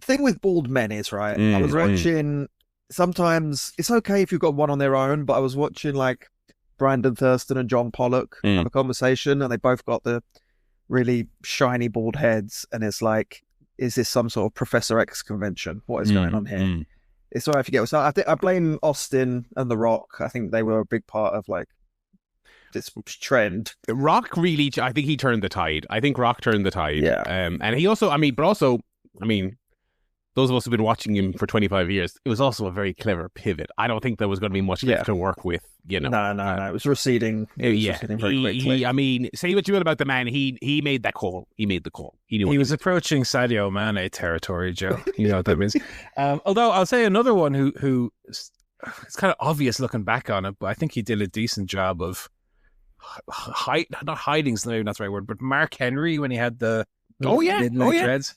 thing with bald men is, right, I was watching, sometimes it's okay if you've got one on their own, but I was watching like Brandon Thurston and John Pollock have a conversation, and they both got the really shiny bald heads, and it's like, is this some sort of Professor X convention? What is going on here? It's all right if you get. So I blame Austin and The Rock. I think they were a big part of like this trend. Rock really, I think he turned the tide. I think Rock turned the tide. Yeah. And he also, I mean, those of us who've been watching him for 25 years, it was also a very clever pivot. I don't think there was going to be much left to work with, you know. No. It was receding. Receding very quickly. I mean, say what you will about the man. He made that call. He made the call. He was approaching Sadio Mane territory, Joe. You know what that means. Although I'll say another one who it's kind of obvious looking back on it, but I think he did a decent job of not hiding, maybe not the right word, but Mark Henry when he had the midnight dreads.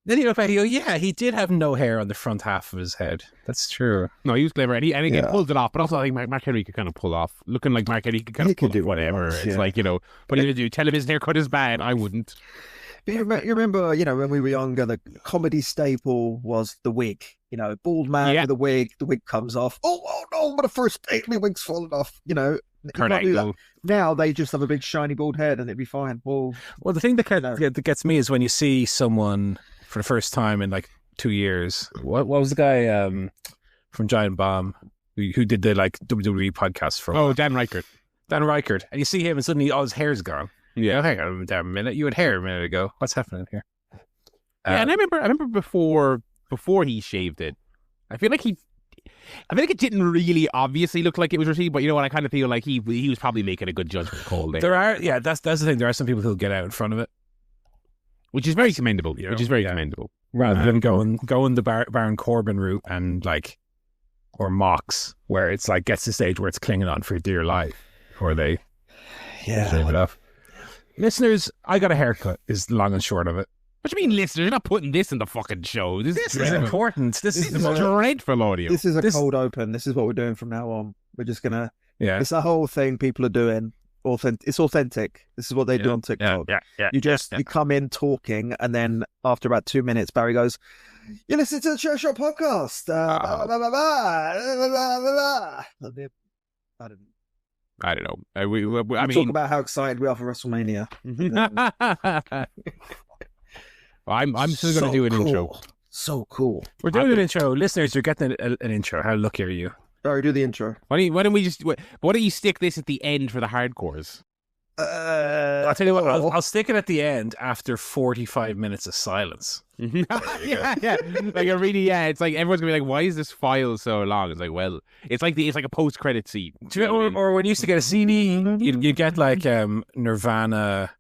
Then you look back, he did have no hair on the front half of his head. That's true. No, he was clever, and he pulled it off. But also, I think Mark Henry could kind of pull off. Looking like Mark Henry could kind of do whatever. It's like, you know, what are you going to do? Tell him his haircut is bad? I wouldn't. But you remember, you know, when we were younger, the comedy staple was the wig. You know, bald man with a wig. The wig comes off. Oh no! But the first date, my wig's fallen off. You know. Now they just have a big shiny bald head, and it'd be fine. Well, the thing that gets me is when you see someone for the first time in like 2 years. What was the guy from Giant Bomb who did the like WWE podcast for? Oh, Dan Reichert. And you see him, and suddenly all his hair's gone. Yeah, hang on a minute. You had hair a minute ago. What's happening here? And I remember before he shaved it, I feel like it didn't really obviously look like it was receding, but you know what? I kind of feel like he was probably making a good judgment call there. That's the thing. There are some people who'll get out in front of it, which is very commendable. Commendable, rather than going the Baron Corbin route and or Mox, where it's like gets to the stage where it's clinging on for dear life, or they shave it off. Listeners, I got a haircut. Is the long and short of it. What do you mean, listeners? You're not putting this in the fucking show. This is important. This is dreadful audio. This is a cold open. This is what we're doing from now on. We're just gonna. Yeah. It's a whole thing people are doing. It's authentic. This is what they do on TikTok. Yeah. You come in talking, and then after about 2 minutes, Barry goes, "You listen to the ChairShot Podcast." I don't know. I mean, talk about how excited we are for WrestleMania. I'm still going to do an intro. So cool. We're doing an intro. Listeners, you're getting an intro. How lucky are you? Sorry, do the intro. Why don't you stick this at the end for the hardcores? I'll tell you what, I'll stick it at the end after 45 minutes of silence. yeah. Like it's like everyone's gonna be like, why is this file so long? It's like, well, it's like a post-credit scene. Or when you used to get a CD, you get like Nirvana,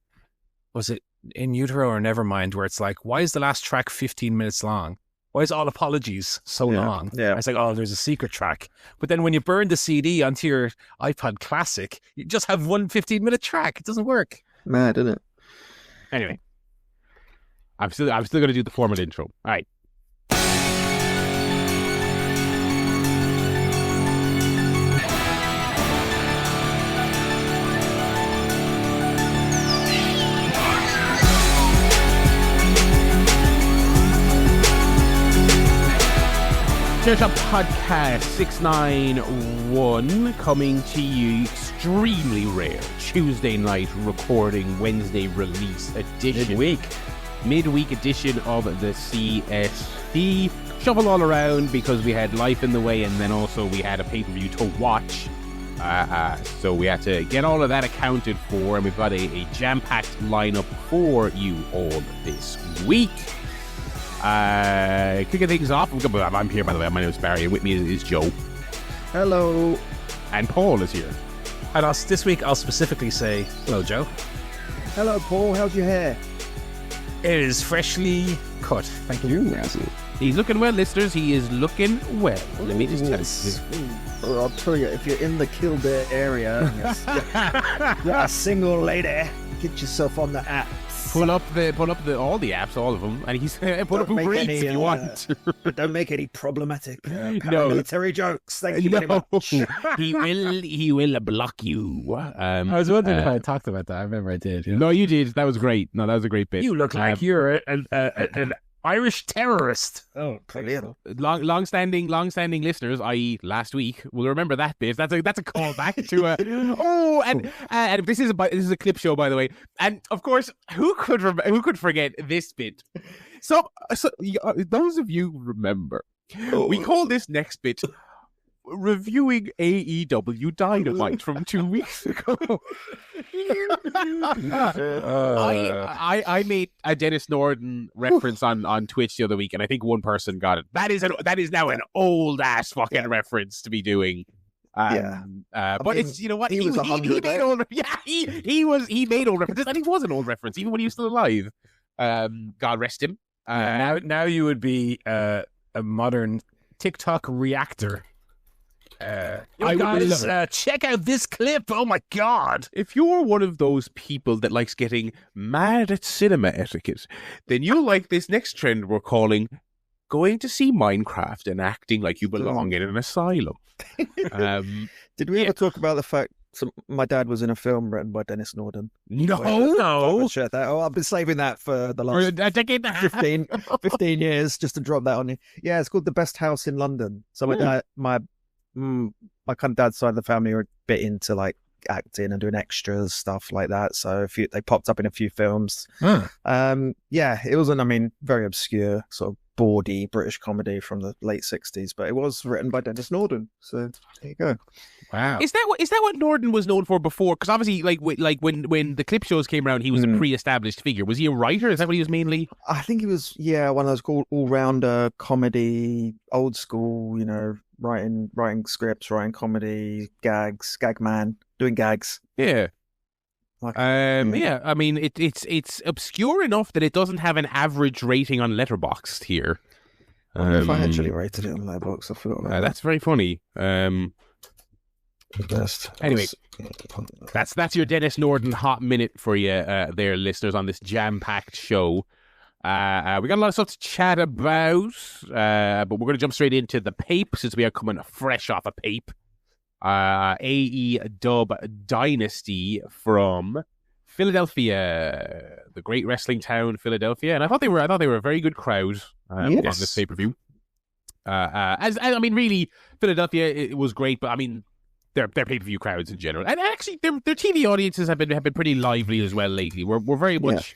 was it In Utero or Nevermind, where it's like, why is the last track 15 minutes long? Why is All Apologies so long? Yeah. It's like, oh, there's a secret track. But then when you burn the CD onto your iPod Classic, you just have one 15-minute track. It doesn't work. Mad, isn't it? Anyway, I'm still going to do the formal intro. All right. ChairShot Podcast 691 coming to you extremely rare Tuesday night recording, Wednesday release edition. Midweek edition of the CSP. Shuffle all around because we had life in the way, and then also we had a pay-per-view to watch. So we had to get all of that accounted for, and we've got a jam-packed lineup for you all this week. Kicking things off, I'm here, by the way. My name is Barry, and with me is Joe. Hello. And Paul is here. And this week, I'll specifically say, hello, Joe. Hello, Paul. How's your hair? It is freshly cut. Thank you. He's looking well, listeners. He is looking well. Let me just tell you. I'll tell you, if you're in the Kildare area, you're a single lady, get yourself on the app. Pull up all the apps, all of them, and he's pull up Uber Eats if you want. But don't make any problematic paramilitary jokes. Thank you very much. He will block you. I was wondering if I had talked about that. I remember I did. Yeah. No, you did. That was great. No, that was a great bit. You look like you're an Irish terrorist. Oh, Brilliant. Long-standing listeners, i.e., last week, will remember that bit. That's a callback to and this is a clip show, by the way. And of course, who could forget this bit? So those of you remember, we call this next bit reviewing AEW Dynamite from 2 weeks ago. I made a Dennis Norden reference on Twitch the other week, and I think one person got it. That is now an old ass fucking reference to be doing. But it's, you know what, he was 100. He made old references, and he was an old reference even when he was still alive. God rest him. Now you would be a modern TikTok reactor. Check out this clip. Oh my god. If you're one of those people that likes getting mad at cinema etiquette, then you'll like this next trend we're calling going to see Minecraft and acting like you belong in an asylum. Did we ever talk about the fact my dad was in a film written by Dennis Norden? No. I'll share that. I've been saving that for the last a decade and a half. 15 years just to drop that on you. Yeah, it's called The Best House in London. So my kind of dad's side of the family are a bit into like acting and doing extras, stuff like that. So they popped up in a few films. It wasn't, very obscure, sort of bawdy British comedy from the late 60s, but it was written by Dennis Norden. So there you go. Wow. Is that what Norden was known for before? Because obviously, like when the clip shows came around, he was a pre-established figure. Was he a writer? Is that what he was mainly? I think he was, one of those all-rounder comedy, old school, writing scripts, writing comedy, gags, gag man, doing gags. Yeah. It's obscure enough that it doesn't have an average rating on Letterboxd here. If I actually rated it on Letterboxd, I forgot about that. That's very funny. Best. Anyway, that's your Dennis Norden hot minute for you there, listeners, on this jam-packed show. We got a lot of stuff to chat about, but we're going to jump straight into the Peep, since we are coming fresh off a Peep. AEW Dynasty from Philadelphia, the great wrestling town, Philadelphia, and I thought they were a very good crowd on this pay-per-view. Really, Philadelphia, it was great, but their pay-per-view crowds in general, and actually their TV audiences have been pretty lively as well lately. We're very much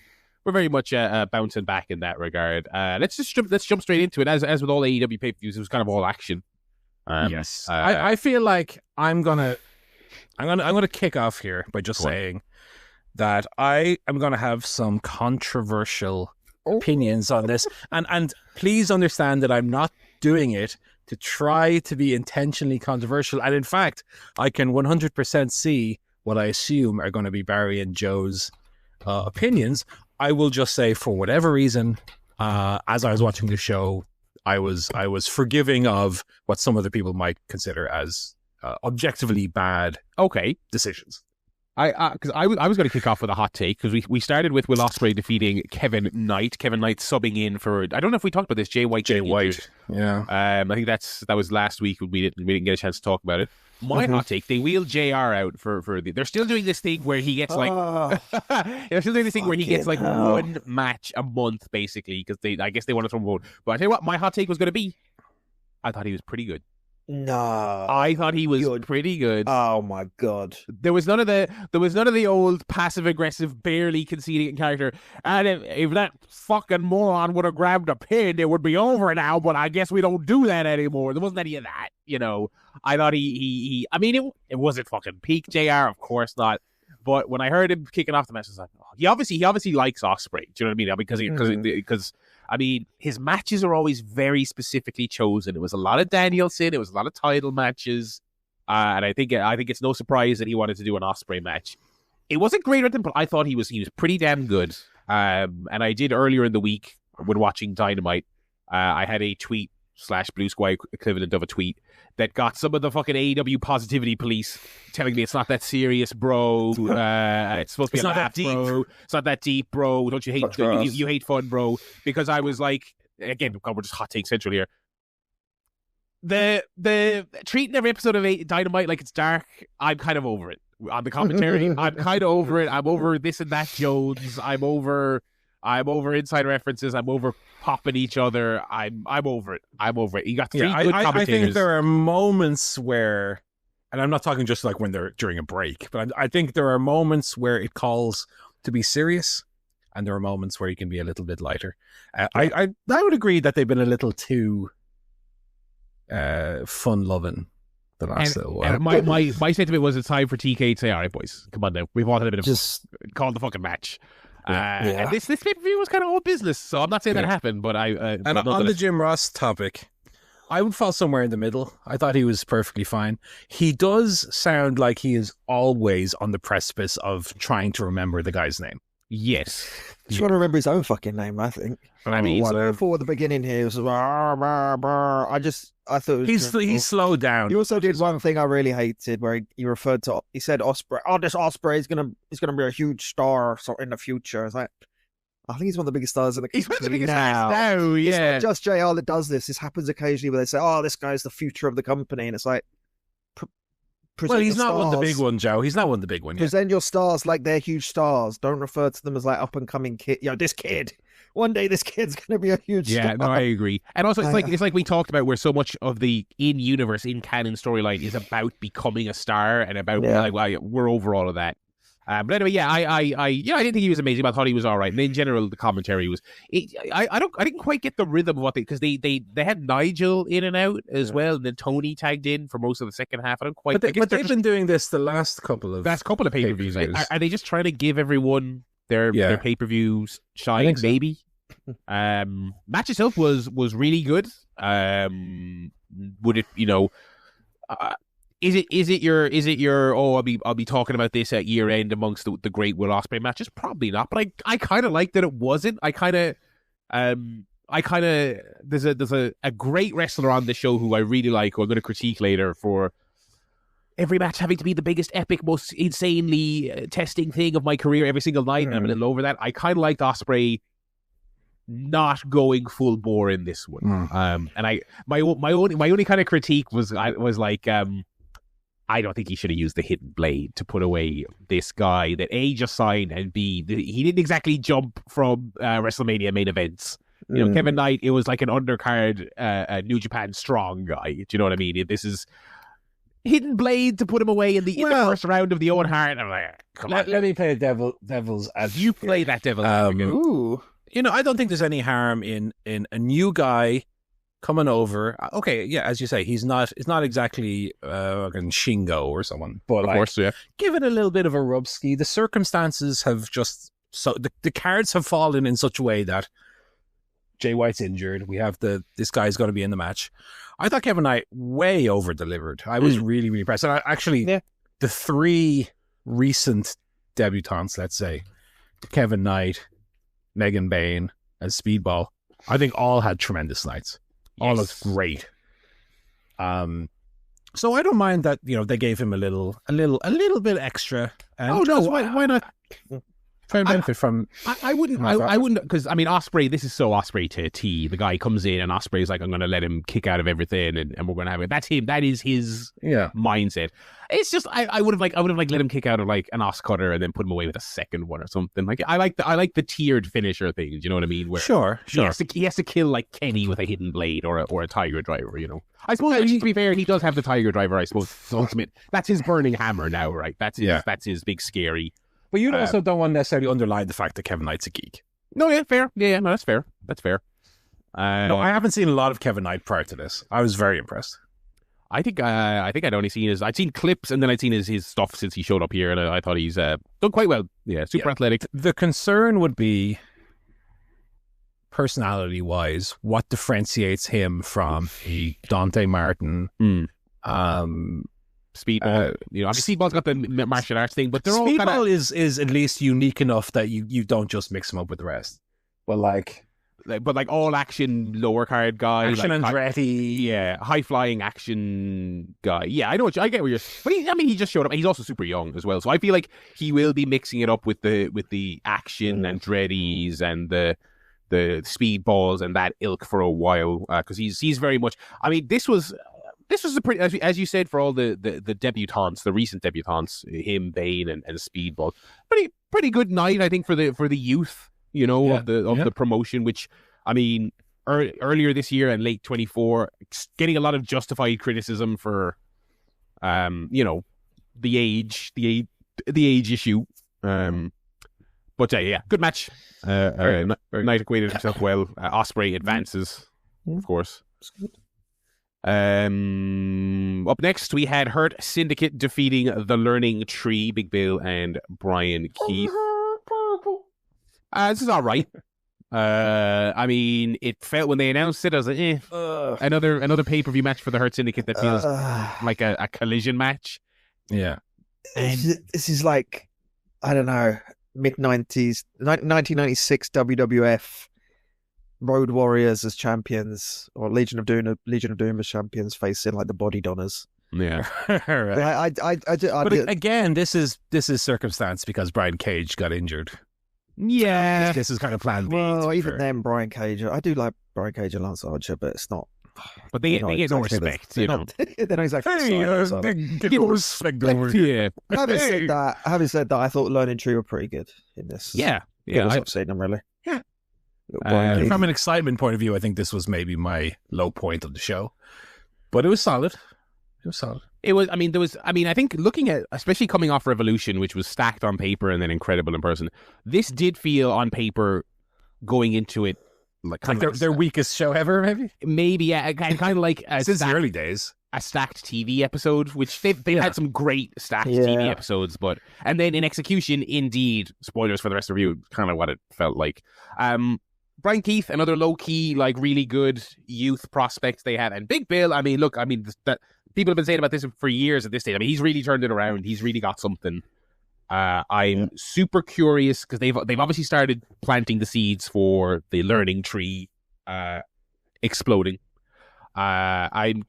bouncing back in that regard. Let's jump straight into it. As with all AEW pay-per-views, it was kind of all action. Yes, I feel like I'm gonna kick off here by just saying that I am gonna have some controversial opinions on this, and please understand that I'm not doing it to try to be intentionally controversial. And in fact, I can 100% see what I assume are going to be Barry and Joe's opinions. I will just say, for whatever reason, as I was watching the show, I was forgiving of what some other people might consider as objectively bad decisions. Because I was going to kick off with a hot take, because we started with Will Ospreay defeating Kevin Knight subbing in for, I don't know if we talked about this, Jay White. Yeah. I think that was last week when we didn't get a chance to talk about it. My hot take, they wheeled JR out for they're still doing this thing where he gets one match a month, basically, because I guess they want to throw him out. But I tell you what, my hot take was going to be, I thought he was pretty good. No, I thought he was pretty good. Oh my god! There was none of the old passive aggressive, barely conceding character. And if that fucking moron would have grabbed a pin, it would be over now. But I guess we don't do that anymore. There wasn't any of that, I thought it wasn't fucking peak JR, of course not. But when I heard him kicking off the match, I was like, he obviously likes Ospreay. Do you know what I mean? Because his matches are always very specifically chosen. It was a lot of Danielson. It was a lot of title matches. And I think it's no surprise that he wanted to do an Ospreay match. It wasn't great with him, but I thought he was pretty damn good. And I did earlier in the week when watching Dynamite, I had a tweet / Blue Sky equivalent of a tweet that got some of the fucking AEW positivity police telling me it's not that serious, bro. It's supposed to be not that deep, bro. It's not that deep, bro. Don't you hate you hate fun, bro? Because I was like, again, we're just hot take central here. The treating every episode of Dynamite like it's dark, I'm kind of over it. On the commentary, I'm kind of over it. I'm over this and that Jones. I'm over I'm over inside references. I'm over popping each other. I'm over it. You got three good commentators. I think there are moments where, and I'm not talking just like when they're during a break, but I think there are moments where it calls to be serious, and there are moments where you can be a little bit lighter. I would agree that they've been a little too fun-loving the last little while. And my sentiment was it's time for TK to say, all right, boys, come on now. We've wanted a bit of just call the fucking match. And this pay-per-view was kind of all business, so I'm not saying that happened, but and on the Jim Ross topic, I would fall somewhere in the middle. I thought he was perfectly fine. He does sound like he is always on the precipice of trying to remember the guy's name. Yes. He's trying to remember his own fucking name, I think. I mean, before the beginning here, it was I thought he's slowed down. He also did one thing I really hated, where he referred to. He said Osprey. Oh, this Osprey is gonna be a huge star in the future. It's like, I think he's one of the biggest stars in the company. He's one of the biggest now. Yeah, it's not just JR that does this. This happens occasionally where they say, "Oh, this guy's the future of the company," and it's like, well, he's not one of the big one, Joe. He's not one of the big one. Present your stars like they're huge stars. Don't refer to them as like up and coming kid. This kid. One day this kid's going to be a huge star. Yeah, no, I agree. And also, it's like we talked about, where so much of the in-universe, in-canon storyline is about becoming a star and about we're over all of that. But anyway, I didn't think he was amazing, but I thought he was all right. And in general, the commentary was. I didn't quite get the rhythm of what because they had Nigel in and out as well, and then Tony tagged in for most of the second half. I don't quite. But they've been doing this the last couple of pay-per-views. Are they just trying to give everyone their pay-per-views shine? So. Maybe. Match itself was really good. Would it, is it your I'll be talking about this at year end amongst the great Will Ospreay matches? Probably not, but I kind of like that it wasn't. I kind of there's a great wrestler on the show who I really like, who I'm going to critique later for every match having to be the biggest, epic, most insanely testing thing of my career every single night, and I'm a little over that. I kind of liked Ospreay not going full bore in this one. And my only kind of critique was like, I don't think he should have used the hidden blade to put away this guy that A, just signed, and B, he didn't exactly jump from WrestleMania main events. Kevin Knight, it was like an undercard New Japan strong guy. Do you know what I mean? This is hidden blade to put him away in the first round of the Owen Hart. I'm like, let me play devil's advocate. You play that devil's advocate. Ooh. I don't think there's any harm in a new guy coming over. Okay, yeah, as you say, he's not exactly Shingo or someone, but of course, give it a little bit of a rubski. The circumstances have just the cards have fallen in such a way that Jay White's injured. We have this guy's going to be in the match. I thought Kevin Knight way over delivered. I was really, really impressed. And the three recent debutantes, let's say, Kevin Knight, Megan Bain, and Speedball, I think all had tremendous nights. All looked great. So I don't mind that they gave him a little bit extra. And why not try and benefit from? I wouldn't, because I mean Ospreay. This is so Ospreay to a T. The guy comes in and Ospreay's like, I'm going to let him kick out of everything, and we're going to have it. That's him. That is his mindset. It's just I would have let him kick out of like an Os cutter and then put him away with a second one or something. Like I like the tiered finisher thing. Do you know what I mean? Where sure. He has to kill like Kenny with a hidden blade or a Tiger Driver. I suppose to be fair, he does have the Tiger Driver. I suppose ultimate. That's his burning hammer now, right? That's his big scary. But you also don't want to necessarily underline the fact that Kevin Knight's a geek. No, yeah, fair. Yeah, no, that's fair. That's fair. No, I haven't seen a lot of Kevin Knight prior to this. I was very impressed. I think I'd only seen I'd seen clips and then I'd seen his stuff since he showed up here, and I thought he's done quite well. Yeah, super athletic. The concern would be, personality-wise, what differentiates him from a Dante Martin, Speedball. Speedball's got the martial arts thing, but they're all Speedball is at least unique enough that you don't just mix him up with the rest. But all action lower card guy, action Andretti, high flying action guy. Yeah, I get where you're. But he just showed up. He's also super young as well, so I feel like he will be mixing it up with the action Andretti's and the Speedballs and that ilk for a while, because he's very much. I mean, this was a pretty, as you said, for all the debutantes, the recent debutantes, him, Bane, and Speedball, pretty good night, I think, for the youth. of the promotion, which, I mean, earlier this year and late 24, getting a lot of justified criticism for, the age issue. But good match. Knight acquitted himself well. Ospreay advances, of course. That's good. Up next, we had Hurt Syndicate defeating the Learning Tree, Big Bill and Brian Keith. This is all right. I mean, it felt when they announced it, I was like, another pay-per-view match for the Hurt Syndicate that feels like a collision match. Yeah. And this is like, I don't know, mid-90s, 1996 WWF Road Warriors as champions, or Legion of Doom as champions, facing like the Body Donners. Yeah. Right. But again, this is circumstance because Brian Cage got injured. Yeah. This is kind of plan B. Well, even then, Brian Cage, I do like Brian Cage and Lance Archer, but it's not. But they get no respect, they're not exactly. Give respect over. Yeah. Having said that, I thought Learning Tree were pretty good in this. Yeah. I've seen them really. Yeah. From an excitement point of view, I think this was maybe my low point of the show, but it was solid. I think looking at, especially coming off Revolution, which was stacked on paper and then incredible in person, this did feel on paper going into it like their weakest show ever, maybe, yeah, kind of like since the early days, a stacked TV episode, which they've had some great stacked TV episodes, and then in execution, indeed, spoilers for the rest of you, kind of what it felt like. Brian Keith, another low-key, like really good youth prospect they had, and Big Bill. I mean, that people have been saying about this for years at this stage. I mean, he's really turned it around. He's really got something. I'm super curious because they've obviously started planting the seeds for the Learning Tree exploding. I'm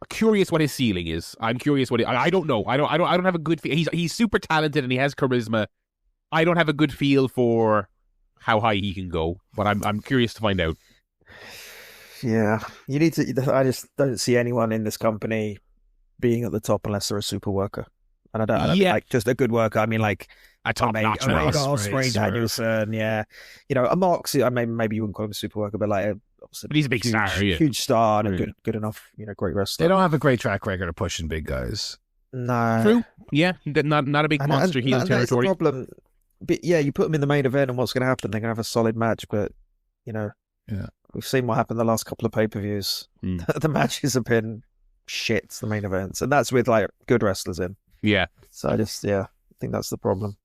curious what his ceiling is. I'm curious what I don't know. I don't have a good feel. He's super talented and he has charisma. I don't have a good feel for how high he can go, but I'm curious to find out. Yeah, you need to. I just don't see anyone in this company being at the top unless they're a super worker. And I don't like just a good worker. I mean, like a top-notch Ospreay, Danielson, a Moxie. I mean, maybe you wouldn't call him a super worker, but like, but he's a big star, huge star, and good enough, great wrestler. They don't have a great track record of pushing big guys. No, true. Yeah, not a big monster heel territory. That's the problem. But yeah, you put them in the main event, and what's going to happen? They're going to have a solid match, but we've seen what happened the last couple of pay-per-views. The matches have been shit. The main events, and that's with like good wrestlers in. Yeah. So I think that's the problem.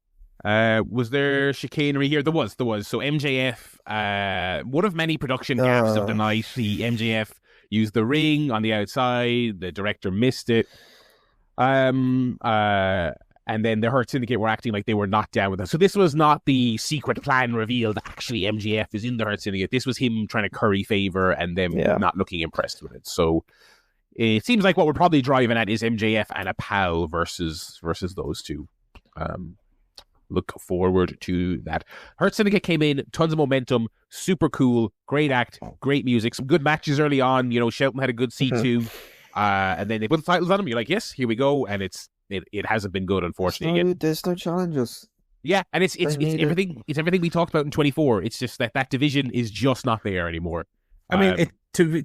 Was there chicanery here? There was. So MJF, one of many production gaffes of the night. The MJF used the ring on the outside. The director missed it. And then the Hurt Syndicate were acting like they were not down with it. So this was not the secret plan revealed. Actually, MJF is in the Hurt Syndicate. This was him trying to curry favor and them not looking impressed with it. So it seems like what we're probably driving at is MJF and a pal versus those two. Look forward to that. Hurt Syndicate came in, tons of momentum, super cool, great act, great music, some good matches early on. Shelton had a good C2, and then they put the titles on him. You're like, yes, here we go, and it hasn't been good, unfortunately. There's no challenges. Yeah, and it's everything. It's everything we talked about in 24. It's just that division is just not there anymore. I mean, to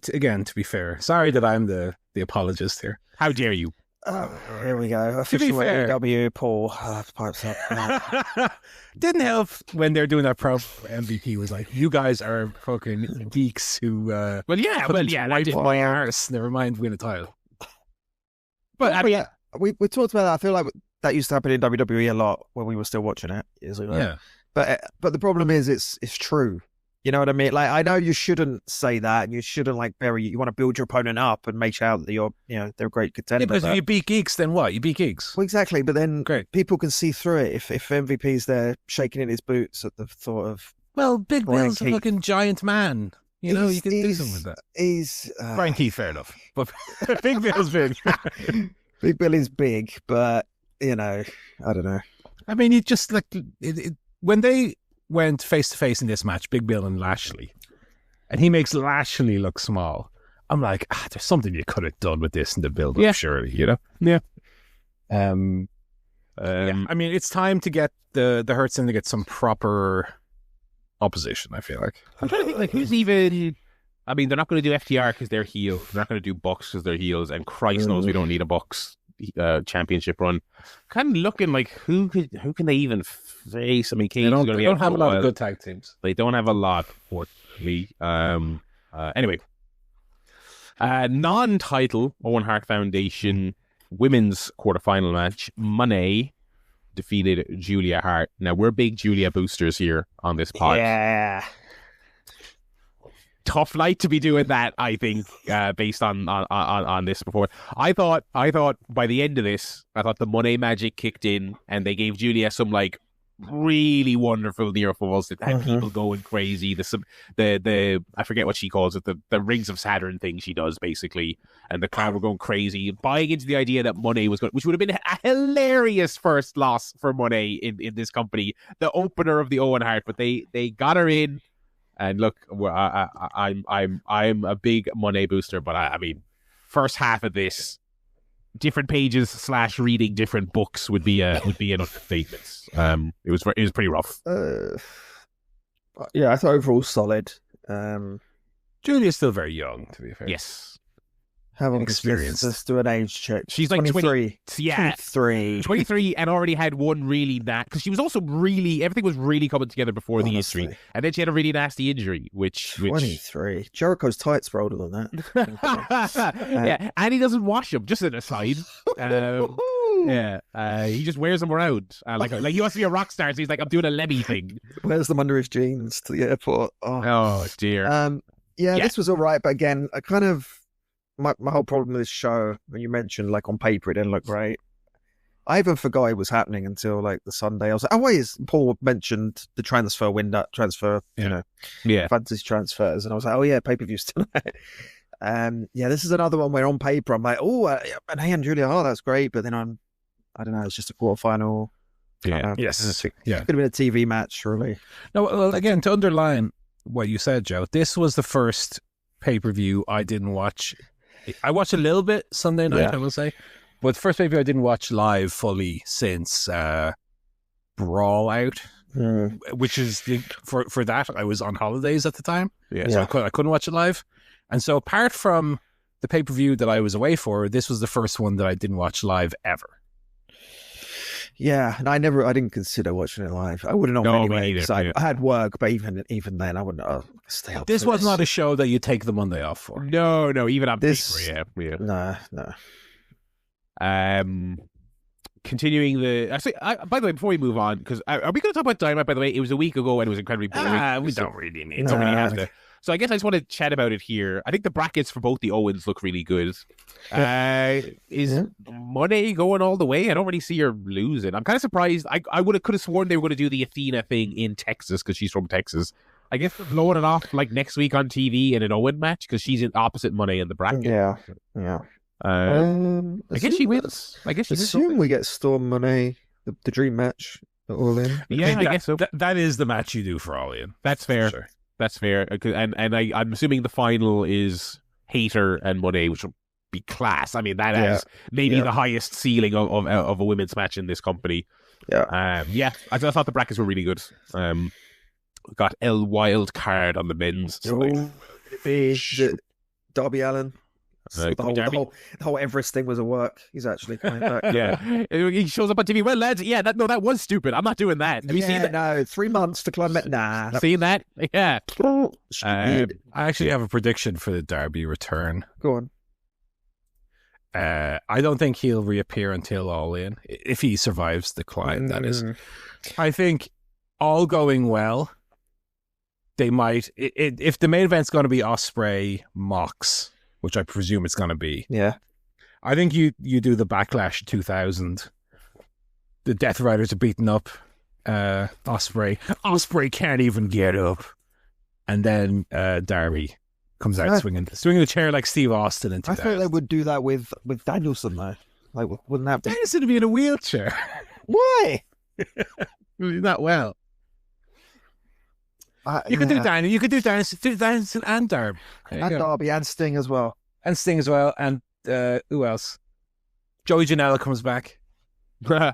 be fair, sorry that I'm the apologist here. How dare you? Here we go. Official AEW Paul pipes up. Didn't help when they're doing that pro. MVP was like, "You guys are fucking geeks who." Wiped my arse. Never mind, win a title. But we talked about that. I feel like that used to happen in WWE a lot when we were still watching it. Yeah. But the problem is, it's true. You know what I mean? Like, I know you shouldn't say that, and you shouldn't you want to build your opponent up and make sure that you're, they're a great contender. Yeah, because if you beat geeks, then what? You beat geeks. Well, exactly. But then people can see through it. If MVP's there shaking in his boots at the thought of, well, Big Bill's a fucking giant man. You can do something with that. He's Brian Keith, fair enough, but Big Bill's big. Big Bill is big, but I don't know. I mean, you just like when they went face to face in this match, Big Bill and Lashley, and he makes Lashley look small. I'm like, there's something you could have done with this in the build-up, surely, Yeah. I mean, it's time to get the Hurt Syndicate some proper opposition, I feel like. I'm trying to think, like, who's even... I mean, they're not going to do FTR because they're heel. They're not going to do Bucks because they're heels. And Christ knows we don't need a Bucks championship run. Kind of looking like, who can they even face? I mean, they don't have a lot of good tag teams. They don't have a lot, fortunately. Anyway. Non-title Owen Hart Foundation women's quarterfinal match. Monet defeated Julia Hart. Now, we're big Julia boosters here on this pod. Yeah. Tough night to be doing that, I think, based on this before. I thought by the end of this, I thought the Monet magic kicked in and they gave Julia some like really wonderful near falls that had people going crazy. The I forget what she calls it, the Rings of Saturn thing she does basically, and the crowd were going crazy, buying into the idea that Monet was going, which would have been a hilarious first loss for Monet in this company, the opener of the Owen Hart, but they got her in. And look, I'm a big Monet booster, but I mean, first half of this, different pages / reading different books would be an understatement. It was pretty rough. Yeah, I thought overall solid. Julia's still very young, to be fair. Yes. How long experience? Let's do an age check. She's like 23. 23. 23 and already had one really because she was also really, everything was really coming together before the injury. And then she had a really nasty injury, which 23. Jericho's tights were older than that. Yeah, and he doesn't wash them, just an aside. He just wears them around. Like he wants to be a rock star, so he's like, I'm doing a Lemmy thing. Wears them under his jeans to the airport. Oh dear. This was all right, but again, I kind of, my whole problem with this show, when you mentioned like on paper it didn't look great, I even forgot it was happening until like the Sunday. I was like, oh wait, Paul mentioned the transfer window, fantasy transfers, and I was like, oh yeah, pay-per-views tonight. This is another one where on paper I'm like, oh, and hey, and Julia, that's great, but then I don't know, it's just a quarterfinal. Yes. Could have been a TV match, surely. No, well, again, to underline what you said, Joe, this was the first pay-per-view I didn't watch. I watched a little bit Sunday night, I will say, but the first pay-per-view I didn't watch live fully since Brawl Out, which is for that I was on holidays at the time, so I couldn't watch it live, and so apart from the pay-per-view that I was away for, this was the first one that I didn't watch live ever. Yeah, and I didn't consider watching it live. I wouldn't know anyway, because I had work, but even then, I wouldn't stay up. This was not a show that you take the Monday off for. No, even on this. Paper, No. Continuing by the way, before we move on, because are we going to talk about Dynamite? By the way, it was a week ago and it was incredibly boring. We don't really need. Don't really have to. So I guess I just want to chat about it here. I think the brackets for both the Owens look really good. Is Monet going all the way? I don't really see her losing. I'm kind of surprised. I could have sworn they were going to do the Athena thing in Texas because she's from Texas. I guess they're blowing it off like next week on TV in an Owen match because she's in opposite Monet in the bracket. Yeah. I guess she wins. Assume we get Storm Monet, the dream match at All In. Yeah, I guess so. That is the match you do for All In. That's fair. Sure. That's fair. And I'm assuming the final is Hater and Monet, which will be class. I mean, that has maybe the highest ceiling of a women's match in this company. I thought the brackets were really good. Got El Wild Card on the men's. Darby Allin. The whole Everest thing was a work. He's actually coming back. He shows up on TV. Well, lads, that was stupid. I'm not doing that. Have you seen that? No, 3 months to climb it. Nah. Seen that? Yeah. I actually have a prediction for the Darby return. Go on. I don't think he'll reappear until All In, if he survives the climb, that is. I think all going well, they might, if the main event's going to be Ospreay Mox, which I presume it's going to be. Yeah. I think you do the Backlash 2000. The Death Riders are beating up Ospreay. Ospreay can't even get up. And then Darby comes out swinging the chair like Steve Austin in 2000. I thought they would do that with Danielson, though. Like, wouldn't that be? Danielson would be in a wheelchair. Why? Not well. You could do Daniel. You could do Danielson and Darby. And Darby and Sting as well. And who else? Joey Janela comes back. I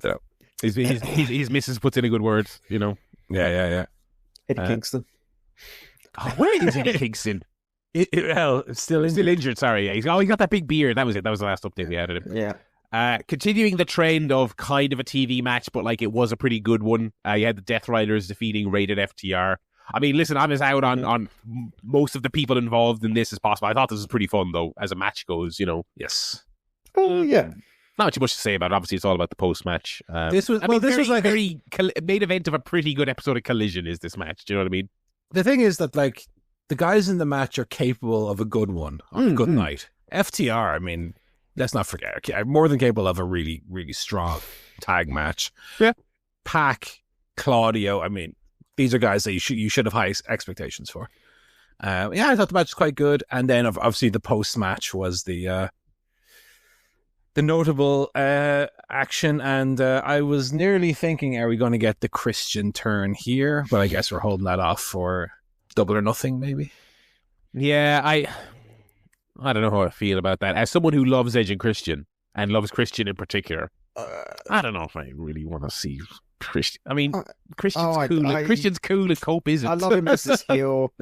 don't know. His missus puts in a good word, you know. Yeah. Eddie Kingston. Oh, where is Eddie Kingston? Still injured. Sorry, yeah. He got that big beard. That was it. That was the last update we had of him. Yeah. Continuing the trend of kind of a TV match, but like it was a pretty good one. You had the Death Riders defeating Rated FTR. I mean, listen, I'm as out on most of the people involved in this as possible. I thought this was pretty fun, though, as a match goes, you know. Yes. Oh, yeah. Not too much to say about it. Obviously, it's all about the post-match. This was like very main event of a pretty good episode of Collision is this match. Do you know what I mean? The thing is that, like, the guys in the match are capable of a good one, on a good night. FTR, I mean, let's not forget, are more than capable of a really, really strong tag match. Yeah. Pac, Claudio, I mean, these are guys that you should have high expectations for. I thought the match was quite good. And then, obviously, the post-match was the notable action, and I was nearly thinking, are we going to get the Christian turn here? But I guess we're holding that off for Double or Nothing, maybe. Yeah, I don't know how I feel about that. As someone who loves Edge and Christian, and loves Christian in particular, I don't know if I really want to see Christian. I mean, Christian's cool. Christian's cool and Cope isn't. I love him as this heel.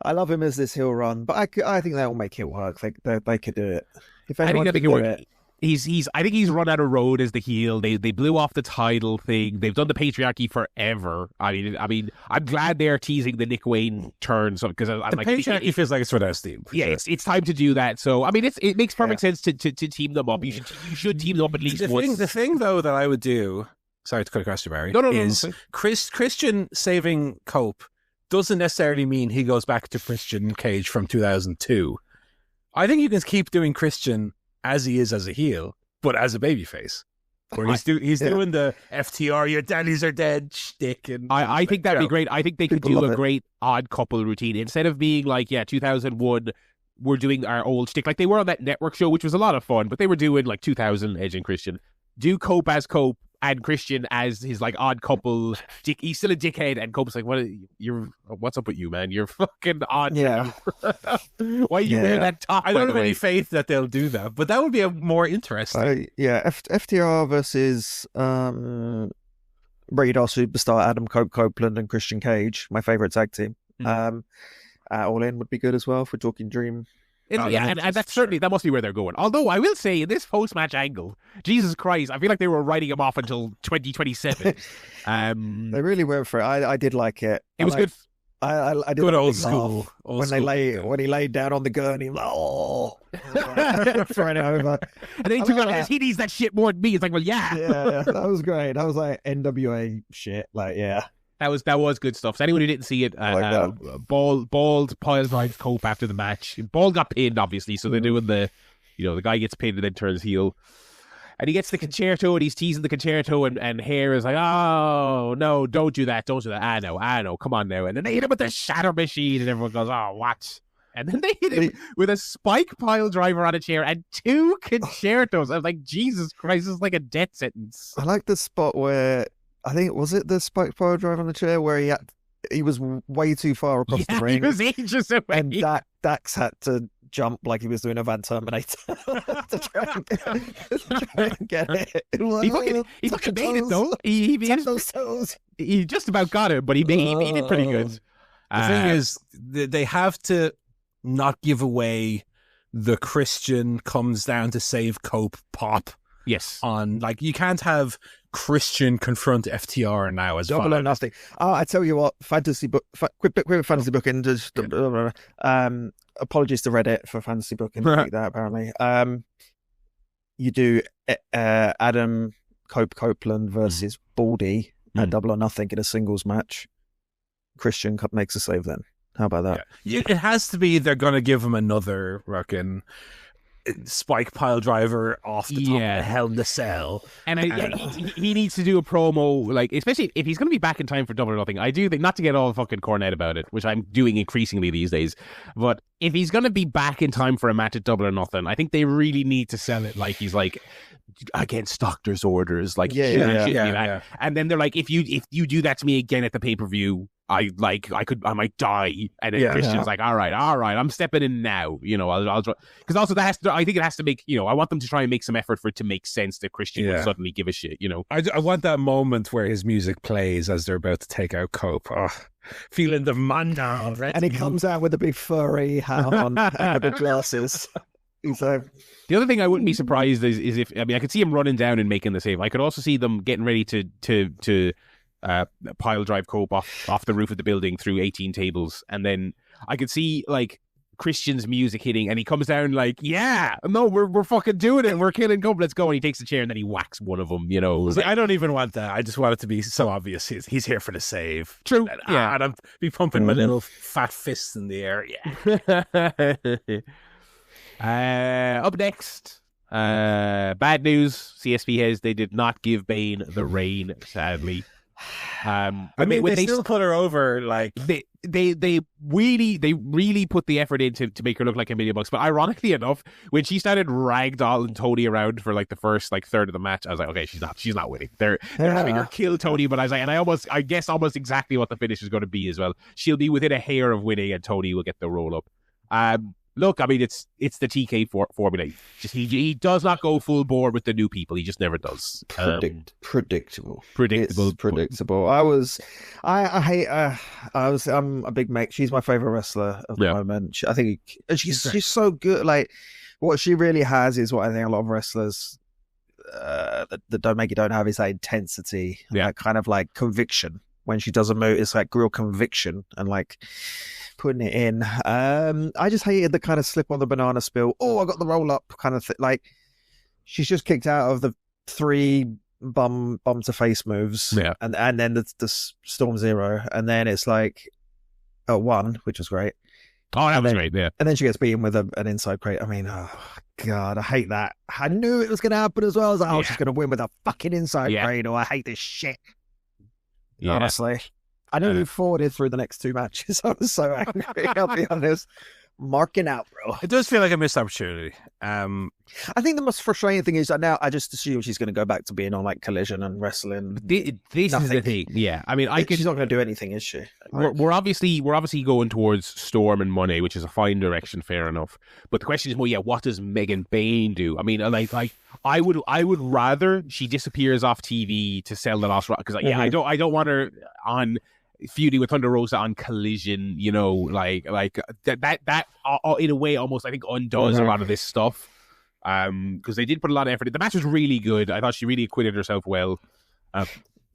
I love him as this heel run, but I think that will make it work. They could do it. If anyone could do it. I think he's run out of road as the heel. They blew off the title thing. They've done the patriarchy forever. I mean, I'm glad they're teasing the Nick Wayne turn. So because the patriarchy feels like it's run out of steam. Yeah, sure. It's time to do that. So I mean, it makes perfect sense to team them up. You should team them up at least once. The thing though that I would do. Sorry to cut across you, Barry. No. Is Christian saving Cope doesn't necessarily mean he goes back to Christian Cage from 2002. I think you can keep doing Christian as he is as a heel, but as a babyface. Where he's doing the FTR, your daddies are dead shtick. And I think that'd be great. I think they could do a great odd couple routine. Instead of being like, 2001, we're doing our old shtick. Like they were on that network show, which was a lot of fun, but they were doing like 2000 Edge and Christian. Do Cope as Cope and Christian as his like odd couple. He's still a dickhead, and Cope's like, what's up with you, man? You're fucking odd. Yeah. Why you wear that top? I don't have any faith that they'll do that, but that would be a more interesting. FTR versus Radar Superstar, Adam Copeland and Christian Cage, my favorite tag team. All In would be good as well if we're talking Dream. And that's certainly, that must be where they're going. Although I will say, in this post-match angle, Jesus Christ, I feel like they were writing him off until 2027. They really went for it. I did like it. It was good. I did good old school. When he laid down on the gurney, throwing it over. And then he took out, he needs that shit more than me. It's like, well, yeah. Yeah, that was great. That was like NWA shit. Like, yeah. That was good stuff. So anyone who didn't see it, Bald pile drives Cope after the match. Bald got pinned, obviously, so they're doing the guy gets pinned and then turns heel. And he gets the concerto and he's teasing the concerto and Hare is like, oh, no, don't do that. I know, come on now. And then they hit him with the shatter machine and everyone goes, oh, what? And then they hit him with a spike pile driver on a chair and 2 concertos. I was like, Jesus Christ, this is like a death sentence. I like the spot where, I think, was it the spike pile driver on the chair where he was way too far across the ring? He was ages away. And Dax had to jump like he was doing a Van Terminator to try and get it. He fucking made it though. He just about got it, but he made it pretty good. The thing is, they have to not give away the Christian comes down to save Cope pop. Yes. On, like, you can't have Christian confront FTR now as Double or Nothing. Oh, I tell you what, fantasy book, quick fantasy booking. Just apologies to Reddit for fantasy booking like that. Apparently, you do Adam Copeland versus Baldy at Double or Nothing in a singles match. Christian makes a save. Then how about that? Yeah. It has to be. They're going to give him another fucking spike pile driver off the top of the Hell in the Cell. And he needs to do a promo, like, especially if he's going to be back in time for Double or Nothing. I do think, not to get all fucking cornet about it, which I'm doing increasingly these days, but if he's going to be back in time for a match at Double or Nothing, I think they really need to sell it like he's like against doctor's orders, like yeah. And then they're like, if you do that to me again at the pay-per-view, I might die. And then Christian's like, all right, I'm stepping in now. I'll because also I think it has to make, I want them to try and make some effort for it to make sense that Christian would suddenly give a shit, I want that moment where his music plays as they're about to take out Cope. Oh, feeling the manda already. And he comes out with a big furry hat on and the glasses. So the other thing I wouldn't be surprised is if, I could see him running down and making the save. I could also see them getting ready to pile drive Cope off the roof of the building through 18 tables, and then I could see like Christian's music hitting, and he comes down like, we're fucking doing it, we're killing Cope, let's go, and he takes a chair and then he whacks one of them. I don't even want that. I just want it to be so obvious he's here for the save. True. And I'm be pumping my little fat fists in the air. Up next, bad news. CSP has they did not give Bane the reign, sadly. They still put her over. Like they really put the effort in to make her look like $1 million. But ironically enough, when she started ragdolling Tony around for like the first like third of the match, I was like, okay, she's not winning. They're having her kill Tony. But I was like, and I guess almost exactly what the finish is going to be as well. She'll be within a hair of winning, and Tony will get the roll up. Look, it's the TK formula. He does not go full bore with the new people. He just never does. Predictable. Predictable. Predictable. I'm a big mate. She's my favorite wrestler at the moment. I think she's so good. Like, what she really has is what I think a lot of wrestlers that don't have is that intensity, that kind of like conviction. When she does a move, it's like real conviction and like putting it in. I just hated the kind of slip on the banana spill. Oh, I got the roll up kind of thing. Like, she's just kicked out of the 3 bum to face moves. Yeah. And then the Storm Zero. And then it's like 1, which was great. Oh, that was great, yeah. And then she gets beaten with an inside crate. I mean, oh, God, I hate that. I knew it was going to happen as well. I was like, she's going to win with a fucking inside crate, or I hate this shit. Yeah. Honestly, I nearly forwarded through the next 2 matches. I was so angry. I'll be honest. Marking out, bro. It does feel like a missed opportunity. I think the most frustrating thing is that now I just assume she's going to go back to being on like Collision and wrestling. This is the thing. Yeah, I mean, she's not going to do anything, is she? We're obviously going towards Storm and Money, which is a fine direction, fair enough. But the question is more, what does Megan Bayne do? I mean, like I would rather she disappears off TV to sell the Lost Rock, because I don't want her on feuding with Thunder Rosa on Collision, like that in a way almost I think undoes a lot of this stuff, because they did put a lot of effort in. The match was really good. I thought she really acquitted herself well.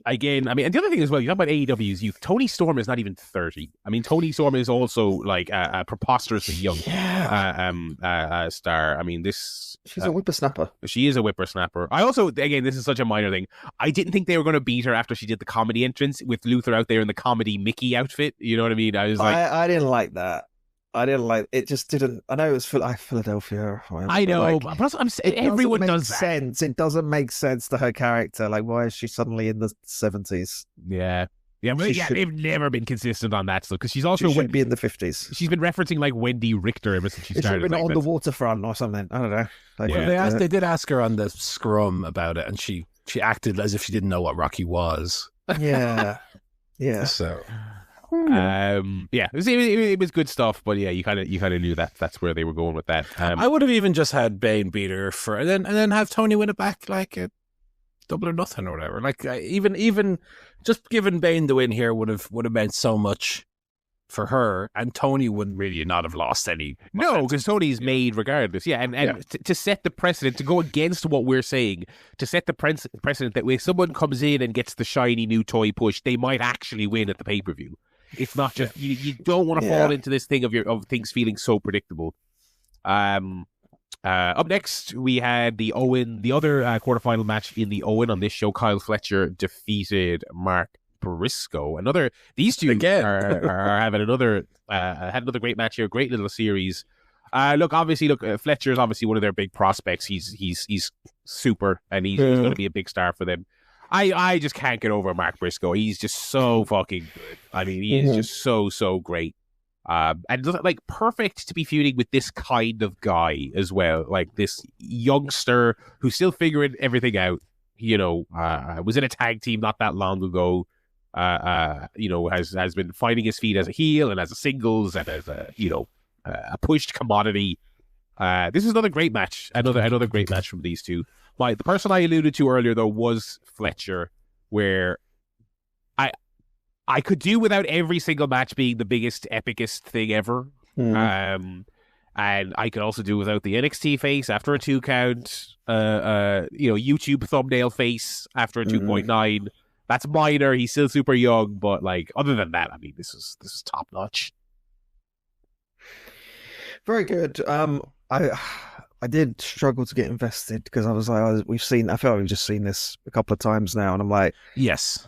Again, I mean, and the other thing as well, you talk about AEW's youth. Toni Storm is not even 30. I mean, Toni Storm is also like a preposterously young star. I mean, she's a whippersnapper. She is a whippersnapper. I also, again, this is such a minor thing. I didn't think they were going to beat her after she did the comedy entrance with Luther out there in the comedy Mickey outfit. You know what I mean? I was like, I didn't like that. I didn't like it. Just didn't. I know it was Philadelphia. I know, but also everyone does sense. It doesn't make sense to her character. Like, why is she suddenly in the 70s? Yeah. They've never been consistent on that stuff, because she's also should be in the 50s. She's been referencing like Wendy Richter ever since she started. She's been on the waterfront or something. I don't know. They did ask her on the scrum about it, and she acted as if she didn't know what Rocky was. Yeah. So. It was good stuff, but you kind of knew that's where they were going with that. I would have even just had Bane beat her and then have Tony win it back like a double or nothing or whatever. Like even just giving Bane the win here would have meant so much for her, and Tony wouldn't really not have lost any. No, because Tony's made regardless. Yeah, and to set the precedent, to go against what we're saying, to set the precedent that if someone comes in and gets the shiny new toy push, they might actually win at the pay-per-view. It's not just you don't want to fall into this thing of things feeling so predictable. Up next, we had the other quarterfinal match in the Owen on this show. Kyle Fletcher defeated Mark Briscoe. These two again are having another had another great match here. Great little series. Fletcher is obviously one of their big prospects. He's super, and he's going to be a big star for them. I just can't get over Mark Briscoe. He's just so fucking good. I mean, he is just so great. And like perfect to be feuding with this kind of guy as well. Like this youngster who's still figuring everything out. Was in a tag team not that long ago. has been finding his feet as a heel and as a singles and as a pushed commodity. This is another great match. Another great match from these two. The person I alluded to earlier though was Fletcher, where I could do without every single match being the biggest, epicest thing ever. And I could also do without the NXT face after a 2 count, YouTube thumbnail face after a 2.9. That's minor. He's still super young, but like other than that, I mean, this is top notch. Very good. I did struggle to get invested because I was like, I feel like we've just seen this a couple of times now, and I'm like, yes,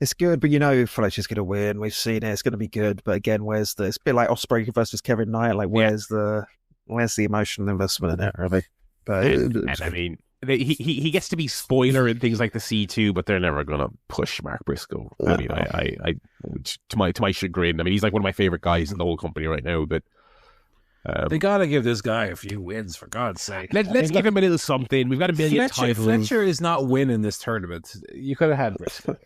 it's good, but Fletcher's going to win. We've seen it; it's going to be good. But again, it's a bit like Ospreay versus Kevin Knight. Like, where's the emotional investment in it, really? But and I mean, he gets to be spoiler in things like the C2, but they're never going to push Mark Briscoe. I mean, I to my chagrin. I mean, he's like one of my favorite guys in the whole company right now, but. They gotta give this guy a few wins, for God's sake. Let's give him a little something. We've got a million titles. Fletcher is not winning this tournament. You could have had Briscoe.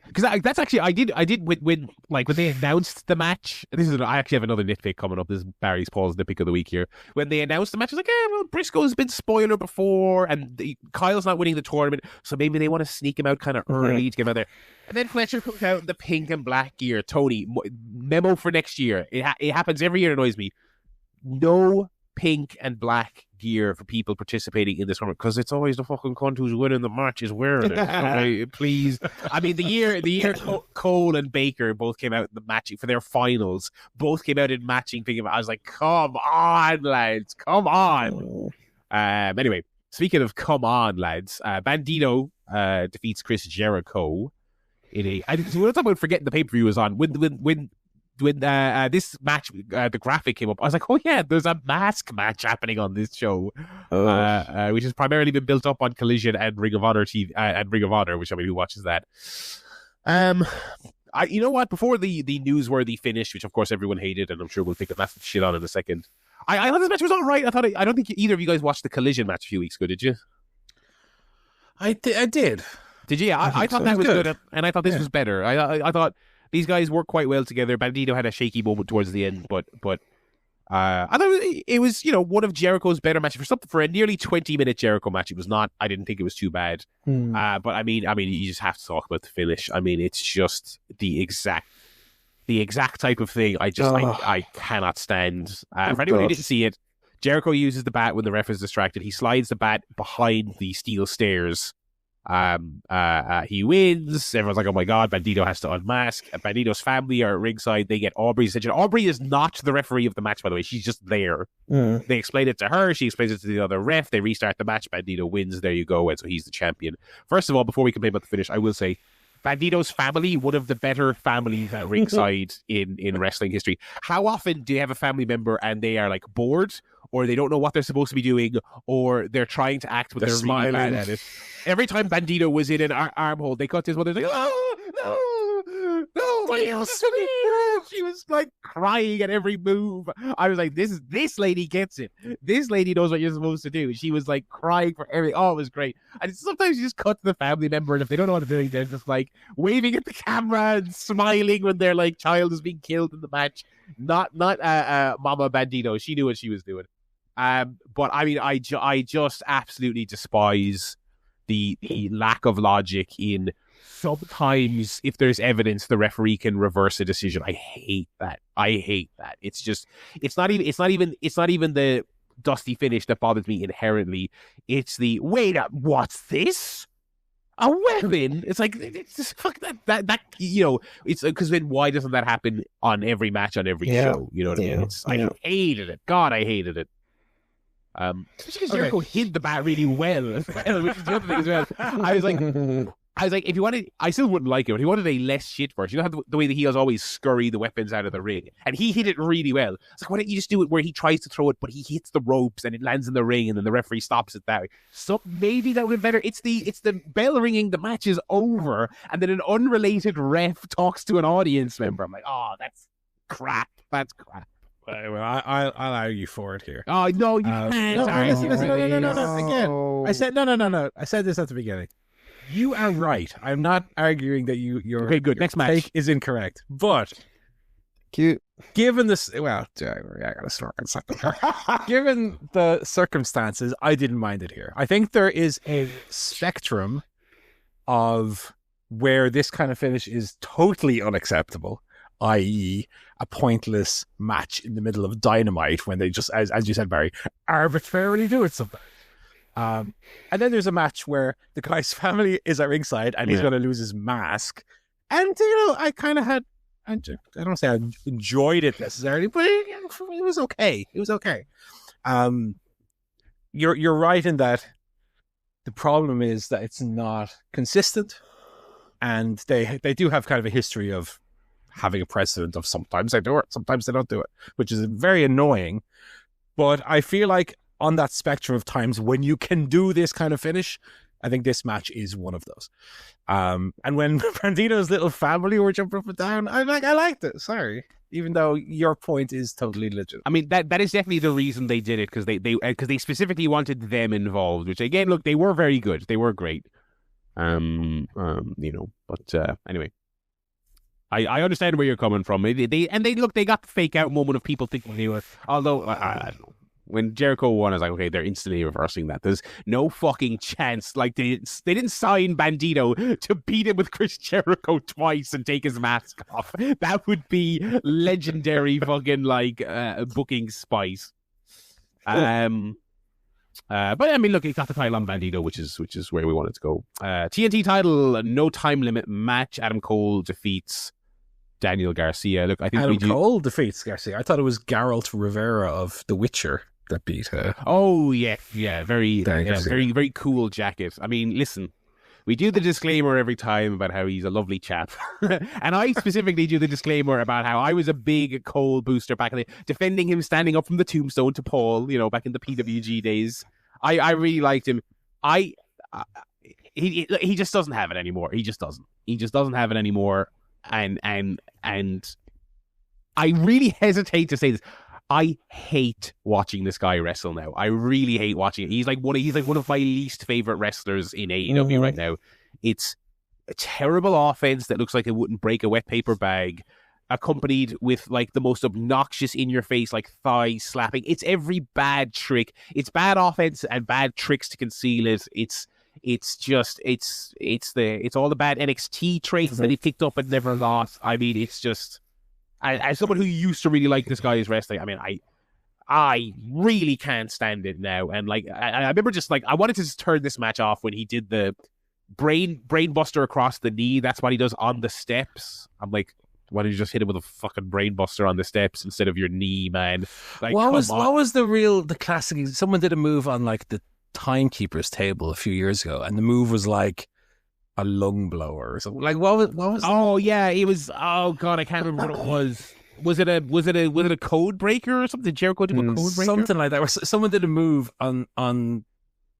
Because that's actually I did when they announced the match. I actually have another nitpick coming up. This is Barry's Paul's nitpick of the week here. When they announced the match, I was like, Briscoe's been spoiler before, and Kyle's not winning the tournament, so maybe they want to sneak him out kind of early to get him out there. And then Fletcher comes out in the pink and black gear. Tony, memo for next year. It happens every year. It annoys me. No pink and black gear for people participating in this tournament because it's always the fucking cunt who's winning the match is wearing it. Okay, please. I mean, the year Cole and Baker both came out in the matching for their finals, both came out in matching pink. I was like, come on, lads, come on. Anyway, speaking of come on, lads, Bandito defeats Chris Jericho in a. I want to talk about forgetting the pay-per-view was on when this match, the graphic came up, I was like, oh yeah, there's a mask match happening on this show, which has primarily been built up on Collision and Ring of Honor TV, and Ring of Honor, which I mean, who watches that? You know what? Before the newsworthy finish, which of course everyone hated, and I'm sure we'll take a massive shit on in a second. I thought this match was all right. I don't think either of you guys watched the Collision match a few weeks ago, did you? I did. Did you? Yeah, I thought that was good, and I thought this was better. I thought. These guys work quite well together. Bandito had a shaky moment towards the end, but I thought it was one of Jericho's better matches for a nearly 20-minute Jericho match. It was not. I didn't think it was too bad. But I mean, you just have to talk about the finish. I mean, it's just the exact type of thing. I cannot stand. For anyone who didn't see it, Jericho uses the bat when the ref is distracted. He slides the bat behind the steel stairs. He wins. Everyone's like, oh my god, Bandito has to unmask. Bandito's family are at ringside. They get Aubrey's attention. Aubrey is not the referee of the match, by the way. She's just there. They explain it to her. She explains it to the other ref. They restart the match. Bandito wins. There you go. And so he's the champion. First of all, before we complain about the finish, I will say Bandito's family, one of the better families at ringside in wrestling history. How often do you have a family member and they are like bored, or they don't know what they're supposed to be doing, or they're trying to act, but they're smiling really bad at it? Every time Bandito was in an arm hold, they cut to his mother, like, oh, no, she was like crying at every move. I was like, this lady gets it. This lady knows what you're supposed to do. She was like crying for everything. Oh, it was great. And sometimes you just cut to the family member, and if they don't know what they're doing, they're just like waving at the camera and smiling when their like child is being killed in the match. Not Mama Bandito. She knew what she was doing. But I mean, I just absolutely despise the lack of logic in sometimes if there's evidence the referee can reverse a decision. I hate that. It's not even the dusty finish that bothers me inherently. It's the wait up, what's this? A weapon? It's like, it's just fuck that it's because then why doesn't that happen on every match on every show? You know what I mean? I hated it. God, I hated it. Especially because Jericho hid the bat really well, which is the other thing as well. I was like, if you wanted, I still wouldn't like it, but if you wanted a less shit version, you know how the way the heels always scurry the weapons out of the ring, and he hit it really well. It's like, why don't you just do it where he tries to throw it, but he hits the ropes and it lands in the ring, and then the referee stops it that way. So maybe that would be better. It's the bell ringing, the match is over, and then an unrelated ref talks to an audience member. I'm like, oh, that's crap. That's crap. Well, I'll argue for it here. Oh no, you can't. No. Again, I said no. I said this at the beginning. You are right. I'm not arguing that your Okay, good. Next match take is incorrect. But Cute. given this, well, I gotta start on something. Given the circumstances, I didn't mind it here. I think there is a spectrum of where this kind of finish is totally unacceptable, i.e., a pointless match in the middle of Dynamite when they just, as you said, Barry, arbitrarily do it sometimes. And then there's a match where the guy's family is at ringside and he's going to lose his mask. And, I kind of had, I don't say I enjoyed it necessarily, but it was okay. It was okay. You're right in that the problem is that it's not consistent, and they do have kind of a history of having a precedent of sometimes they do it, sometimes they don't do it, which is very annoying. But I feel like on that spectrum of times when you can do this kind of finish, I think this match is one of those. And when Bandito's little family were jumping up and down, I liked it. Sorry, even though your point is totally legit. I mean, that is definitely the reason they did it, because they specifically wanted them involved. Which again, look, they were very good. They were great. But anyway, I understand where you're coming from. They got the fake out moment of people thinking they were. Although I don't know. When Jericho won, I was like, okay, they're instantly reversing that. There's no fucking chance. Like, they didn't sign Bandito to beat him with Chris Jericho twice and take his mask off. That would be legendary fucking, booking spice. But, I mean, look, he got the title on Bandito, which is where we wanted to go. TNT title, no time limit match. Adam Cole defeats Daniel Garcia. Look, I think Cole defeats Garcia. I thought it was Geralt Rivera of The Witcher that beat her. Oh yeah, very very cool jacket. I mean, listen, we do the disclaimer every time about how he's a lovely chap, and I specifically do the disclaimer about how I was a big Cole booster back in the defending him standing up from the tombstone to Paul. Back in the PWG days, I really liked him. He just doesn't have it anymore. He just doesn't have it anymore. And I really hesitate to say this. I hate watching this guy wrestle now. I really hate watching it. He's like one of my least favorite wrestlers in AEW right now. It's a terrible offense that looks like it wouldn't break a wet paper bag, accompanied with the most obnoxious in your face thigh slapping. It's every bad trick. It's bad offense and bad tricks to conceal it. It's all the bad NXT traits that he picked up and never lost. I mean, it's just, as someone who used to really like this guy's wrestling, I mean, I really can't stand it now. And I remember I wanted to just turn this match off when he did the brain buster across the knee. That's what he does on the steps. I'm like, why don't you just hit him with a fucking brain buster on the steps instead of your knee, man? What was the classic? Someone did a move on the timekeeper's table a few years ago, and the move was like a lung blower or something. What was oh yeah, it was, oh god, I can't remember what it was. Was it a code breaker or something? Did Jericho do a code breaker? Something like that, where someone did a move on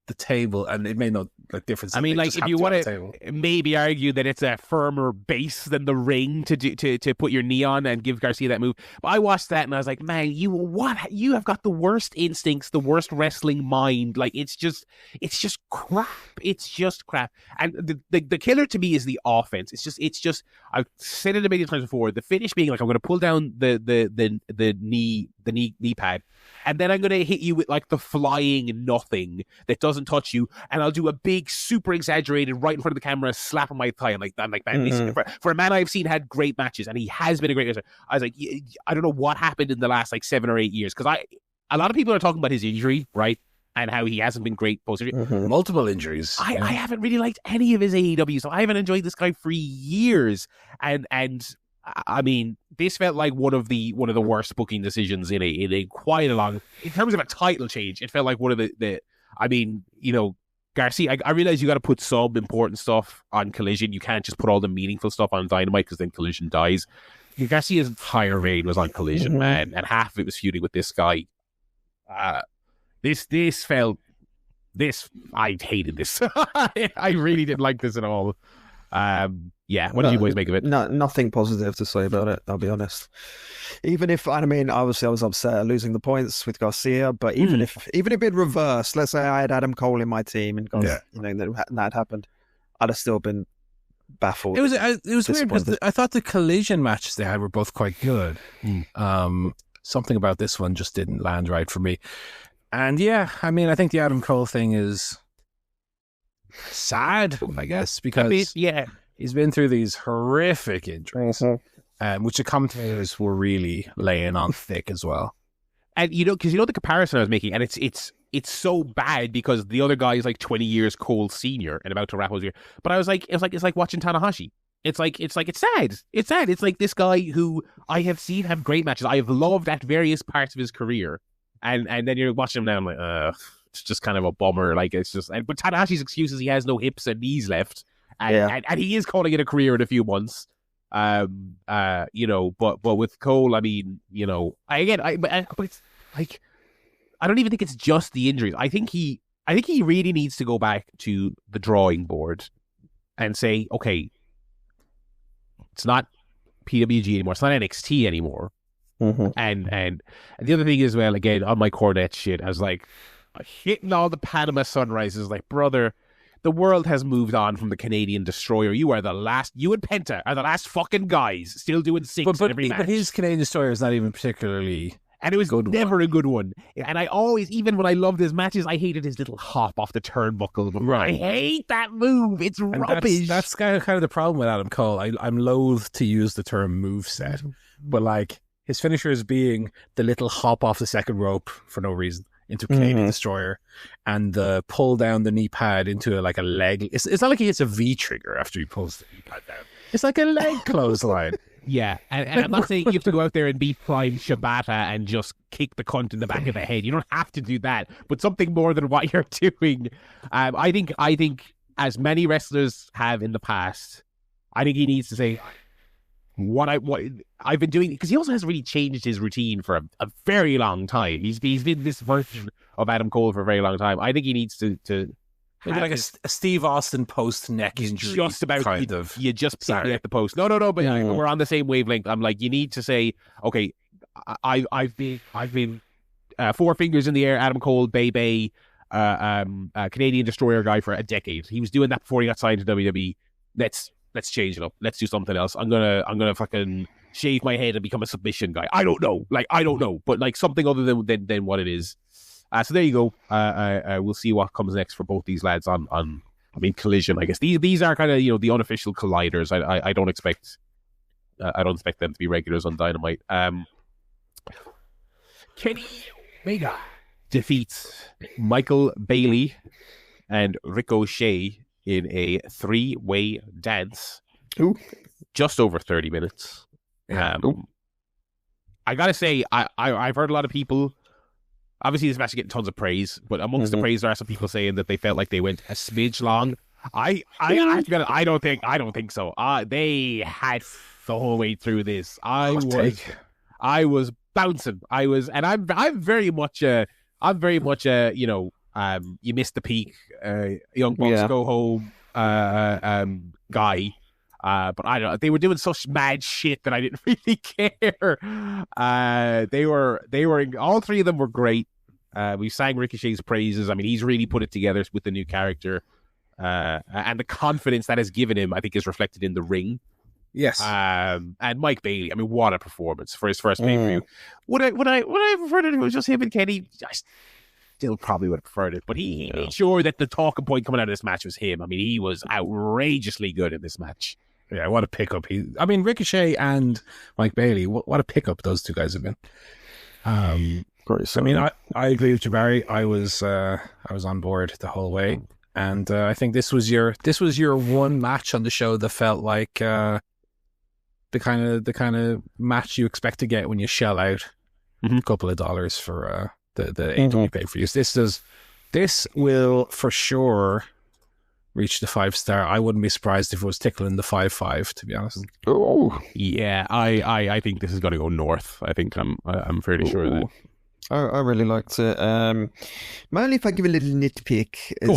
the table, and it made no difference. I mean, if you want to maybe argue that it's a firmer base than the ring to put your knee on and give Garcia that move. But I watched that and I was like, man, you have got the worst instincts, the worst wrestling mind. It's just crap. It's just crap. And the killer to me is the offense. It's just I've said it a million times before. The finish being I'm going to pull down the knee pad, and then I'm going to hit you with the flying nothing that doesn't touch you, and I'll do a big, super exaggerated right in front of the camera, slap on my thigh. I'm like, man, for a man I've seen had great matches, and he has been a great wrestler. I was like, I don't know what happened in the last 7 or 8 years, because a lot of people are talking about his injury, right? And how he hasn't been great post-injury. Multiple injuries. I haven't really liked any of his AEW, so I haven't enjoyed this guy for years. And I mean, this felt like one of the worst booking decisions in a quite a long. In terms of a title change, it felt like one of the. I mean, Garcia. I realize you got to put some important stuff on Collision. You can't just put all the meaningful stuff on Dynamite, because then Collision dies. Garcia's entire reign was on Collision, man, and half of it was feuding with this guy. This felt. I hated this. I really didn't like this at all. What did you boys make of it? No, nothing positive to say about it, I'll be honest. Even if, obviously I was upset at losing the points with Garcia, but even if it reversed, let's say I had Adam Cole in my team and that happened, I'd have still been baffled. It was weird because I thought the collision matches they had were both quite good. Something about this one just didn't land right for me. And yeah, I mean, I think the Adam Cole thing is sad, I guess, because he's been through these horrific injuries, which the commentators were really laying on thick as well. And because the comparison I was making, and it's so bad because the other guy is like 20 years Cole senior and about to wrap his year. But I was like, it's like watching Tanahashi. It's sad. It's sad. It's like this guy who I have seen have great matches. I have loved at various parts of his career. And then you're watching him now, I'm like, it's just kind of a bummer. Like, it's just, but Tanahashi's excuse is he has no hips and knees left. And he is calling it a career in a few months. But with Cole, I mean, but it's like, I don't even think it's just the injuries. I think he really needs to go back to the drawing board and say, okay, it's not PWG anymore. It's not NXT anymore. Mm-hmm. And the other thing is, well, again, on my Cornette shit, I was like, hitting all the Panama Sunrises, like, brother, the world has moved on from the Canadian Destroyer. You and Penta are the last fucking guys still doing six in every match. But his Canadian Destroyer is not even particularly... And it was never a good one. And I always, even when I loved his matches, I hated his little hop off the turnbuckle. Right. I hate that move. It's rubbish. That's kind of the problem with Adam Cole. I'm loath to use the term moveset, but like his finishers being the little hop off the second rope for no reason into Canadian Destroyer and the pull down the knee pad into a leg. It's not like he hits a V trigger after he pulls the knee pad down. It's like a leg clothesline. Yeah, and I'm not saying you have to go out there and beat Prime Shibata and just kick the cunt in the back of the head. You don't have to do that, but something more than what you're doing. I think as many wrestlers have in the past, I think he needs to say what I've been doing, because he also hasn't really changed his routine for a very long time. He's been this version of Adam Cole for a very long time. I think he needs to maybe like a Steve Austin post neck injury. Just about you just picked me at the post. No, but we're on the same wavelength. I'm like, you need to say, okay, I've been four fingers in the air, Adam Cole, Bay, Canadian Destroyer guy for a decade. He was doing that before he got signed to WWE. Let's change it up. Let's do something else. I'm gonna fucking shave my head and become a submission guy. I don't know, but like something other than what it is. So there you go. We'll see what comes next for both these lads on Collision. I guess these are kind of the unofficial colliders. I don't expect them to be regulars on Dynamite. Kenny Omega defeats Michael Bailey and Ricochet in a 3-way dance. Ooh. Just over 30 minutes. I gotta say, I've heard a lot of people. Obviously, this match is getting tons of praise, but amongst the praise, there are some people saying that they felt like they went a smidge long. I don't think so. They had the whole way through this. I was bouncing. And I'm very much you missed the peak, young bucks go home, guy. But I don't know. They were doing such mad shit that I didn't really care. They were all three of them were great. We sang Ricochet's praises. I mean, he's really put it together with the new character. And the confidence that has given him, I think, is reflected in the ring. Yes. And Mike Bailey, I mean, what a performance for his first pay-per-view. Would I have preferred it if it was just him and Kenny? I still probably would have preferred it, but he made sure that the talking point coming out of this match was him. I mean, he was outrageously good in this match. Yeah, what a pickup. Ricochet and Mike Bailey, what a pickup those two guys have been. I mean, I agree with Jabari. I was on board the whole way, and I think this was your one match on the show that felt like the kind of match you expect to get when you shell out a couple of dollars for the AEW pay-per-views. This will for sure reach the 5-star. I wouldn't be surprised if it was tickling the 5.5, to be honest. Oh yeah, I think this is going to go north. I think I'm fairly sure of that. I really liked it. Mainly if I give a little nitpick is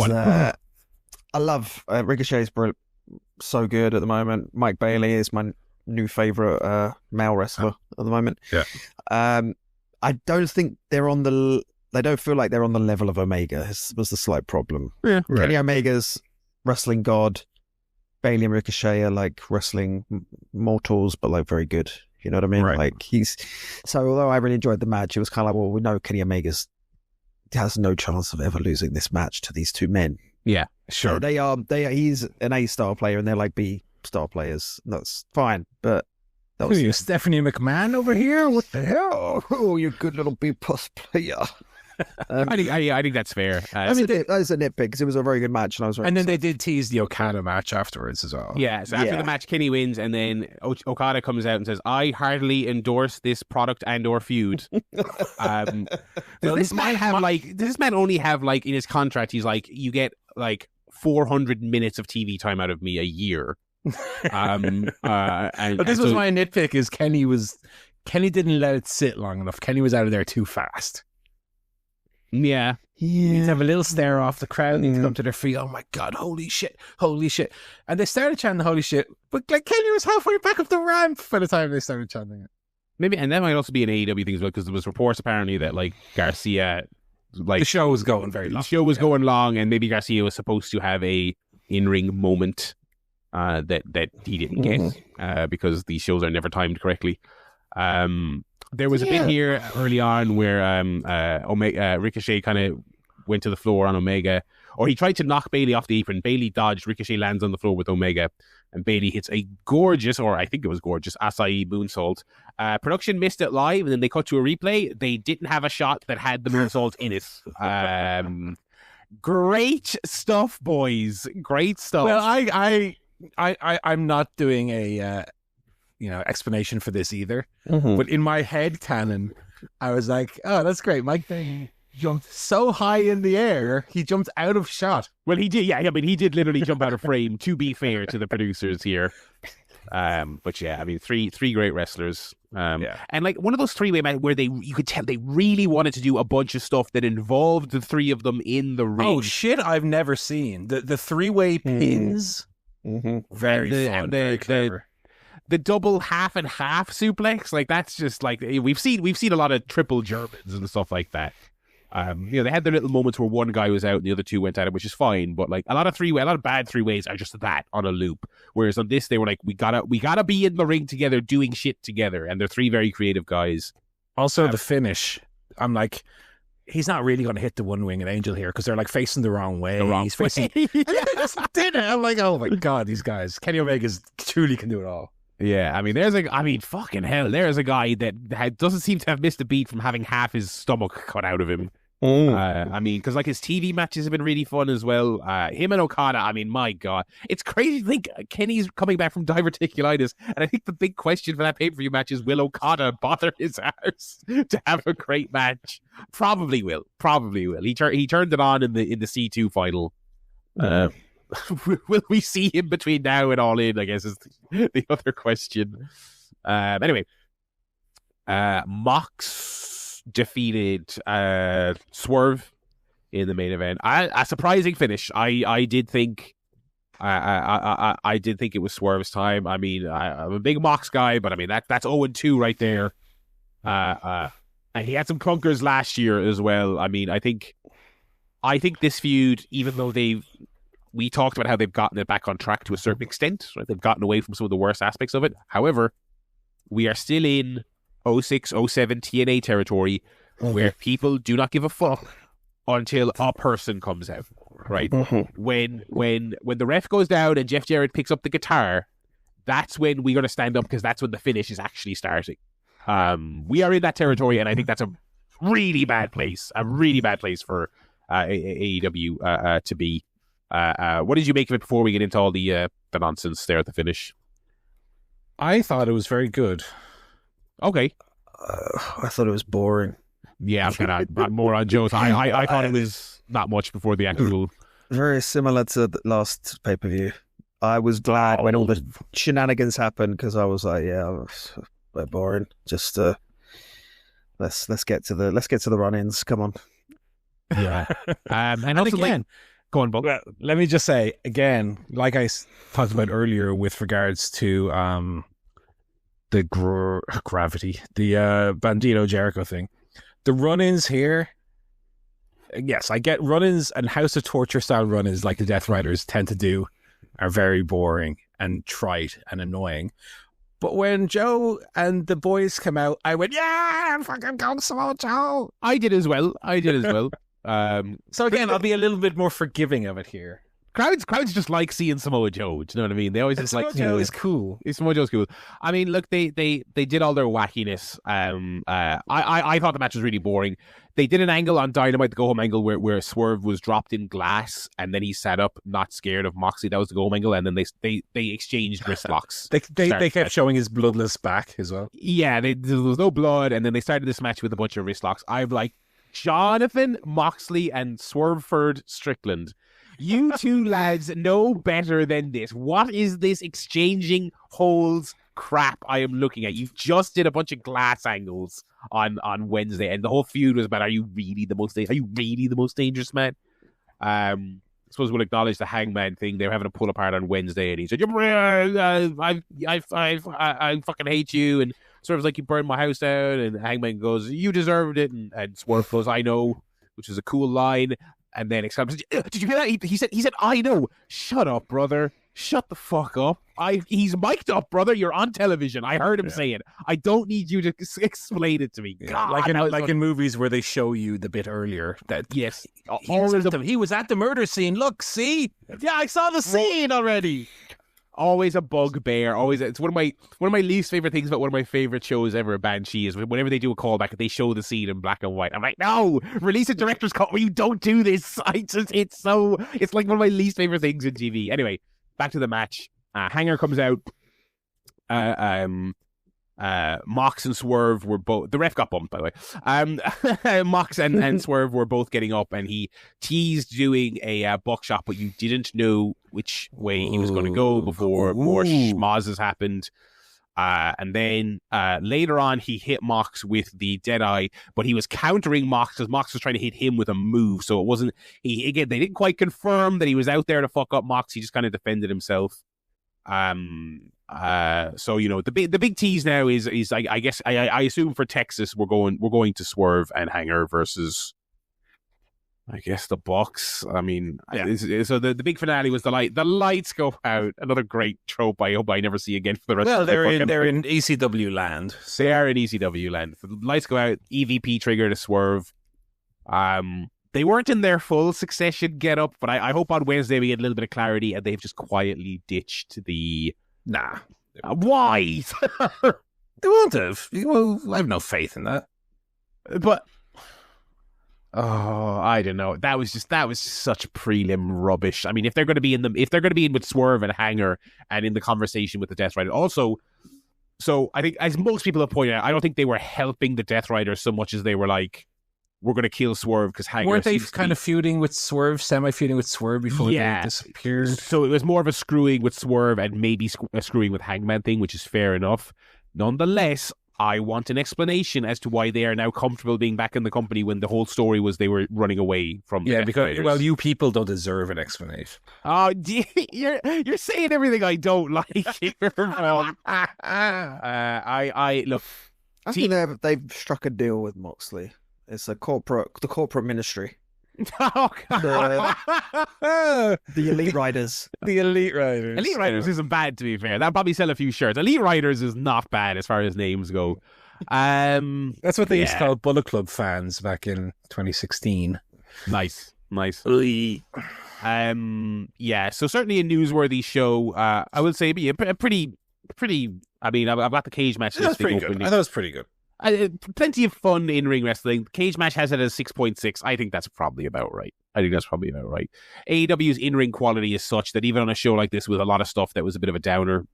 I love Ricochet's so good at the moment. Mike Bailey is my new favorite male wrestler at the moment. Yeah. I don't think they don't feel like they're on the level of Omega. Was the slight problem. Yeah, right. Kenny Omega's wrestling god. Bailey and Ricochet are like wrestling mortals, but like very good. You know what I mean? Right. Like so although I really enjoyed the match, it was kind of like, well, we know Kenny Omega's has no chance of ever losing this match to these two men. Yeah, sure. He's an A-star player and they're like B-star players. That's fine, but that was... Who are you, Stephanie McMahon over here? What the hell? Oh, you good little B-plus player. I think that's fair. That was a nitpick because it was a very good match, and I was very and then they did tease the Okada match afterwards as well. Yeah, so after the match, Kenny wins, and then Okada comes out and says, "I heartily endorse this product and/or feud." This man only have like in his contract, he's like, you get like 400 minutes of TV time out of me a year. But this was my nitpick: is Kenny didn't let it sit long enough. Kenny was out of there too fast. Yeah. He'd have a little stare off. The crowd needs to come to their feet. Oh my God, holy shit. And they started chanting holy shit, but like Kenny was halfway back up the ramp by the time they started chanting it. Maybe, and that might also be an AEW thing as well, because there was reports apparently that like Garcia, like the show was going very long. The show was going long, and maybe Garcia was supposed to have a in-ring moment that he didn't get because these shows are never timed correctly. There was a bit here early on where Ricochet kind of went to the floor on Omega, or he tried to knock Bailey off the apron. Bailey dodged. Ricochet lands on the floor with Omega, and Bailey hits a gorgeous, or I think it was gorgeous, acai moonsault. Production missed it live, and then they cut to a replay. They didn't have a shot that had the moonsault in it. Great stuff, boys. Great stuff. Well, I'm not doing a explanation for this either. But in my head canon, I was like, oh, that's great. Mike Bailey jumped so high in the air, he jumped out of shot. Well, he did, yeah. I mean, he did literally jump out of frame, to be fair to the producers here. But yeah, I mean, three great wrestlers. And like one of those three-way matches where you could tell they really wanted to do a bunch of stuff that involved the three of them in the ring. Oh, shit, I've never seen. The three-way pins. Very fun, very clever. The double half and half suplex, like that's just like we've seen a lot of triple Germans and stuff like that. They had their little moments where one guy was out and the other two went at it, which is fine. But like a lot of bad three ways are just that on a loop. Whereas on this, they were like, we gotta be in the ring together, doing shit together, and they're three very creative guys. Also, the finish, I'm like, he's not really going to hit the one winged angel here because they're like facing the wrong way. He's facing. I'm like, oh my God, these guys. Kenny Omega truly can do it all. Yeah, I mean, fucking hell, there's a guy that doesn't seem to have missed a beat from having half his stomach cut out of him. I mean, because like his TV matches have been really fun as well. Him and Okada, I mean, my God, it's crazy to think Kenny's coming back from diverticulitis, and I think the big question for that pay-per-view match is, will Okada bother his arse to have a great match? Probably will. He turned it on in the C2 final. Will we see him between now and All In, I guess, is the other question. Anyway, Mox defeated Swerve in the main event. A surprising finish. I did think I did think it was Swerve's time. I mean, I'm a big Mox guy, but I mean that's 0-2 right there. And he had some clunkers last year as well. I mean, I think this feud, even though we talked about how they've gotten it back on track to a certain extent, right? They've gotten away from some of the worst aspects of it. However, we are still in 06, 07 TNA territory where people do not give a fuck until a person comes out, right? When the ref goes down and Jeff Jarrett picks up the guitar, that's when we're going to stand up, because that's when the finish is actually starting. We are in that territory, and I think that's a really bad place for AEW to be. What did you make of it before we get into all the nonsense there at the finish? I thought it was very good. Okay. I thought it was boring. Yeah, I'm kind of more on Joe's. I thought it was not much before the actual... Very similar to the last pay-per-view. I was glad when all the shenanigans happened, because I was like, yeah, they're boring. Just let's get to the run-ins. Come on. Yeah. And also, again, go on, Bob. Well, let me just say again, like I talked about earlier with regards to the gravity, the Bandito Jericho thing, the run-ins here. Yes, I get run-ins and House of Torture style run-ins like the Death Riders tend to do. are very boring and trite and annoying. But when Joe and the boys come out, I went, yeah, fucking go Samoa Joe. I did as well. So again, I'll be a little bit more forgiving of it here. Crowds just like seeing Samoa Joe. Do you know what I mean? They always just like Samoa Joe is cool. Samoa Joe's cool. I mean, look, they did all their wackiness. I thought the match was really boring. They did an angle on Dynamite, the go home angle, where Swerve was dropped in glass, and then he sat up, not scared of Moxley. That was the go home angle, and then they exchanged wrist locks. they kept showing his bloodless back as well. Yeah, there was no blood, and then they started this match with a bunch of wrist locks. I'm like, Jonathan Moxley and Swerveford Strickland. You two lads know better than this. What is this exchanging holds crap I am looking at? You just did a bunch of glass angles on Wednesday, and the whole feud was about, are you really the most dangerous man? I suppose we'll acknowledge the Hangman thing. They were having a pull apart on Wednesday, and he said, I fucking hate you, and Swerve's like, you burned my house down, and Hangman goes, you deserved it, and Swerve goes, I know, which is a cool line. And then did you hear that? He said, I know. Shut up, brother. Shut the fuck up. He's mic'd up, brother. You're on television. I heard him say it. I don't need you to explain it to me. Yeah. God, like in movies where they show you the bit earlier that yes, he was at the murder scene. Look, see? Yeah, I saw the scene already. Always a bugbear. Always, it's one of my least favorite things about one of my favorite shows ever, Banshee, is whenever they do a callback, they show the scene in black and white. I'm like, no, release a director's cut where you don't do this. It's like one of my least favorite things in TV. Anyway, back to the match. Hanger comes out. Mox and Swerve were both. The ref got bumped, by the way. Mox and Swerve were both getting up, and he teased doing a buckshot, but you didn't know which way he was going to go before more schmozzes happened. And then later on, he hit Mox with the Deadeye, but he was countering Mox as Mox was trying to hit him with a move. So it wasn't. They didn't quite confirm that he was out there to fuck up Mox. He just kind of defended himself. So you know, the big tease now is I guess I assume for Texas we're going to Swerve and Hanger versus, I guess, the Bucks. I mean, yeah. So the big finale was the lights go out. Another great trope I hope I never see again for the rest. Well, of they're in ECW land. They are in ECW land. The lights go out. EVP trigger to Swerve. They weren't in their full Succession get up, but I hope on Wednesday we get a little bit of clarity, and they've just quietly ditched the. Nah. Why? They won't have. Well, I have no faith in that. But I don't know. That was such prelim rubbish. I mean, if they're going to be in with Swerve and Hanger and in the conversation with the Death Rider, also. So I think, as most people have pointed out, I don't think they were helping the Death Rider so much as they were like, we're going to kill Swerve because Hanger. Weren't they kind of feuding with Swerve, semi-feuding with Swerve before they disappeared? So it was more of a screwing with Swerve and maybe a screwing with Hangman thing, which is fair enough. Nonetheless, I want an explanation as to why they are now comfortable being back in the company when the whole story was they were running away from the Death Riders. Well, you people don't deserve an explanation. Oh, you're saying everything I don't like here. I look. I think they've struck a deal with Moxley. It's the corporate ministry. Oh, God. The Elite Riders. The Elite Riders. Elite Riders isn't bad, to be fair. That'll probably sell a few shirts. Elite Riders is not bad as far as names go. That's what they used to call Bullet Club fans back in 2016. Nice. Yeah, so certainly a newsworthy show. I would say a pretty. I mean, I've got the cage match. That's pretty good. I thought it was pretty good. Plenty of fun in-ring wrestling. Cage match has it as 6.6. I think that's probably about right. AEW's in-ring quality is such that even on a show like this with a lot of stuff that was a bit of a downer,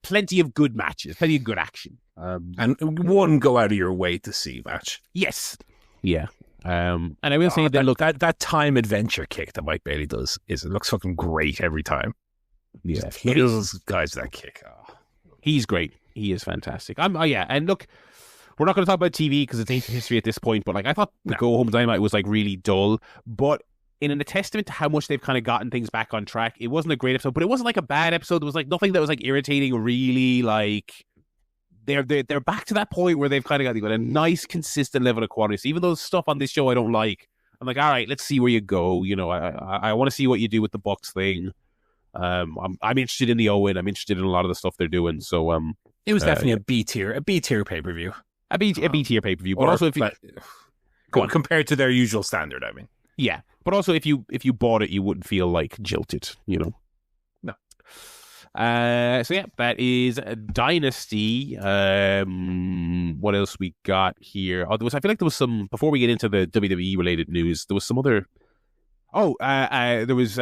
plenty of good matches, plenty of good action. And one go out of your way to see match. Yes. Yeah. And I will say that, look, that time adventure kick that Mike Bailey does it looks fucking great every time. Yeah. He kills guys that kick. Oh. He's great. He is fantastic. And look, we're not going to talk about TV because it's ancient history at this point, but like I thought the Go Home Dynamite was like really dull, but in a testament to how much they've kind of gotten things back on track, it wasn't a great episode, but it wasn't like a bad episode. There was like nothing that was like irritating, really. Like they're back to that point where they've kind of got a nice, consistent level of quality. So even though stuff on this show I don't like, I'm like, all right, let's see where you go. You know, I want to see what you do with the Bucks thing. I'm interested in the Owen. I'm interested in a lot of the stuff they're doing. So it was definitely a B tier pay-per-view. A B tier pay-per-view. But also, if you go on, compared to their usual standard, I mean. Yeah, but also if you bought it, you wouldn't feel like jilted, No. So yeah, that is Dynasty. What else we got here? I feel like there was some, before we get into the WWE related news, there was some other. There was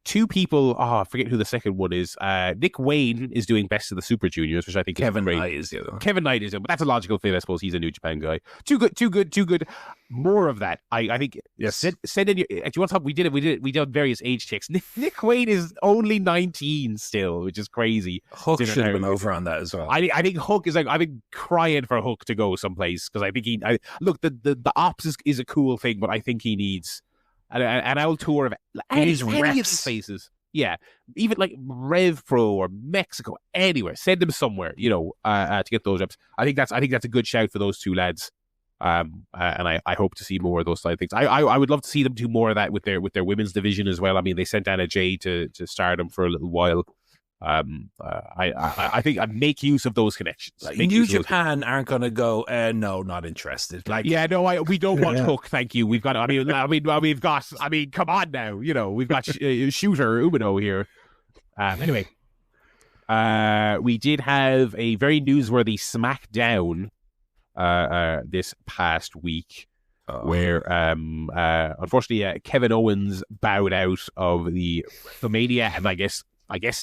two people. I forget who the second one is. Nick Wayne is doing Best of the Super Juniors, which I think Kevin is Knight is the other one. Kevin Knight is, but that's a logical fit, I suppose. He's a New Japan guy. Too good. More of that. I think. Yes. Send in your. Do you want to talk? We did various age checks. Nick Wayne is only 19 still, which is crazy. Hook should have been over on that as well. I think Hook is like, I've been crying for Hook to go someplace because I think the ops is a cool thing, but I think he needs an old tour of any of these places. Yeah, even like Rev Pro or Mexico, anywhere. Send them somewhere, to get those reps. I think that's a good shout for those two lads. And I hope to see more of those side of things. I would love to see them do more of that with their women's division as well. I mean, they sent Anna Jay to Stardom for a little while. I think I'd make use of those connections. New Japan aren't going to go. No, not interested. We don't want Hook. Thank you. We've got. We've got. Come on now. We've got Shooter Umino here. Anyway, we did have a very newsworthy SmackDown this past week, where unfortunately Kevin Owens bowed out of the WrestleMania and I guess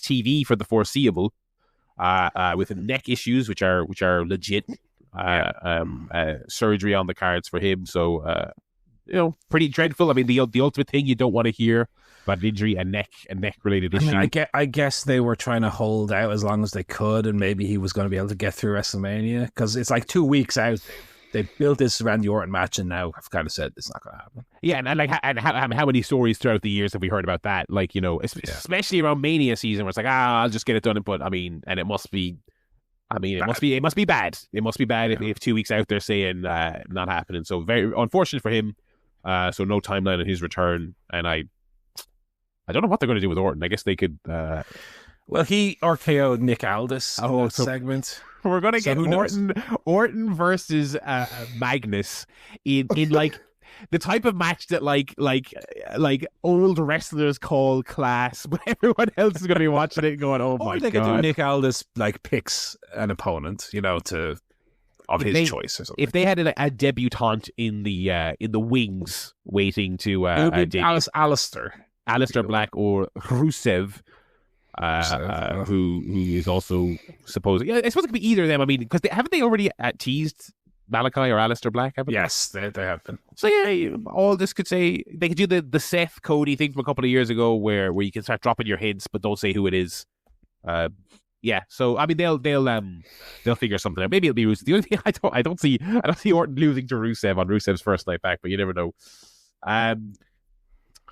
TV for the foreseeable with neck issues, which are legit. Surgery on the cards for him, so pretty dreadful. I mean, the ultimate thing you don't want to hear about an injury, a neck related issue. I guess they were trying to hold out as long as they could, and maybe he was going to be able to get through WrestleMania because it's like 2 weeks out. They built this around the Orton match, and now I've kind of said it's not going to happen. Yeah, and how many stories throughout the years have we heard about that? Like, especially around Mania season, where it's like, I'll just get it done. But and it must be. It must be bad. It must be bad if 2 weeks out they're saying not happening. So very unfortunate for him. So no timeline on his return, and I don't know what they're going to do with Orton. I guess they could. Well, he RKO'd Nick Aldis in that segment. We're going to get Orton versus Magnus in like the type of match that like old wrestlers call class, but everyone else is going to be watching it and going, "Oh my god!" They could do Nick Aldis picks an opponent, of his choice or something. If they had a debutante in the wings waiting to Alistair Black or Rusev. Who is also supposed? Yeah, I suppose it could be either of them. I mean, because haven't they already teased Malachi or Alistair Black? Yes, they have been. So yeah, all this could say they could do the Seth Cody thing from a couple of years ago, where you can start dropping your hints, but don't say who it is. Yeah. So I mean, they'll figure something out. Maybe it'll be Rusev. The only thing I don't see Orton losing to Rusev on Rusev's first night back, but you never know.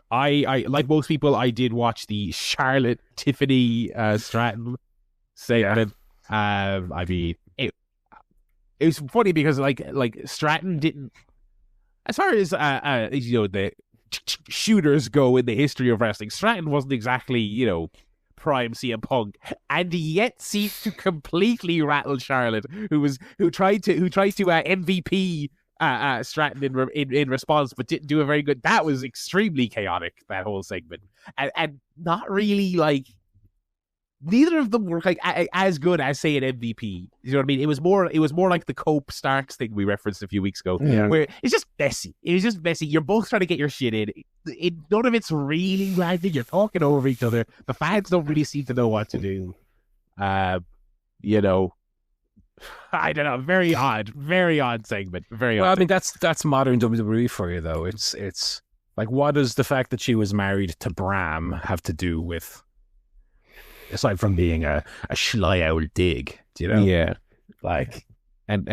I like most people, I did watch the Charlotte Tiffany Stratton segment. I mean, it was funny because like Stratton didn't, as far as the shooters go in the history of wrestling, Stratton wasn't exactly prime CM Punk, and he yet seems to completely rattle Charlotte, who tried to MVP. Stratton in response, but didn't do a very good. That was extremely chaotic, that whole segment, and not really neither of them were as good as say an MVP. You know what I mean? It was more like the Cope Starks thing we referenced a few weeks ago, where it's just messy. It was just messy. You're both trying to get your shit in. None of it's really landing. You're talking over each other. The fans don't really seem to know what to do. I don't know. Very odd segment. Very odd. Well, I mean, that's modern WWE for you, though. It's like, what does the fact that she was married to Bram have to do with, aside from being a schly old dig? Do you know? Yeah. And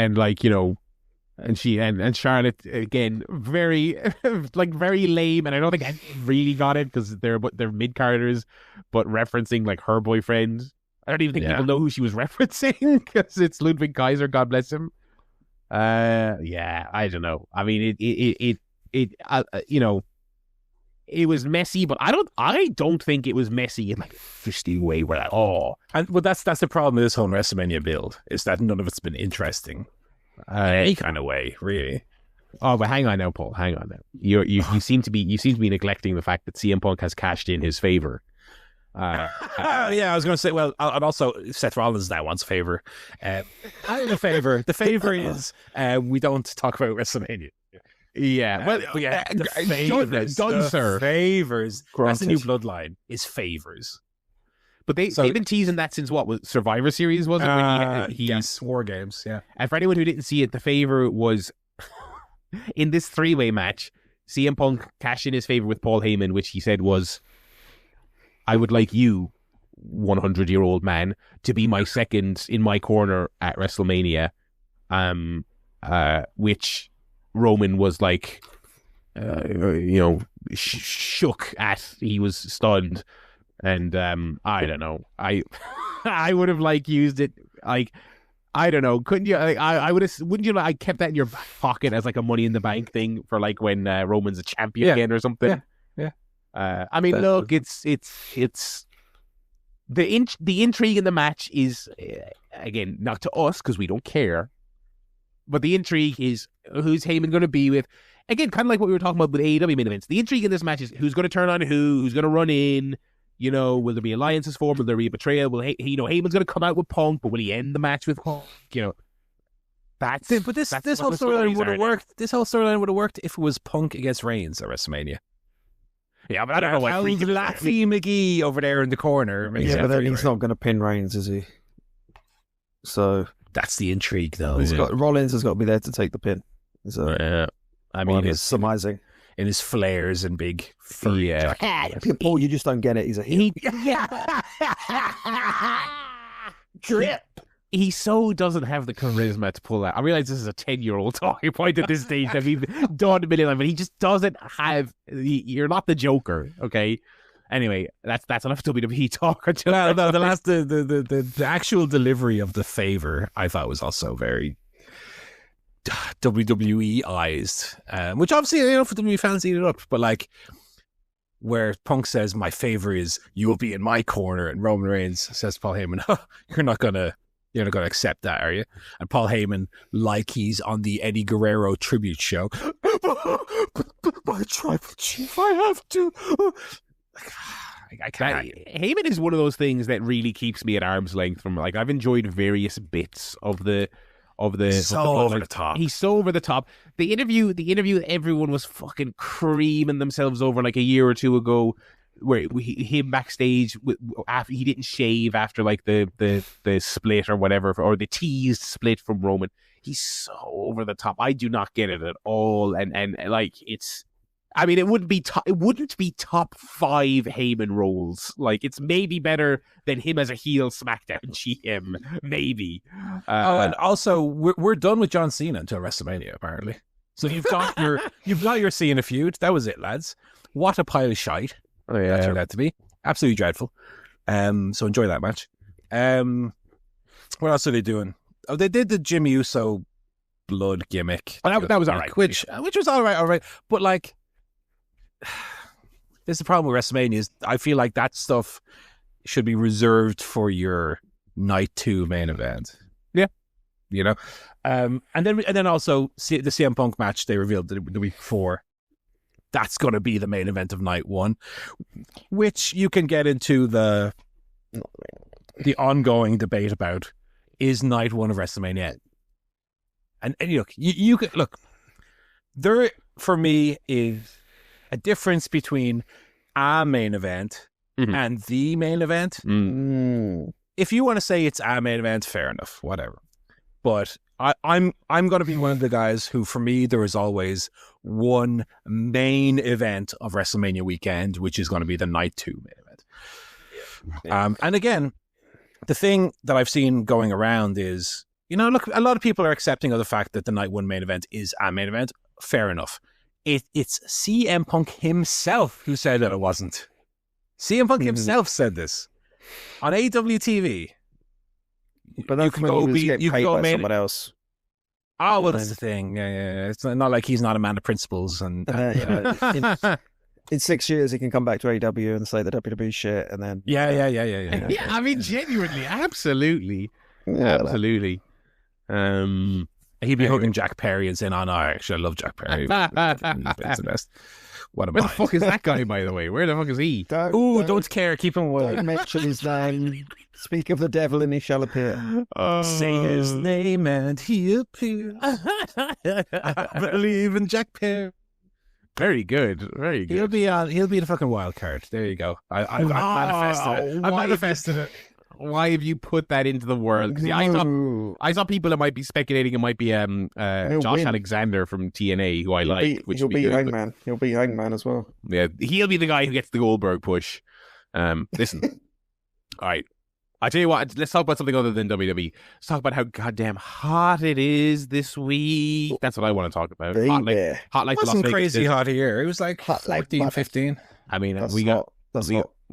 Charlotte again, very very lame, and I don't think I really got it because they're mid carders, but referencing her boyfriend. I don't even think people know who she was referencing because it's Ludwig Kaiser, God bless him. I don't know. I mean, it it was messy, but I don't think it was messy in like a fisty way where And well, that's the problem with this whole WrestleMania build, is that none of it's been interesting. Any kind of way, really. Oh, but hang on now, Paul. Hang on now. You seem to be neglecting the fact that CM Punk has cashed in his favor. Yeah, I was going to say. Well, and also Seth Rollins now wants a favor. The favor is we don't talk about WrestleMania. Yeah, well, yeah, done, sir. Favors. Granted. That's the new bloodline. Is favors. But they've been teasing that since what was Survivor Series, was it? Yes, War Games. Yeah. And for anyone who didn't see it, the favor was in this 3-way match. CM Punk cashed in his favor with Paul Heyman, which he said was, "I would like you, 100-year-old man, to be my second in my corner at WrestleMania," which Roman was like, shook at. He was stunned, and I don't know. I would have used it I don't know. Couldn't you? I would have. Wouldn't you? I kept that in your back pocket as like a Money in the Bank thing for when Roman's a champion again or something. Yeah. I mean, look, it's the intrigue in the match is again not to us because we don't care, but the intrigue is who's Heyman going to be with. Again, kind of like what we were talking about with AEW main events. The intrigue in this match is who's going to turn on who's going to run in. Will there be alliances formed? Will there be a betrayal? Will Heyman's going to come out with Punk, but will he end the match with Punk? That's it. But this whole storyline would have worked. This whole storyline would have worked if it was Punk against Reigns at WrestleMania. Yeah, but I don't know what Laffy McGee over there in the corner. Yeah, but then he's not going to pin Reigns, is he? So that's the intrigue, though. Rollins has got to be there to take the pin. So I mean, it's surmising. In his flares and big furry jacket. Paul, you just don't get it. He's a heel. Drip. He so doesn't have the charisma to pull that. I realize this is a 10-year-old talking point at this stage that we've done a million times, but he just doesn't have. You're not the Joker, okay? Anyway, that's enough WWE talk. The actual delivery of the favor, I thought was also very WWE-ized, which obviously, for WWE fans eat it up, but where Punk says, "My favor is you will be in my corner," and Roman Reigns says to Paul Heyman, you're not gonna accept that, are you? And Paul Heyman, like he's on the Eddie Guerrero tribute show, but my tribal chief, I have to. I can't. Heyman is one of those things that really keeps me at arm's length from I've enjoyed various bits of the over the top. He's so over the top. The interview, everyone was fucking creaming themselves over a year or two ago, where him backstage after he didn't shave after the split or whatever, or the teased split from Roman. He's so over the top. I do not get it at all, and it's. I mean, it wouldn't be top 5 Heyman roles. It's maybe better than him as a heel SmackDown GM, maybe. And also, we're done with John Cena until WrestleMania, apparently. So you've got your Cena feud. That was it, lads. What a pile of shite! Oh yeah, that turned out to be absolutely dreadful. So enjoy that match. What else are they doing? Oh, they did the Jimmy Uso blood gimmick. Oh, that was all right. Which was all right. But this is the problem with WrestleMania is I feel like that stuff should be reserved for your night 2 main event. Yeah. And then also the CM Punk match they revealed the week before. That's going to be the main event of night 1, which you can get into the ongoing debate about is night 1 of WrestleMania. And look, you could look. There for me is a difference between a main event and the main event. If you want to say it's a main event, fair enough, whatever. But I'm going to be one of the guys who, for me, there is always one main event of WrestleMania weekend, which is going to be the night 2 main event. And again, the thing that I've seen going around is, look, a lot of people are accepting of the fact that the night 1 main event is a main event. Fair enough. It's CM Punk himself who said that it wasn't. CM Punk himself said this on AEW TV. But that's when he was getting paid by someone else. Oh, well, that's the thing. Yeah. It's not like he's not a man of principles. And in 6 years he can come back to AEW and say the WWE shit, and then Yeah. Yeah, I mean, genuinely, absolutely. He'd be hugging Jack Perry and saying, "Oh no, actually, I love Jack Perry. It's the best." Where the fuck is that guy, by the way? Where the fuck is he? Don't care. Keep him away. Don't mention his name. Speak of the devil and he shall appear. Say his name and he appears. I believe in Jack Perry. Very good. He'll be the fucking wild card. There you go. I've manifested it. Why have you put that into the world? See, I saw people that might be speculating it might be Josh Alexander from TNA, who I like. He'll be Hangman. He'll be Hangman as well. Yeah, he'll be the guy who gets the Goldberg push. Listen, all right. I tell you what, let's talk about something other than WWE. Let's talk about how goddamn hot it is this week. That's what I want to talk about. Hot like it wasn't crazy hot here. It was like hot 14, 15. I mean, we got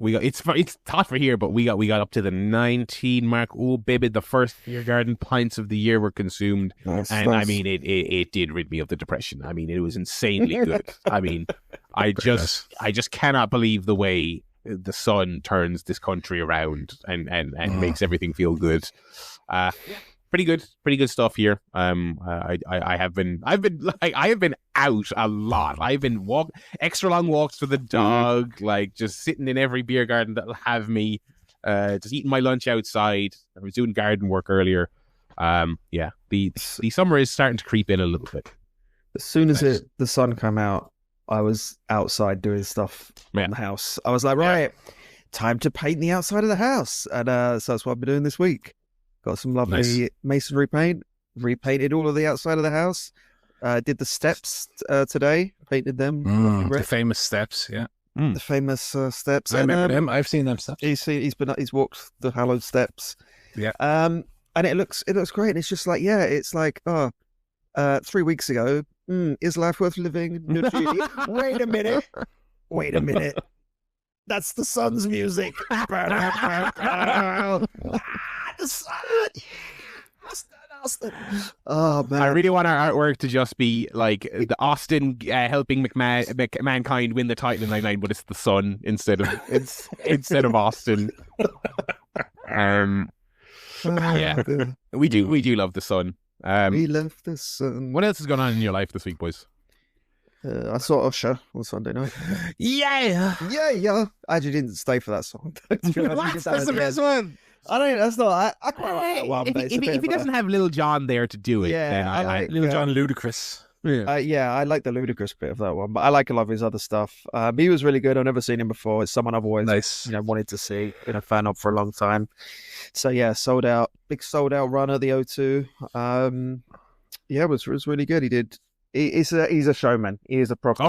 it's hot for here, but we got up to the 19 mark. Oh, baby, the first beer garden pints of the year were consumed, nice. I mean, it did rid me of the depression. I mean, it was insanely good. I mean, I just cannot believe the way the sun turns this country around and makes everything feel good. Pretty good stuff here. I have been out a lot. I've been extra long walks for the dog, like just sitting in every beer garden that'll have me, just eating my lunch outside. I was doing garden work earlier. The summer is starting to creep in a little bit. As soon as the sun came out, I was outside doing stuff in the house. I was like, right, time to paint the outside of the house. And so that's what I've been doing this week. Got some lovely masonry paint, repainted all of the outside of the house. Did the steps today, painted them. The famous steps, yeah. The famous steps. I remember them. I've seen them steps. He's walked the hallowed steps. Yeah. And it looks great. And it's just like, it's like, 3 weeks ago, is life worth living? Wait a minute. That's the sun's music. The sun. Austin. Oh man! I really want our artwork to just be like the Austin helping mankind win the title in '99, but it's the sun instead of Austin. Yeah, we do love the sun. We love the sun. What else is going on in your life this week, boys? I saw URSHER on Sunday night. Yeah. I actually didn't stay for that song. That's the best one. I don't. That's not. I quite like that one. If he doesn't have Little John there to do it, then I like Little John Ludicrous. I like the ludicrous bit of that one, but I like a lot of his other stuff. He was really good. I've never seen him before. It's someone I've always wanted to see. Been a fan of for a long time. So sold out, big sold out run at the O2. It was really good. He's a showman. He is a proper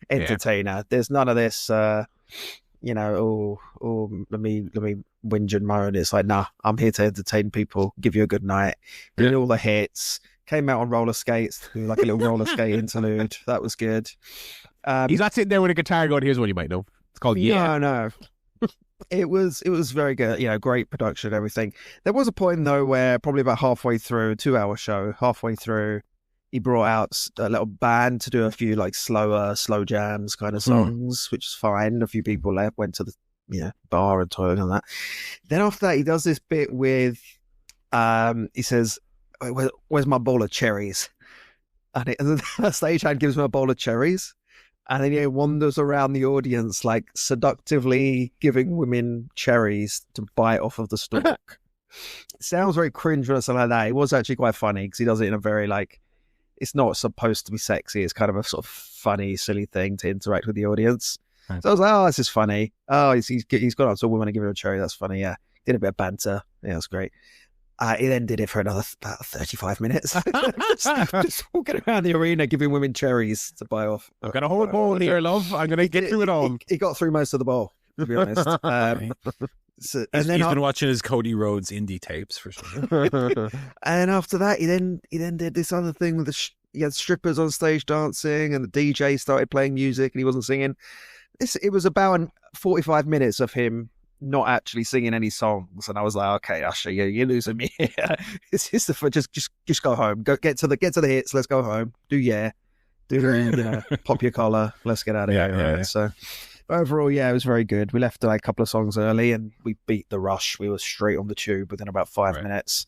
entertainer. Yeah. There's none of this. Let me whinge and moan. It's like, nah, I'm here to entertain people, give you a good night, did all the hits. Came out on roller skates, like a little roller skate interlude. That was good. He's not sitting there with a guitar going, here's one you might know. It's called No. It was very good. Great production, everything. There was a point though where probably about halfway through, 2-hour show, halfway through, he brought out a little band to do a few like slow jams kind of songs, which is fine. A few people left, went to the bar and toilet and that. Then after that, he does this bit with, he says, where's my bowl of cherries? And the stagehand gives him a bowl of cherries. And then he wanders around the audience, like seductively giving women cherries to bite off of the stalk. It sounds very cringe or something like that. It was actually quite funny because he does it in a very it's not supposed to be sexy. It's kind of a sort of funny, silly thing to interact with the audience. Right. So I was like, this is funny. Oh, he's gone up to a woman and given her a cherry. That's funny. Yeah. Did a bit of banter. Yeah, that's great. He then did it for another about 35 minutes. just walking around the arena giving women cherries to buy off. I've got a whole bowl here, love. I'm going to get through it all. He got through most of the bowl, to be honest. And then he's been watching his Cody Rhodes indie tapes for sure. And after that, he then did this other thing with he had strippers on stage dancing, and the DJ started playing music, and he wasn't singing. It was about 45 minutes of him not actually singing any songs, and I was like, okay, Usher, you're losing me here. It's just go home, get to the hits, let's go home, do Pop your collar, let's get out of here. Yeah. So overall, it was very good. We left a couple of songs early and we beat the rush. We were straight on the tube within about 5 minutes.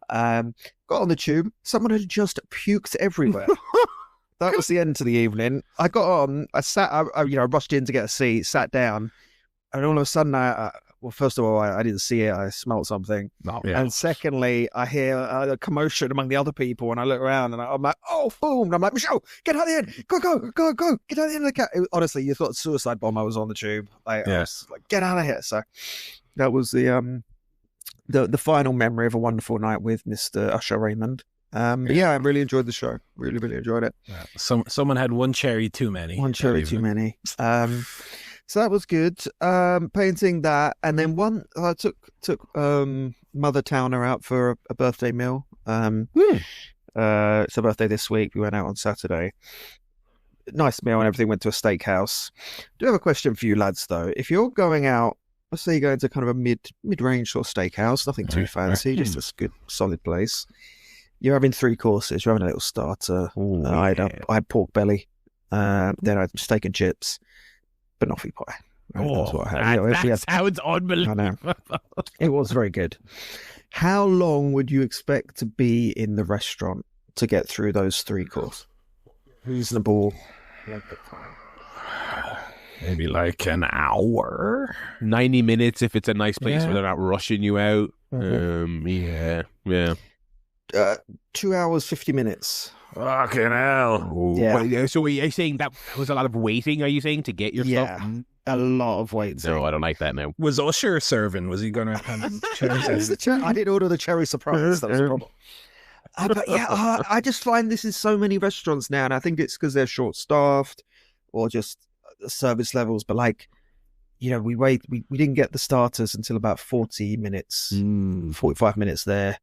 Got on the tube, someone had just puked everywhere. That was the end to the evening. I got on, I sat, I rushed in to get a seat, sat down, and all of a sudden, well, first of all, I didn't see it. I smelled something. And secondly, I hear a commotion among the other people, and I look around, and I'm like, oh, boom. And I'm like, Michelle, get out of the end. Go. Get out of the end of the car. Honestly, you thought a suicide bomb. I was on the tube. I was like, get out of here. So that was the final memory of a wonderful night with Mr. Usher Raymond. But I really enjoyed the show. Really, really enjoyed it. Yeah. Someone had one cherry too many. One cherry too many. So that was good. Painting that, and then I took Mother Towner out for a birthday meal. It's her birthday this week. We went out on Saturday. Nice meal and everything. Went to a steakhouse. Do have a question for you lads though. If you're going out, let's say you're going to kind of a mid-range sort of steakhouse, nothing too fancy, just a good solid place. You're having 3 courses. You're having a little starter. I had pork belly. Then I had steak and chips. Banoffee pie. That's what I had. That sounds unbelievable. It was very good. How long would you expect to be in the restaurant to get through those 3 courses? Reasonable. Maybe like an hour. 90 minutes if it's a nice place where they're not rushing you out. 2 hours, 50 minutes. Fucking hell. Yeah. So are you saying that was a lot of waiting, are you saying, to get your stuff? A lot of waiting. No, I don't like that now. Was Usher serving? Was he going to have cherry? I did order the cherry surprise. That was the problem. But I just find this in so many restaurants now, and I think it's because they're short-staffed or just service levels. But we didn't get the starters until about 40 minutes, 45 minutes there.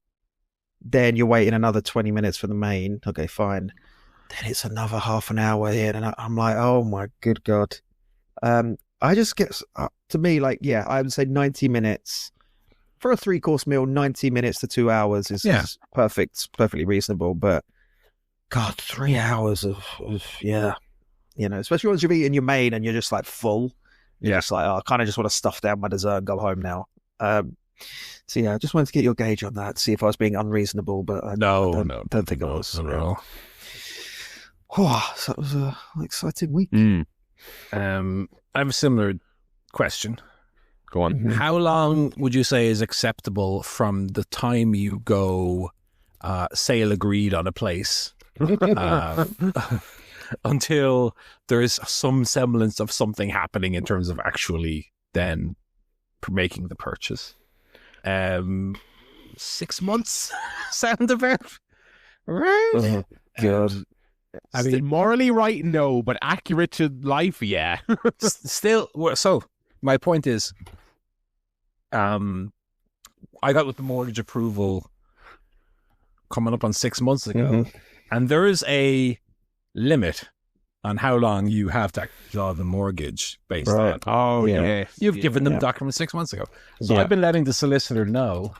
Then you're waiting another 20 minutes for the main. Okay, fine. Then it's another half an hour in, and I'm like, oh my good God. I just get, to me, I would say 90 minutes. For a 3-course meal, 90 minutes to 2 hours is perfectly reasonable. But God, 3 hours of especially once you've eaten your main and you're just full. You're just I kind of just want to stuff down my dessert and go home now. So I just wanted to get your gauge on that, see if I was being unreasonable, but I don't think I was. No. So that was an exciting week. I have a similar question. Go on. Mm-hmm. How long would you say is acceptable from the time you go sale agreed on a place until there's some semblance of something happening in terms of actually then making the purchase? 6 months sound about right? Oh, God. I mean, morally right, no, but accurate to life, yeah. Still, so my point is, I got with the mortgage approval coming up on 6 months ago, and there is a limit on how long you have to draw the mortgage based on. Oh, yeah. You've given them documents 6 months ago. So I've been letting the solicitor know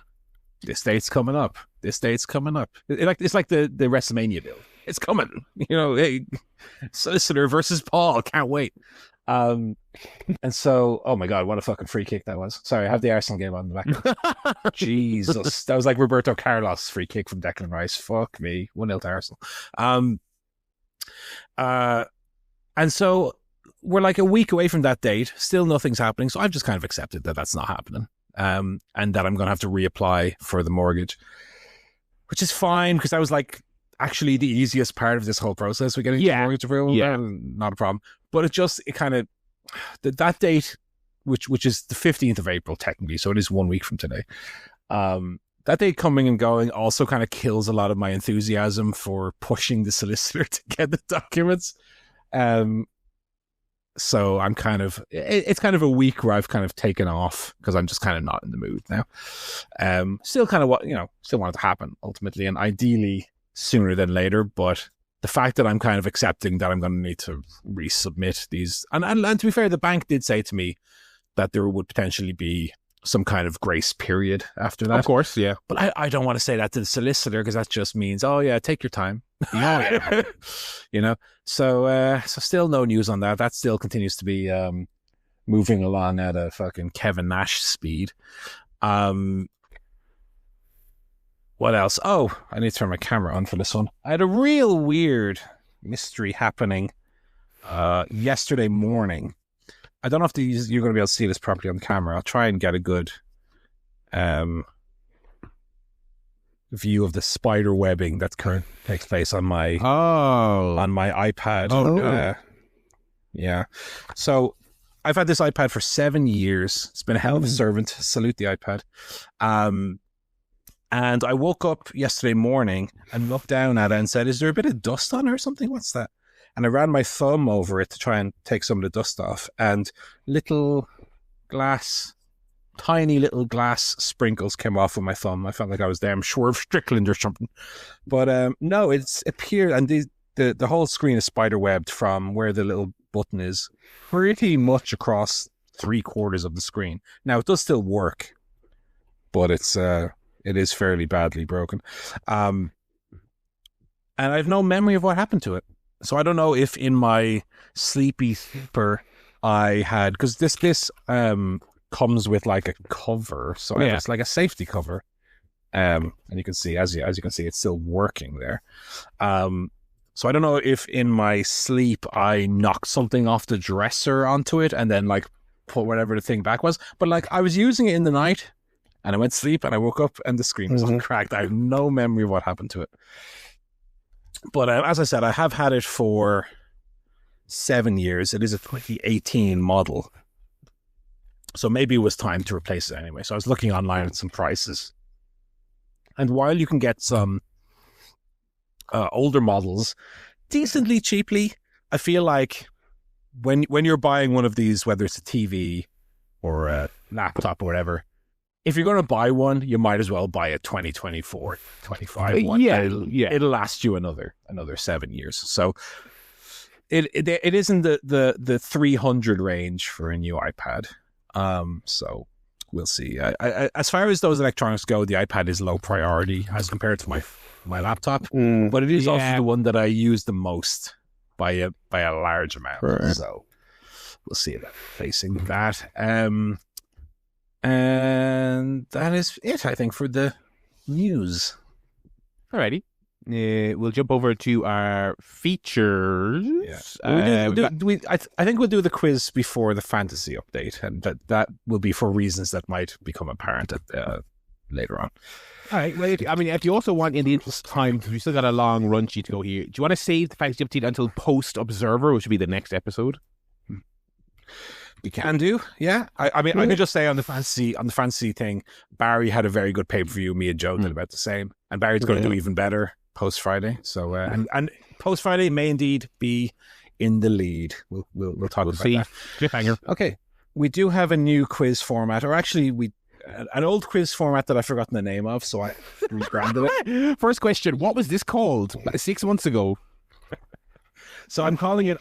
this date's coming up. This date's coming up. It's like the WrestleMania bill. It's coming. Hey, solicitor versus Paul. Can't wait. And so, oh my God, what a fucking free kick that was. Sorry, I have the Arsenal game on the back. Jesus. That was like Roberto Carlos free kick from Declan Rice. Fuck me. 1-0 to Arsenal. And so we're like a week away from that date. Still nothing's happening. So I've just kind of accepted that that's not happening. And that I'm going to have to reapply for the mortgage, which is fine because I was like, actually the easiest part of this whole process. We're getting mortgage approval. Not a problem. But it kind of, that date, which is the 15th of April, technically. So it is 1 week from today. That date coming and going also kind of kills a lot of my enthusiasm for pushing the solicitor to get the documents. So I'm it's kind of a week where I've kind of taken off because I'm just kind of not in the mood now. Still kind of still want it to happen ultimately and ideally sooner than later. But the fact that I'm kind of accepting that I'm going to need to resubmit these, and to be fair, the bank did say to me that there would potentially be some kind of grace period after that. Of course, yeah. But I don't want to say that to the solicitor because that just means, oh yeah, take your time. Yeah. You know? So still no news on that. That still continues to be moving along at a fucking Kevin Nash speed. What else? Oh, I need to turn my camera on for this one. I had a real weird mystery happening yesterday morning. I don't know if you're going to be able to see this properly on the camera. I'll try and get a good view of the spider webbing that takes place on my iPad. Oh, no. Yeah. So I've had this iPad for 7 years. It's been a hell of a servant. Salute the iPad. And I woke up yesterday morning and looked down at it and said, is there a bit of dust on it or something? What's that? And I ran my thumb over it to try and take some of the dust off. And tiny little glass sprinkles came off with my thumb. I felt like I was damn Swerve Strickland or something. But no, it's appeared, and the whole screen is spider webbed from where the little button is pretty much across 3/4 of the screen. Now, it does still work, but it is fairly badly broken. And I have no memory of what happened to it. So I don't know if in my sleeper I had, because this comes with like a cover, so it's like a safety cover. And you can see, as you can see, it's still working there. So I don't know if in my sleep I knocked something off the dresser onto it and then like put whatever the thing back was. But like I was using it in the night and I went to sleep and I woke up and the screen was cracked. I have no memory of what happened to it. But as I said, I have had it for 7 years. It is a 2018 model. So maybe it was time to replace it anyway. So I was looking online at some prices. And while you can get some older models decently cheaply, I feel like when you're buying one of these, whether it's a TV or a laptop or whatever, if you're going to buy one, you might as well buy a 2024, 25 one. Yeah. It'll last you another 7 years. So it isn't the 300 range for a new iPad. So we'll see. I, as far as those electronics go, the iPad is low priority as compared to my laptop, but it is also the one that I use the most by a large amount. Right. So we'll see about facing that. And that is it, I think, for the news. Alrighty. We'll jump over to our features. Yeah. I think we'll do the quiz before the fantasy update, and that will be for reasons that might become apparent later on. All right. Well, if you also want in the interest of time, because we still got a long run sheet to go here, do you want to save the fantasy update until post Observer, which will be the next episode? We can do, yeah. I mean, I could just say on the fantasy thing, Barry had a very good pay-per-view. Me and Joe did about the same, and Barry's going to do even better post Friday. So, and post Friday may indeed be in the lead. We'll talk about that. Cliffhanger. Okay, we do have a new quiz format, or actually, an old quiz format that I've forgotten the name of, so I rebranded it. First question: what was this called 6 months ago? So I'm calling it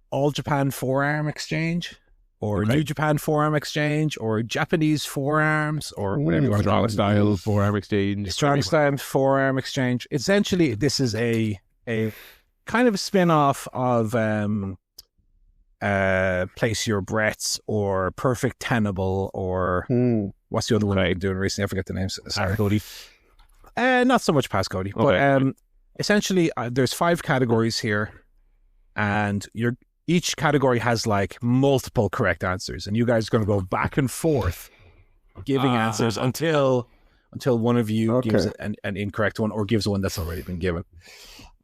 All Japan Forearm Exchange, or New Japan Forearm Exchange, or Japanese Forearms, or whatever you want to call it. Strong Style Forearm Exchange. Strong Style Forearm Exchange. Essentially, this is a kind of a spin-off of Place Your Breaths, or Perfect Tenable, or what's the other one I've been doing recently? I forget the names. Sorry. Cody. Not so much Pass Cody, but essentially, there's 5 categories here, and each category has like multiple correct answers, and you guys are going to go back and forth giving answers until one of you gives an incorrect one or gives one that's already been given.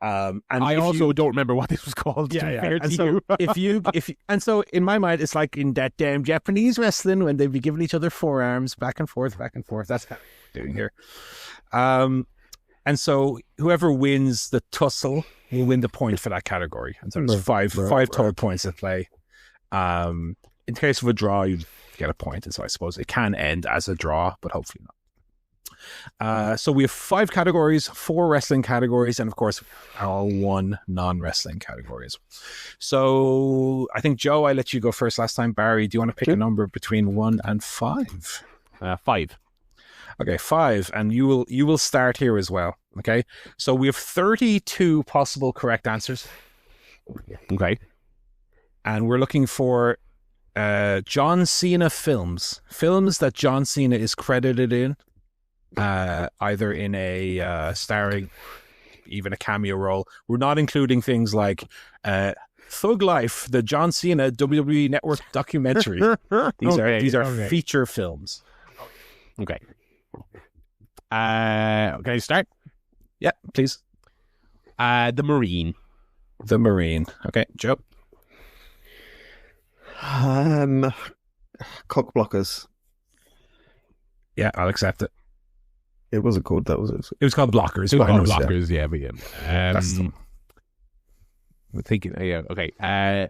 And I also don't remember what this was called. Yeah. And so and so in my mind, it's like in that damn Japanese wrestling when they'd be giving each other forearms back and forth. That's how we're doing here. And so whoever wins the tussle will win the point for that category. And so there's five total points at play. In case of a draw, you get a point. And so I suppose it can end as a draw, but hopefully not. So we have 5 categories, 4 wrestling categories, and of course, our 1 non-wrestling categories. So I think, Joe, I let you go first last time. Barry, do you want to pick a number between 1 and 5? 5. Okay, 5, and you will start here as well. Okay, so we have 32 possible correct answers. Okay, and we're looking for John Cena films that John Cena is credited in, either in a starring, even a cameo role. We're not including things like Thug Life, the John Cena WWE Network documentary. These are feature films. Okay. Can I start? Yeah, please. The Marine. The Marine. Okay, Joe. Cock blockers. Yeah, I'll accept it. It wasn't called that, was it? It was called Blockers. Blockers, yeah, but yeah. I'm thinking, okay.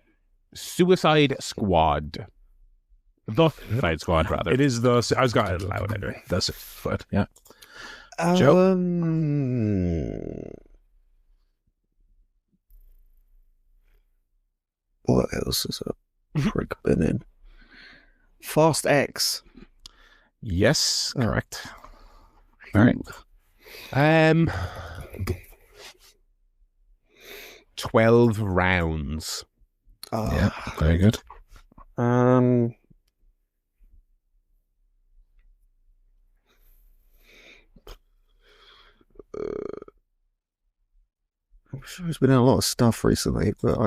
Suicide Squad. The Suicide Squad, rather. It is the. I was going to allow it anyway. That's it. But yeah. Joe. What else is a prick been in? Fast X. Yes, correct. All right. 12 rounds. Yeah, very good. I'm sure there's been a lot of stuff recently, but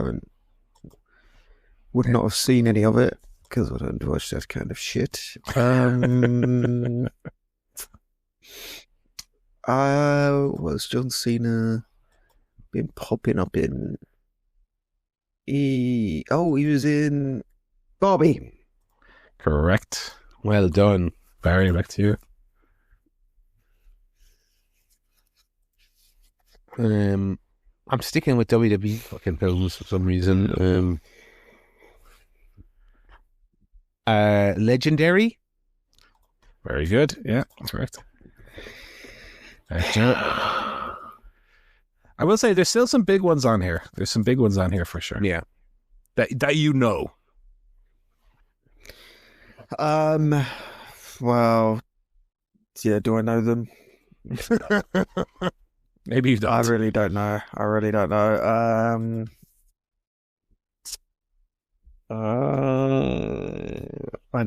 would not have seen any of it because I don't watch that kind of shit. Was John Cena been popping up in? He was in Barbie. Correct. Well done. Barry, back to you. I'm sticking with WWE fucking films for some reason. Legendary. Very good. Yeah, correct. I will say there's still some big ones on here. There's some big ones on here for sure. Yeah. That you know. Well, yeah, do I know them? Maybe you don't. I really don't know. I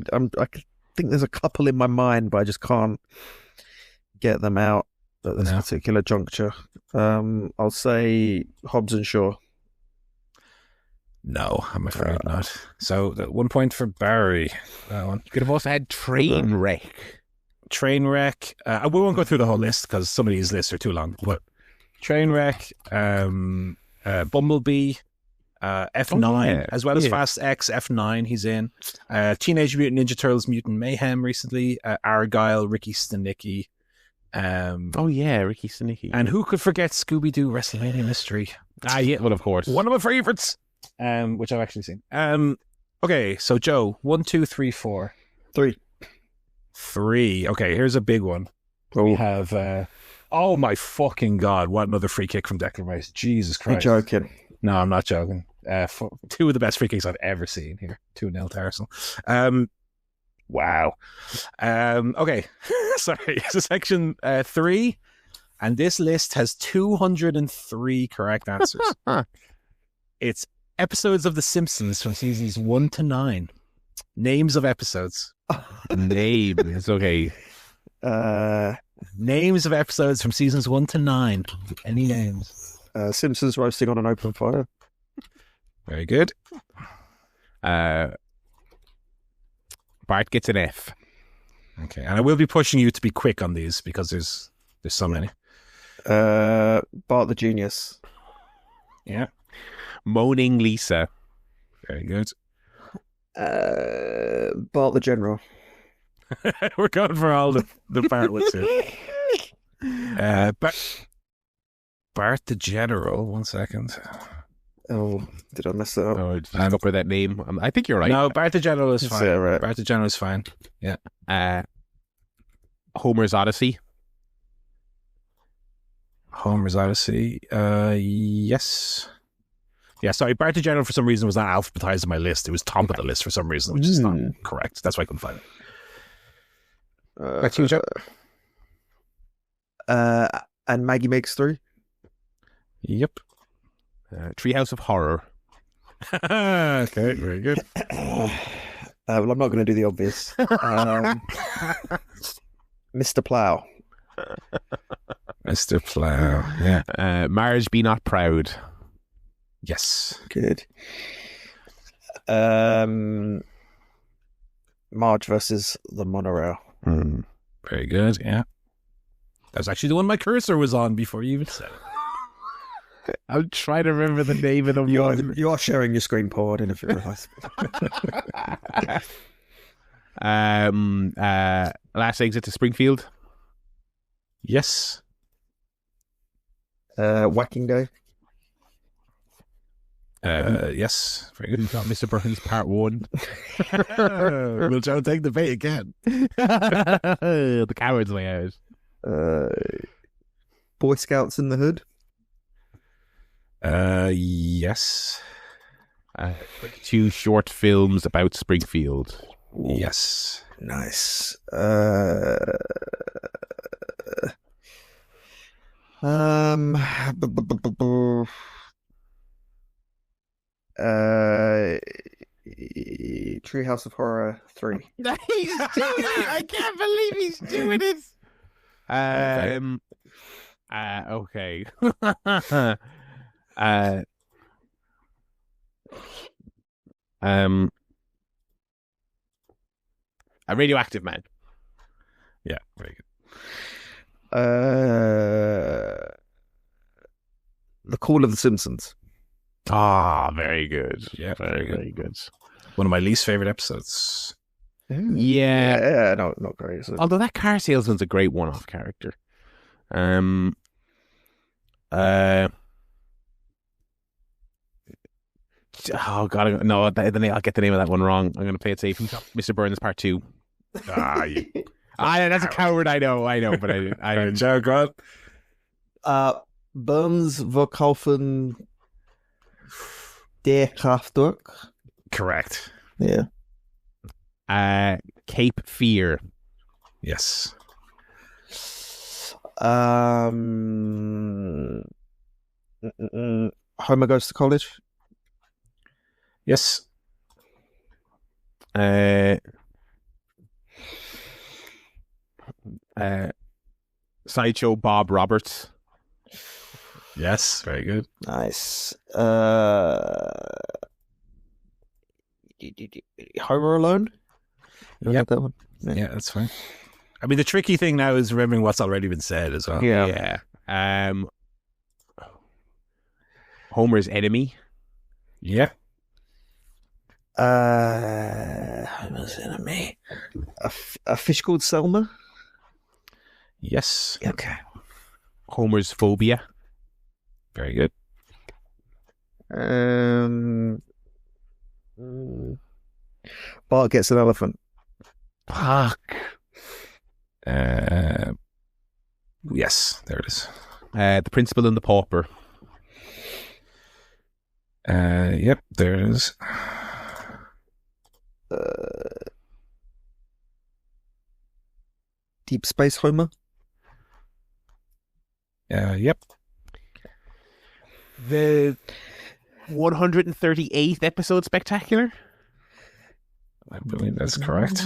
think there's a couple in my mind, but I just can't get them out at this particular juncture. I'll say Hobbs and Shaw. No, I'm afraid not. So 1 point for Barry. That one. You could have also had Trainwreck. Trainwreck. We won't go through the whole list because some of these lists are too long. But Trainwreck, Bumblebee, F9, as well as Fast X, F9 he's in. Teenage Mutant Ninja Turtles Mutant Mayhem recently. Argyle, Ricky Stenicki. Ricky Stenicki. And who could forget Scooby-Doo WrestleMania Mystery? Yeah, well, of course. One of my favorites, which I've actually seen. Okay, so Joe, 1, 2, 3, 4. 3. Okay, here's a big one. We have, oh my fucking God, what another free kick from Declan Rice. Jesus Christ. You're joking. No, I'm not joking. 2 of the best free kicks I've ever seen here. 2-0 to Arsenal. Wow. Okay, sorry. So section 3, and this list has 203 correct answers. It's episodes of The Simpsons from seasons 1 to 9. Names of episodes. Names, okay. Names of episodes from seasons 1 to 9. Any names? Simpsons roasting on an open fire. Very good. Bart gets an F. Okay, and I will be pushing you to be quick on these because there's so many. Bart the Genius. Yeah. Moaning Lisa. Very good. Bart the General. We're going for all the Bartlets here. Bart the General. 1 second. Oh, did I mess that up? Oh, just go for that name. I think you're right. No, Bart the General is fine. Yeah, right. Bart the General is fine. Yeah. Homer's Odyssey. Homer's Odyssey. Yes. Yeah, sorry. Barty General for some reason was not alphabetized on my list. It was top of the list for some reason, which is not correct. That's why I couldn't find it. Back to you, Joe. And Maggie Makes 3. Yep. Treehouse of Horror. Okay, very good. Well, I'm not going to do the obvious. Mr. Plow. Mr. Plow. Yeah. Marriage Be Not Proud. Yes. Good. Marge versus the Monorail. Very good, yeah. That was actually the one my cursor was on before you even said it. I'm trying to remember the name of the one. You are sharing your screen, Paul. I don't know if you realise. Last Exit to Springfield. Yes. Whacking Day. Yes. Very good. Who's got Mr. Burns Part 1? Will Joe take the bait again? The Coward's Way Out. Boy Scouts in the Hood. Yes. 2 short films about Springfield. Yes. Nice. Treehouse of Horror 3. He's doing it! I can't believe he's doing it! Okay. A Radioactive Man. Yeah, very good. The Call of the Simpsons. Ah, very good. Yeah, very good. Very good. One of my least favorite episodes. Yeah. No, not great. So. Although that car salesman's a great one-off character. Oh God! No, I'll get the name of that one wrong. I'm going to play it safe. Mr. Burns Part 2. That's a coward. I know, but I Joe, go on. Burns Verkaufen der Kraftwerk. Correct. Yeah. Cape Fear. Yes. Homer Goes to College. Yes. Sideshow Bob Roberts. Yes, very good. Nice. Homer Alone. You Yep. got that one. Yeah, that's fine. I mean, the tricky thing now is remembering what's already been said as well. Yeah. Homer's Enemy. Yeah. Homer's Enemy. A fish called Selma. Yes. Okay. Homer's Phobia. Very good. Bart Gets an Elephant. Fuck. Yes, there it is. The Principal and the Pauper. Yep, there it is. Deep Space Homer. Yep. The 138th episode spectacular. I believe that's correct.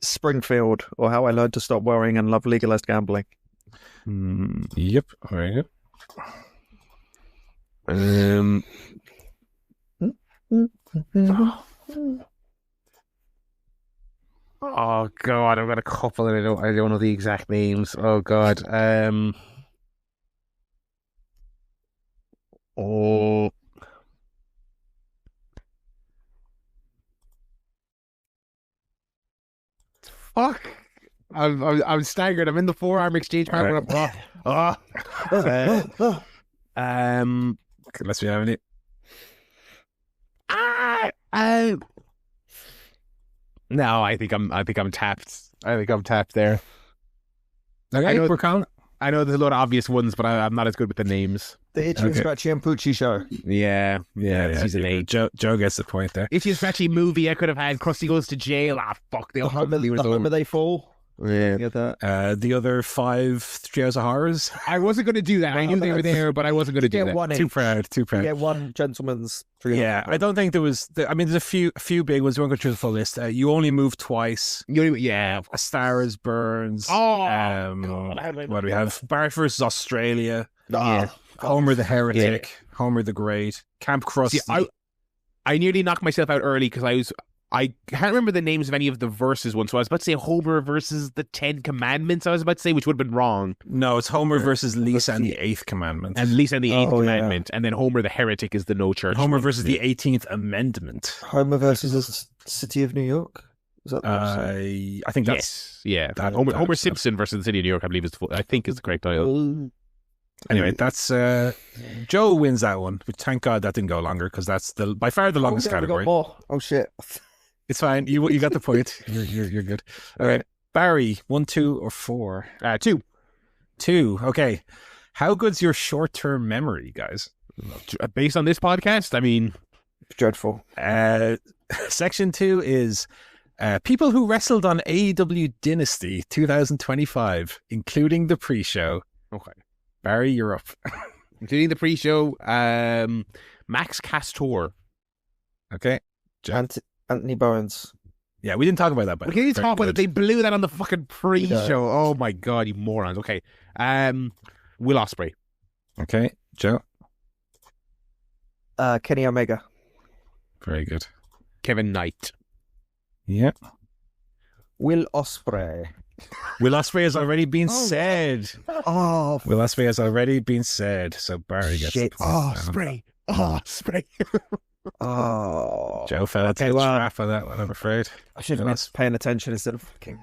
Springfield, or How I Learned to Stop Worrying and Love Legalized Gambling. Yep, very good. Oh God, I've got a couple and I don't know the exact names. Oh God. Oh. Fuck. I'm staggered. I'm in the forearm exchange program. Let's be having it. No, I think I'm tapped. I think I'm tapped there. Okay, we're calling. I know there's a lot of obvious ones, but I'm not as good with the names. The Itchy and Scratchy and Poochie show. Yeah. Season 8. Joe gets the point there. Itchy and Scratchy movie, I could have had Krusty Goes to Jail. Fuck. The Home They Fall. Yeah. Get that? The other 5 Trios of Horrors. I wasn't going to do that. I knew they were there, but I wasn't going to do that. One Too proud. Yeah, one gentleman's. Yeah, I don't think there was. There's a few big ones. We won't go through the full list. You Only Move Twice. Yeah. A Star Is Burns. Oh, God. What do we have? Barrett versus Australia. Yeah. Homer the Heretic. Yeah. Homer the Great. Camp Krusty. See, I nearly knocked myself out early because I can't remember the names of any of the verses ones. So I was about to say Homer versus the 10 Commandments, I was about to say, which would have been wrong. No, it's Homer versus Lisa and the 8th Commandment. And Lisa and the 8th Commandment. Yeah. And then Homer the Heretic is the no church. Homer versus the 18th Amendment. Homer versus the City of New York? Is that I think that's... Yes. Yeah. Homer Simpson versus the City of New York, I believe, is the correct title. Anyway, that's... Joe wins that one. But thank God that didn't go longer, because that's by far the longest category. We got more. Oh, shit. It's fine. You got the point. You're good. All right. Barry, 1, 2, or 4? 2. 2. Okay. How good's your short-term memory, guys? Based on this podcast, I mean... Dreadful. Section 2 is people who wrestled on AEW Dynasty 2025, including the pre-show. Okay. Barry, you're up. Including the pre-show, Max Castor. Okay. Anthony Bowens. Yeah, we didn't talk about that, but we didn't talk about it. They blew that on the fucking pre-show. Oh my God, you morons. Okay. Will Ospreay. Okay. Joe. Kenny Omega. Very good. Kevin Knight. Yeah. Will Ospreay. Will Ospreay has already been said. Oh. Will Ospreay has already been said. So Barry gets the point. Ospreay. Ospreay. Joe fell into the trap of that one, I'm afraid. I should have been paying attention instead of fucking.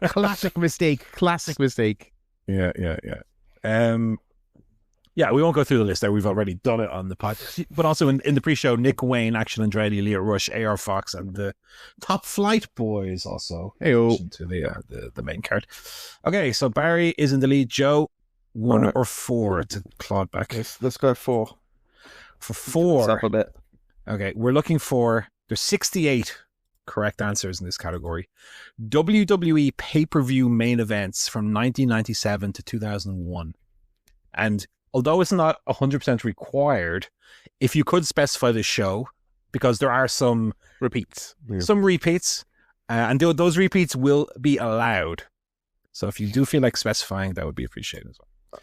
Classic mistake. Yeah, we won't go through the list there. We've already done it on the podcast. But also in the pre-show, Nick Wayne, Action Andretti, Leo Rush, AR Fox, and the Top Flight Boys also. Hey-o. To the main card. Okay, so Barry is in the lead. Joe, 1 or 4 to claw back. Let's go 4. For 4. Up a bit. Okay, we're looking for... There's 68 correct answers in this category. WWE pay-per-view main events from 1997 to 2001. And although it's not 100% required, if you could specify the show, because there are some repeats, and those repeats will be allowed. So if you do feel like specifying, that would be appreciated as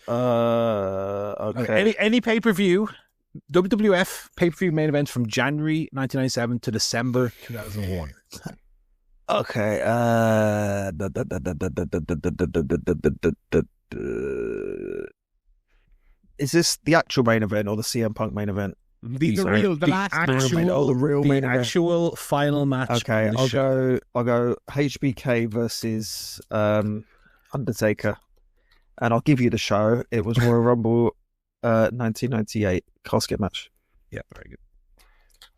well. Okay. Any pay-per-view, WWF pay-per-view main event from January 1997 to December 2001. Okay. Is this the actual main event or the CM Punk main event? The real main event. Actual final match. Okay, I'll go HBK versus Undertaker, and I'll give you the show. It was Royal Rumble 1998 casket match. Yeah, very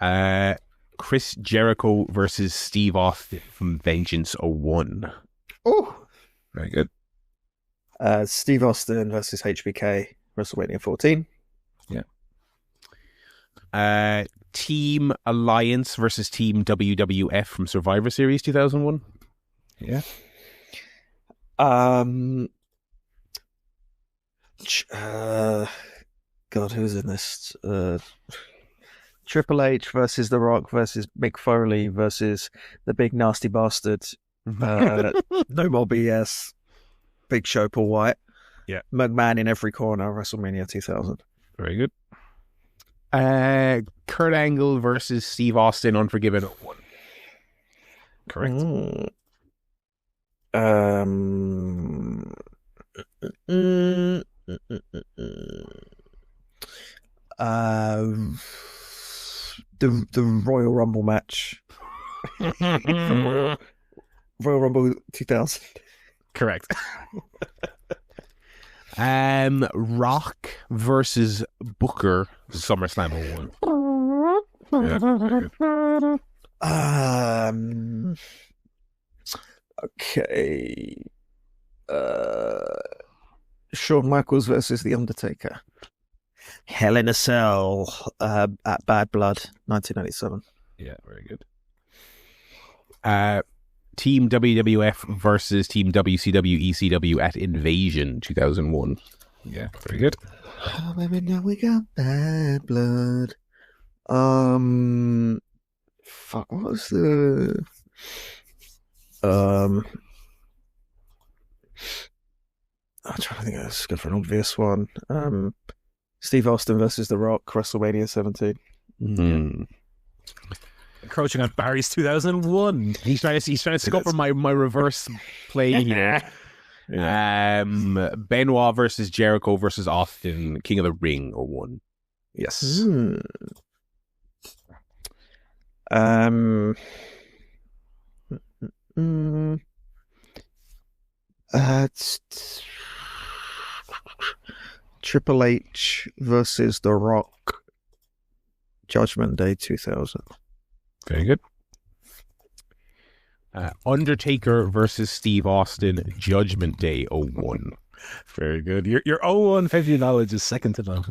good. Chris Jericho versus Steve Austin from Vengeance 01. Oh, very good. Steve Austin versus HBK. WrestleMania 14. Yeah. Team Alliance versus Team WWF from Survivor Series 2001. Yeah. God, who's in this? Triple H versus The Rock versus Mick Foley versus the Big Nasty Bastard. No More BS. Big Show, Paul White. Yeah. McMahon in every corner, WrestleMania 2000. Very good. Kurt Angle versus Steve Austin, Unforgiven 01. Correct. The Royal Rumble match. Royal Rumble 2000. Correct. Rock versus Booker, SummerSlam 01. Yeah. Okay. Shawn Michaels versus The Undertaker. Hell in a Cell at Bad Blood, 1997. Yeah, very good. Team WWF versus Team WCW ECW at Invasion 2001. Yeah, very good. Oh, baby, now we got Bad Blood. Fuck, what was the... I'm trying to think of this. Good for an obvious one. Steve Austin versus The Rock, WrestleMania 17. Mm. Encroaching on Barry's 2001. He's trying to scupper my reverse play here. Yeah. Benoit versus Jericho versus Austin, King of the Ring 01. Yes. It's Triple H versus The Rock, Judgment Day 2000. Very good. Undertaker versus Steve Austin, Judgment Day 01. Very good. Your 01 50 knowledge is second to none.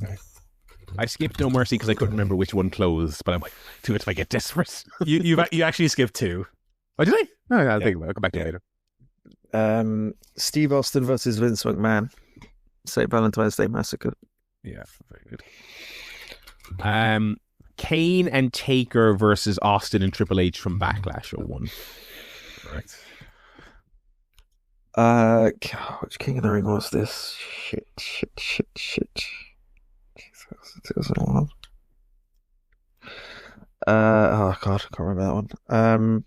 I skipped No Mercy because I couldn't remember which one closed, but I might do it if I get desperate. You actually skipped 2. Oh, did I? No, I'll think about it. I'll come back to it later. Steve Austin versus Vince McMahon, St. Valentine's Day Massacre. Yeah, very good. Kane and Taker versus Austin and Triple H from Backlash 01. Correct. Which King of the Ring was this? Shit. 2001. Oh god, I can't remember that one.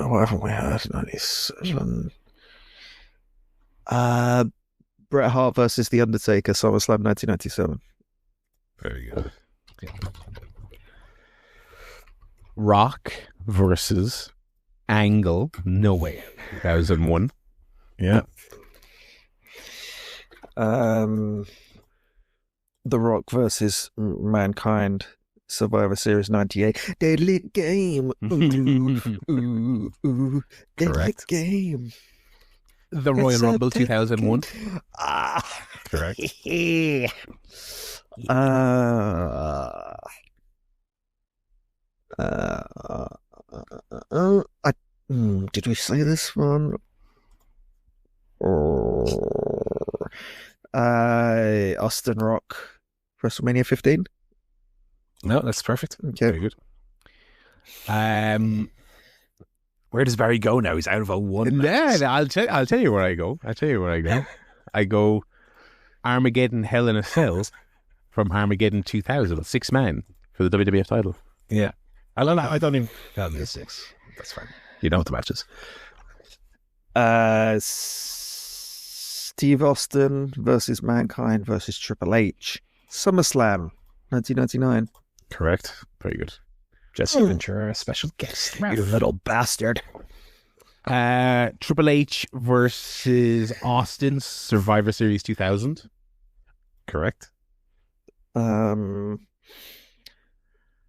What haven't we had? 97. Bret Hart versus The Undertaker, SummerSlam 1997. Very good. Yeah. Rock versus Angle, No Way, 2001. Yeah. The Rock versus Mankind, Survivor Series 98. Deadly Game. Ooh. Deadly Correct. Game. The Royal Rumble 2001. Correct. Did we say this one? Austin Rock, WrestleMania 15. No, that's perfect. Okay. Very good. Where does Barry go now? He's out of 01. I'll tell you where I go. I go Armageddon Hell in a Cell from Armageddon 2000, 6-man for the WWF title. Yeah. I don't even count the 6. That's fine. You know what the match is. Steve Austin versus Mankind versus Triple H, SummerSlam 1999. Correct. Very good. Jesse Ventura, special guest. You little bastard. Triple H versus Austin, Survivor Series 2000. Correct.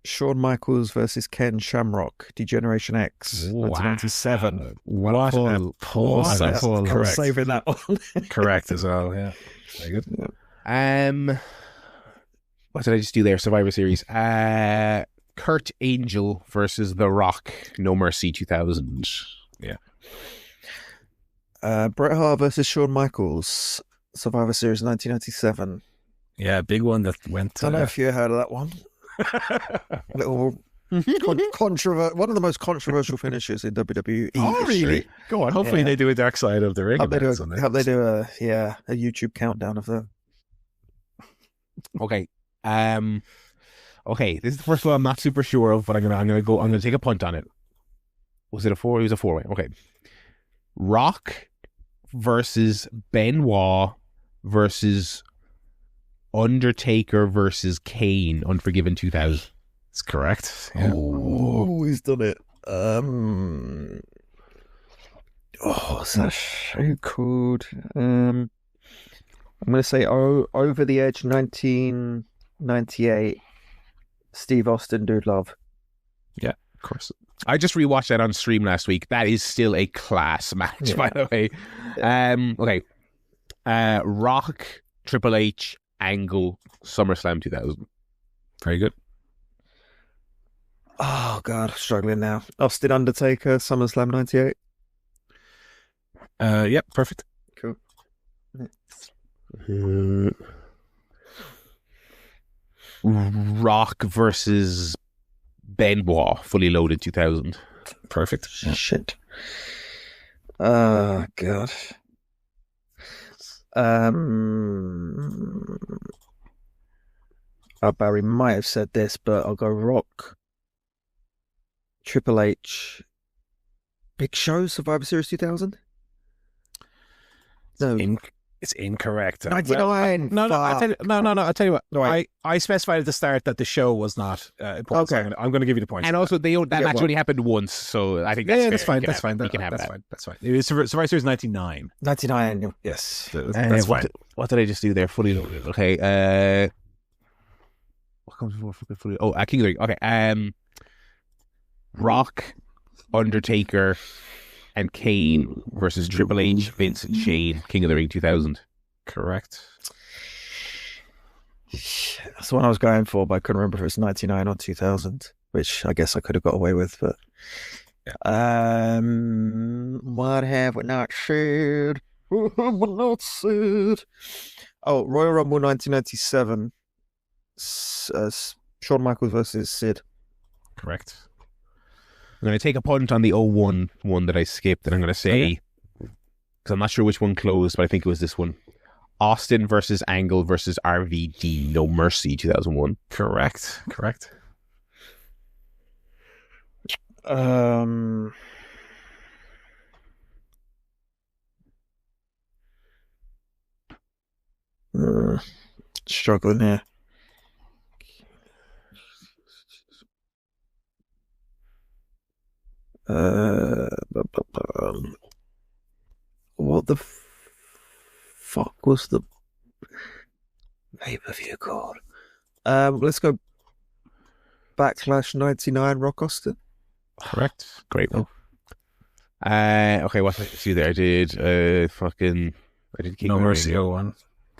Shawn Michaels versus Ken Shamrock, Degeneration X, 1997. What a pull. Correct. I'm saving that one. Correct as well, yeah. Very good. What did I just do there? Survivor Series. Kurt Angle versus The Rock, No Mercy 2000. Yeah. Bret Hart versus Shawn Michaels, Survivor Series 1997. Yeah, big one that went. I don't know if you heard of that one. Little one of the most controversial finishes in WWE. Oh, really? Go on. Hopefully they do a Dark Side of the Ring. Hope they do a YouTube countdown of that. Okay. Okay, this is the first one I'm not super sure of, but I'm gonna take a punt on it. Was it a 4? It was a 4-way. Okay. Rock versus Benoit versus Undertaker versus Kane, Unforgiven 2000. That's correct. Yeah. Oh, he's done it. What's that show called? I'm going to say Over the Edge 1998. Steve Austin, Dude Love. Yeah, of course. I just rewatched that on stream last week. That is still a class match, by the way. Okay. Rock, Triple H, Angle, SummerSlam 2000. Very good. Oh, God. Struggling now. Austin, Undertaker, SummerSlam 98. Yep, perfect. Cool. Rock versus Benoit, Fully Loaded 2000. Perfect. Yeah. Shit. Oh, God. Barry might have said this, but I'll go Rock, Triple H, Big Show, Survivor Series 2000. No, It's incorrect. 99. No, I'll tell you what. Right. I specified at the start that the show was not important. Okay. So I'm going to give you the points. And also, that match only happened once, so I think that's fair. that's fine. That's fine. You can have that's that. fine. That's fine. It was Survivor Series 99. 99. Yes, that's fine. What did I just do there? Fully Loaded. Okay. What comes before Fully Loaded? Oh, King of the Ring. Okay. Rock, Undertaker, and Kane versus Triple H, Vince, and Shane. King of the Ring 2000. Correct. That's the one I was going for, but I couldn't remember if it was 99 or 2000, which I guess I could have got away with. But what have we not said? What have we not said? Oh, Royal Rumble 1997. Shawn Michaels versus Sid. Correct. I'm going to take a punt on the 01 one that I skipped, and I'm going to say, because I'm not sure which one closed, but I think it was this one. Austin versus Angle versus RVD, No Mercy, 2001. Correct. Struggling here. What the fuck was the pay-per-view called? Let's go Backlash 99, Rock Austin. Correct. Great one. Okay, what did I see there? I did King No of the Mercy Ring. 01.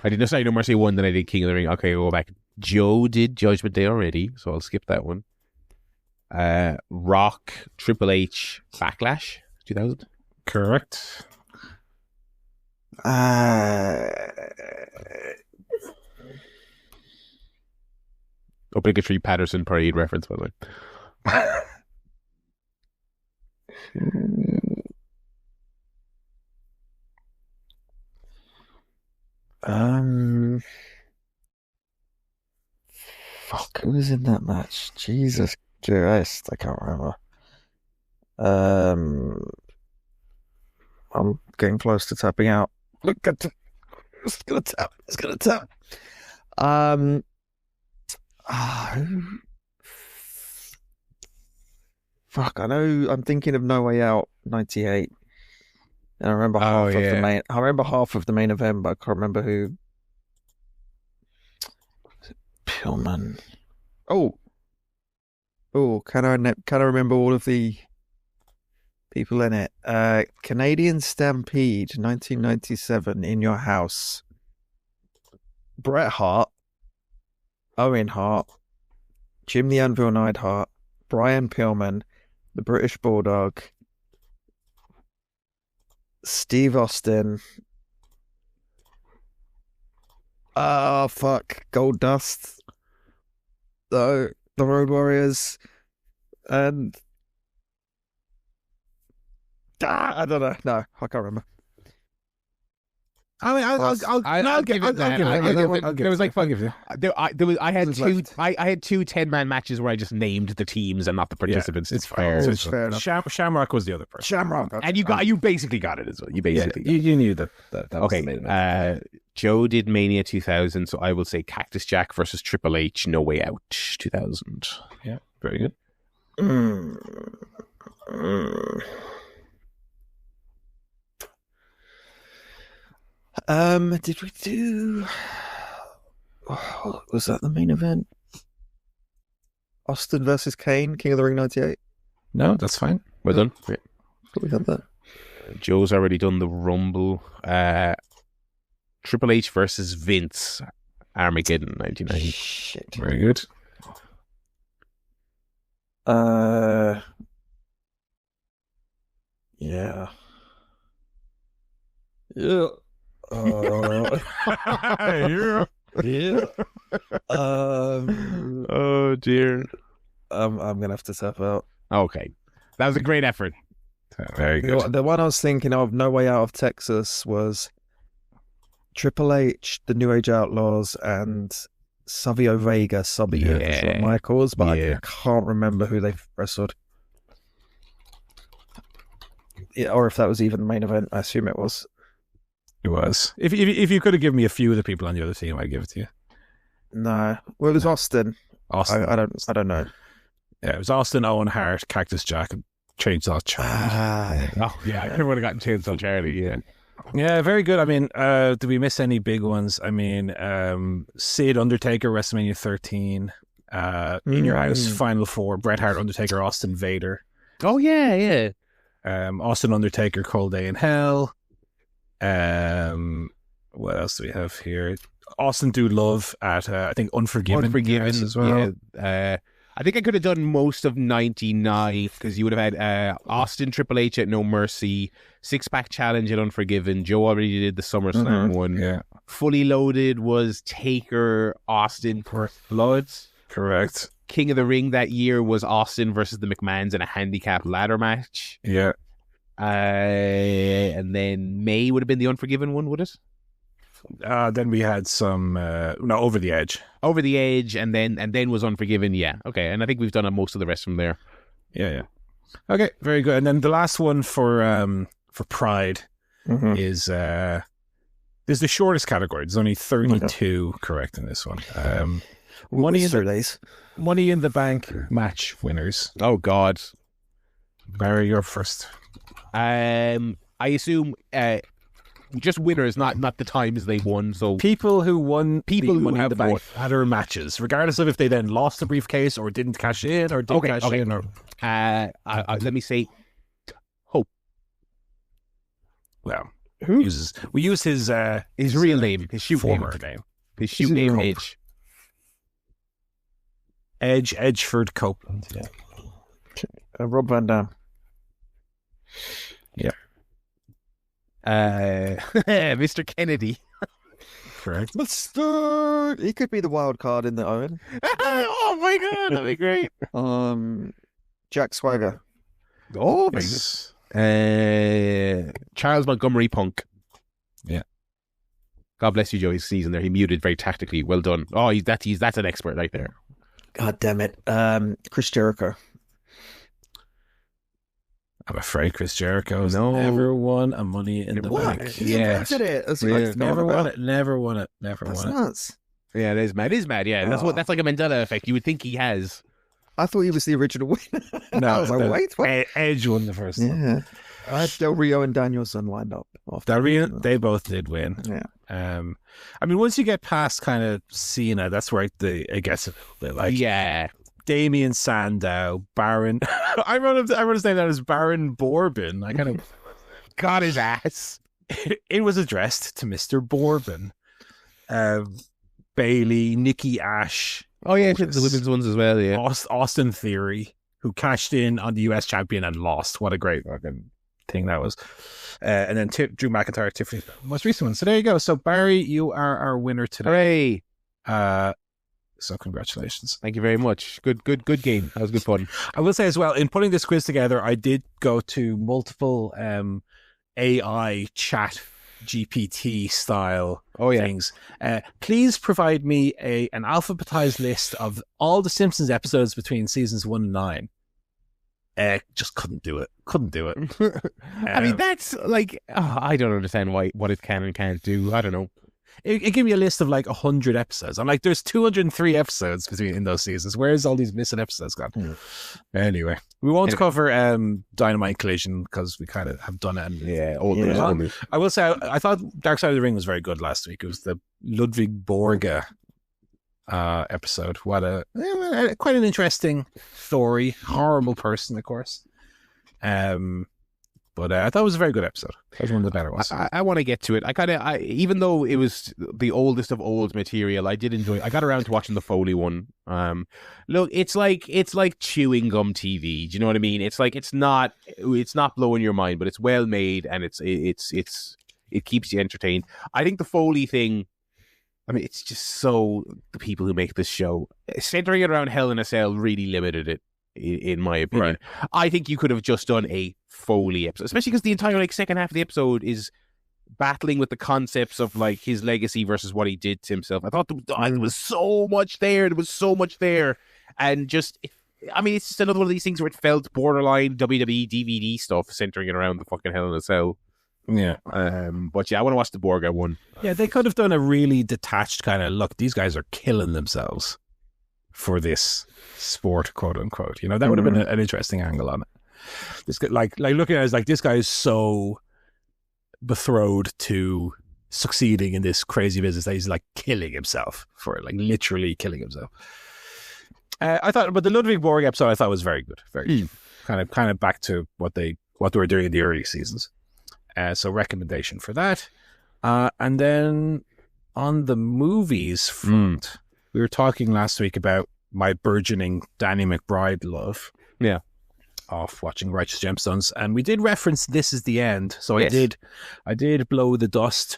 I did No Mercy 1, then I did King of the Ring. Okay, we'll go back. Joe did Judgment Day already, so I'll skip that one. Rock, Triple H, Backlash 2000. Correct. Obligatory Patterson Parade reference, by the way. Fuck, who was in that match? Jesus Christ, I can't remember. I'm getting close to tapping out. Look at it's gonna tap. Fuck, I know. I'm thinking of No Way Out 98, and I remember half of the main. I remember half of the main event, but I can't remember who. Pillman. Oh, can I remember all of the people in it? Canadian Stampede 1997, In Your House. Bret Hart, Owen Hart, Jim the Anvil Neidhart, Brian Pillman, the British Bulldog, Steve Austin. Oh, fuck. Gold Dust. The Road Warriors. And I don't know. No, I can't remember. I mean, I'll give it that. There was like fuck you. I had two 10-man matches where I just named the teams and not the participants. It's fair. It's fair enough. Shamrock was the other person. Shamrock. And you basically got it as well. You basically got it. You knew that was Okay. the main event. Joe did Mania 2000, so I will say Cactus Jack versus Triple H, No Way Out 2000. Yeah, very good. Did we do? Was that the main event? Austin versus Kane, King of the Ring '98. No, that's fine. We're done. Yeah. We had that. Joe's already done the Rumble. Triple H versus Vince, Armageddon 1990. Shit. Very good. Yeah. Yeah. Yeah. Yeah. Oh dear. I'm gonna have to tap out. Okay, that was a great effort. Very good. The one I was thinking of, No Way Out of Texas, was Triple H, the New Age Outlaws, and Savio Vega subbing it for Shawn Michaels, but I can't remember who they wrestled. Yeah, or if that was even the main event. I assume it was. It was. If you could have given me a few of the people on the other team, I'd give it to you. No, well, it was Austin. Austin. I don't know. Yeah, it was Austin, Owen Hart, Cactus Jack, and Chainsaw Charlie. Oh yeah, I would have gotten Chainsaw Charlie. Yeah. Yeah, very good. I mean, did we miss any big ones? I mean, Sid, Undertaker, WrestleMania 13, In Your House, Final Four, Bret Hart, Undertaker, Austin, Vader. Oh yeah. Austin, Undertaker, Cold Day in Hell. What else do we have here? Austin, Dude Love at I think Unforgiven as well. Yeah. I think I could have done most of 99 because you would have had Austin, Triple H at No Mercy, Six Pack Challenge at Unforgiven. Joe already did the SummerSlam one. Yeah. Fully Loaded was Taker, Austin, Bloods. Correct. King of the Ring that year was Austin versus the McMahons in a handicap ladder match. Yeah. And then May would have been the Unforgiven one, would it? Then we had some Over the Edge. Over the Edge, and then was Unforgiven. Yeah, okay. And I think we've done most of the rest from there. Yeah. Okay, very good. And then the last one for Pride is the shortest category. There's only 32 correct in this one. Money in the Bank match winners. Oh God, Barry, you're first. I assume just winners, not the times they won. So people who won, Money in the Bank had their matches, regardless of if they then lost the briefcase or didn't cash in or did cash in. Or let me say, Hope. Well, we use his real name, his shoot former name, his shoot name, Edgeford Copeland. Yeah. Rob Van Dam. Yeah. Mr. Kennedy. Correct. He could be the wild card in the Owen. Oh my God, that'd be great. Jack Swagger. Oh, yes. Charles Montgomery Punk. Yeah. God bless you, Joe. He's sneezing there. He muted very tactically. Well done. Oh, that's an expert right there. God damn it. Chris Jericho. I'm afraid Chris Jericho has never won a Money in the Bank. Yeah, never won it. Never won it. That's nuts. Yeah, it is mad. Yeah, that's like a Mandela effect. You would think he has. I thought he was the original winner. No, I was like, wait, what? Edge won the first one. Yeah, I had Del Rio and Danielson lined up. Del Rio, they both did win. Yeah. I mean, once you get past kind of Cena, that's where it gets a little bit like Damien Sandow, Baron. I wrote his name down as Baron Bourbon. I kind of got his ass. It was addressed to Mr. Bourbon. Bailey, Nikki Ash. Oh yeah, the women's ones as well. Yeah, Austin Theory, who cashed in on the US champion and lost. What a great fucking thing that was. And then Drew McIntyre, Tiffany, most recent one. So there you go. So Barry, you are our winner today. Hooray! So congratulations. Thank you very much. Good game. That was good fun. I will say as well, in putting this quiz together, I did go to multiple AI chat GPT style things. Please provide me an alphabetized list of all the Simpsons episodes between seasons 1 and 9. Just couldn't do it. I mean, that's like, I don't understand what it can and can't do. I don't know. it gave me a list of like 100 episodes. I'm like, there's 203 episodes in those seasons. Where's all these missing episodes gone? Anyway, we won't cover Dynamite Collision because we kind of have done it. I will say, I thought Dark Side of the Ring was very good last week. It was the Ludwig Borga episode. What quite an interesting story. Horrible person, of course. But I thought it was a very good episode. That was one of the better ones. I want to get to it. Even though it was the oldest of old material, I did enjoy it. I got around to watching the Foley one. Look, it's like chewing gum TV. Do you know what I mean? It's like it's not blowing your mind, but it's well made and it keeps you entertained. I think the Foley thing, I mean, it's just so the people who make this show, centering it around Hell in a Cell really limited it, in my opinion. Right. I think you could have just done a Foley episode, especially because the entire second half of the episode is battling with the concepts of like his legacy versus what he did to himself. I thought there was so much there. There was so much there. And just, I mean, it's just another one of these things where it felt borderline WWE DVD stuff centering it around the fucking Hell in a Cell. Yeah. But yeah, I want to watch the Borga one. Yeah, they could have done a really detached kind of, look, these guys are killing themselves for this sport, quote unquote. You know, that would have been an interesting angle on it. This guy, like looking at it as like, this guy is so betrothed to succeeding in this crazy business that he's like killing himself for it, like literally killing himself. I thought, but the Ludwig Borg episode I thought was very good, very kind of back to what they were doing in the early seasons. So recommendation for that. And then on the movies front, we were talking last week about my burgeoning Danny McBride love. Yeah. Of watching Righteous Gemstones, and we did reference This Is the End, so yes. I did blow the dust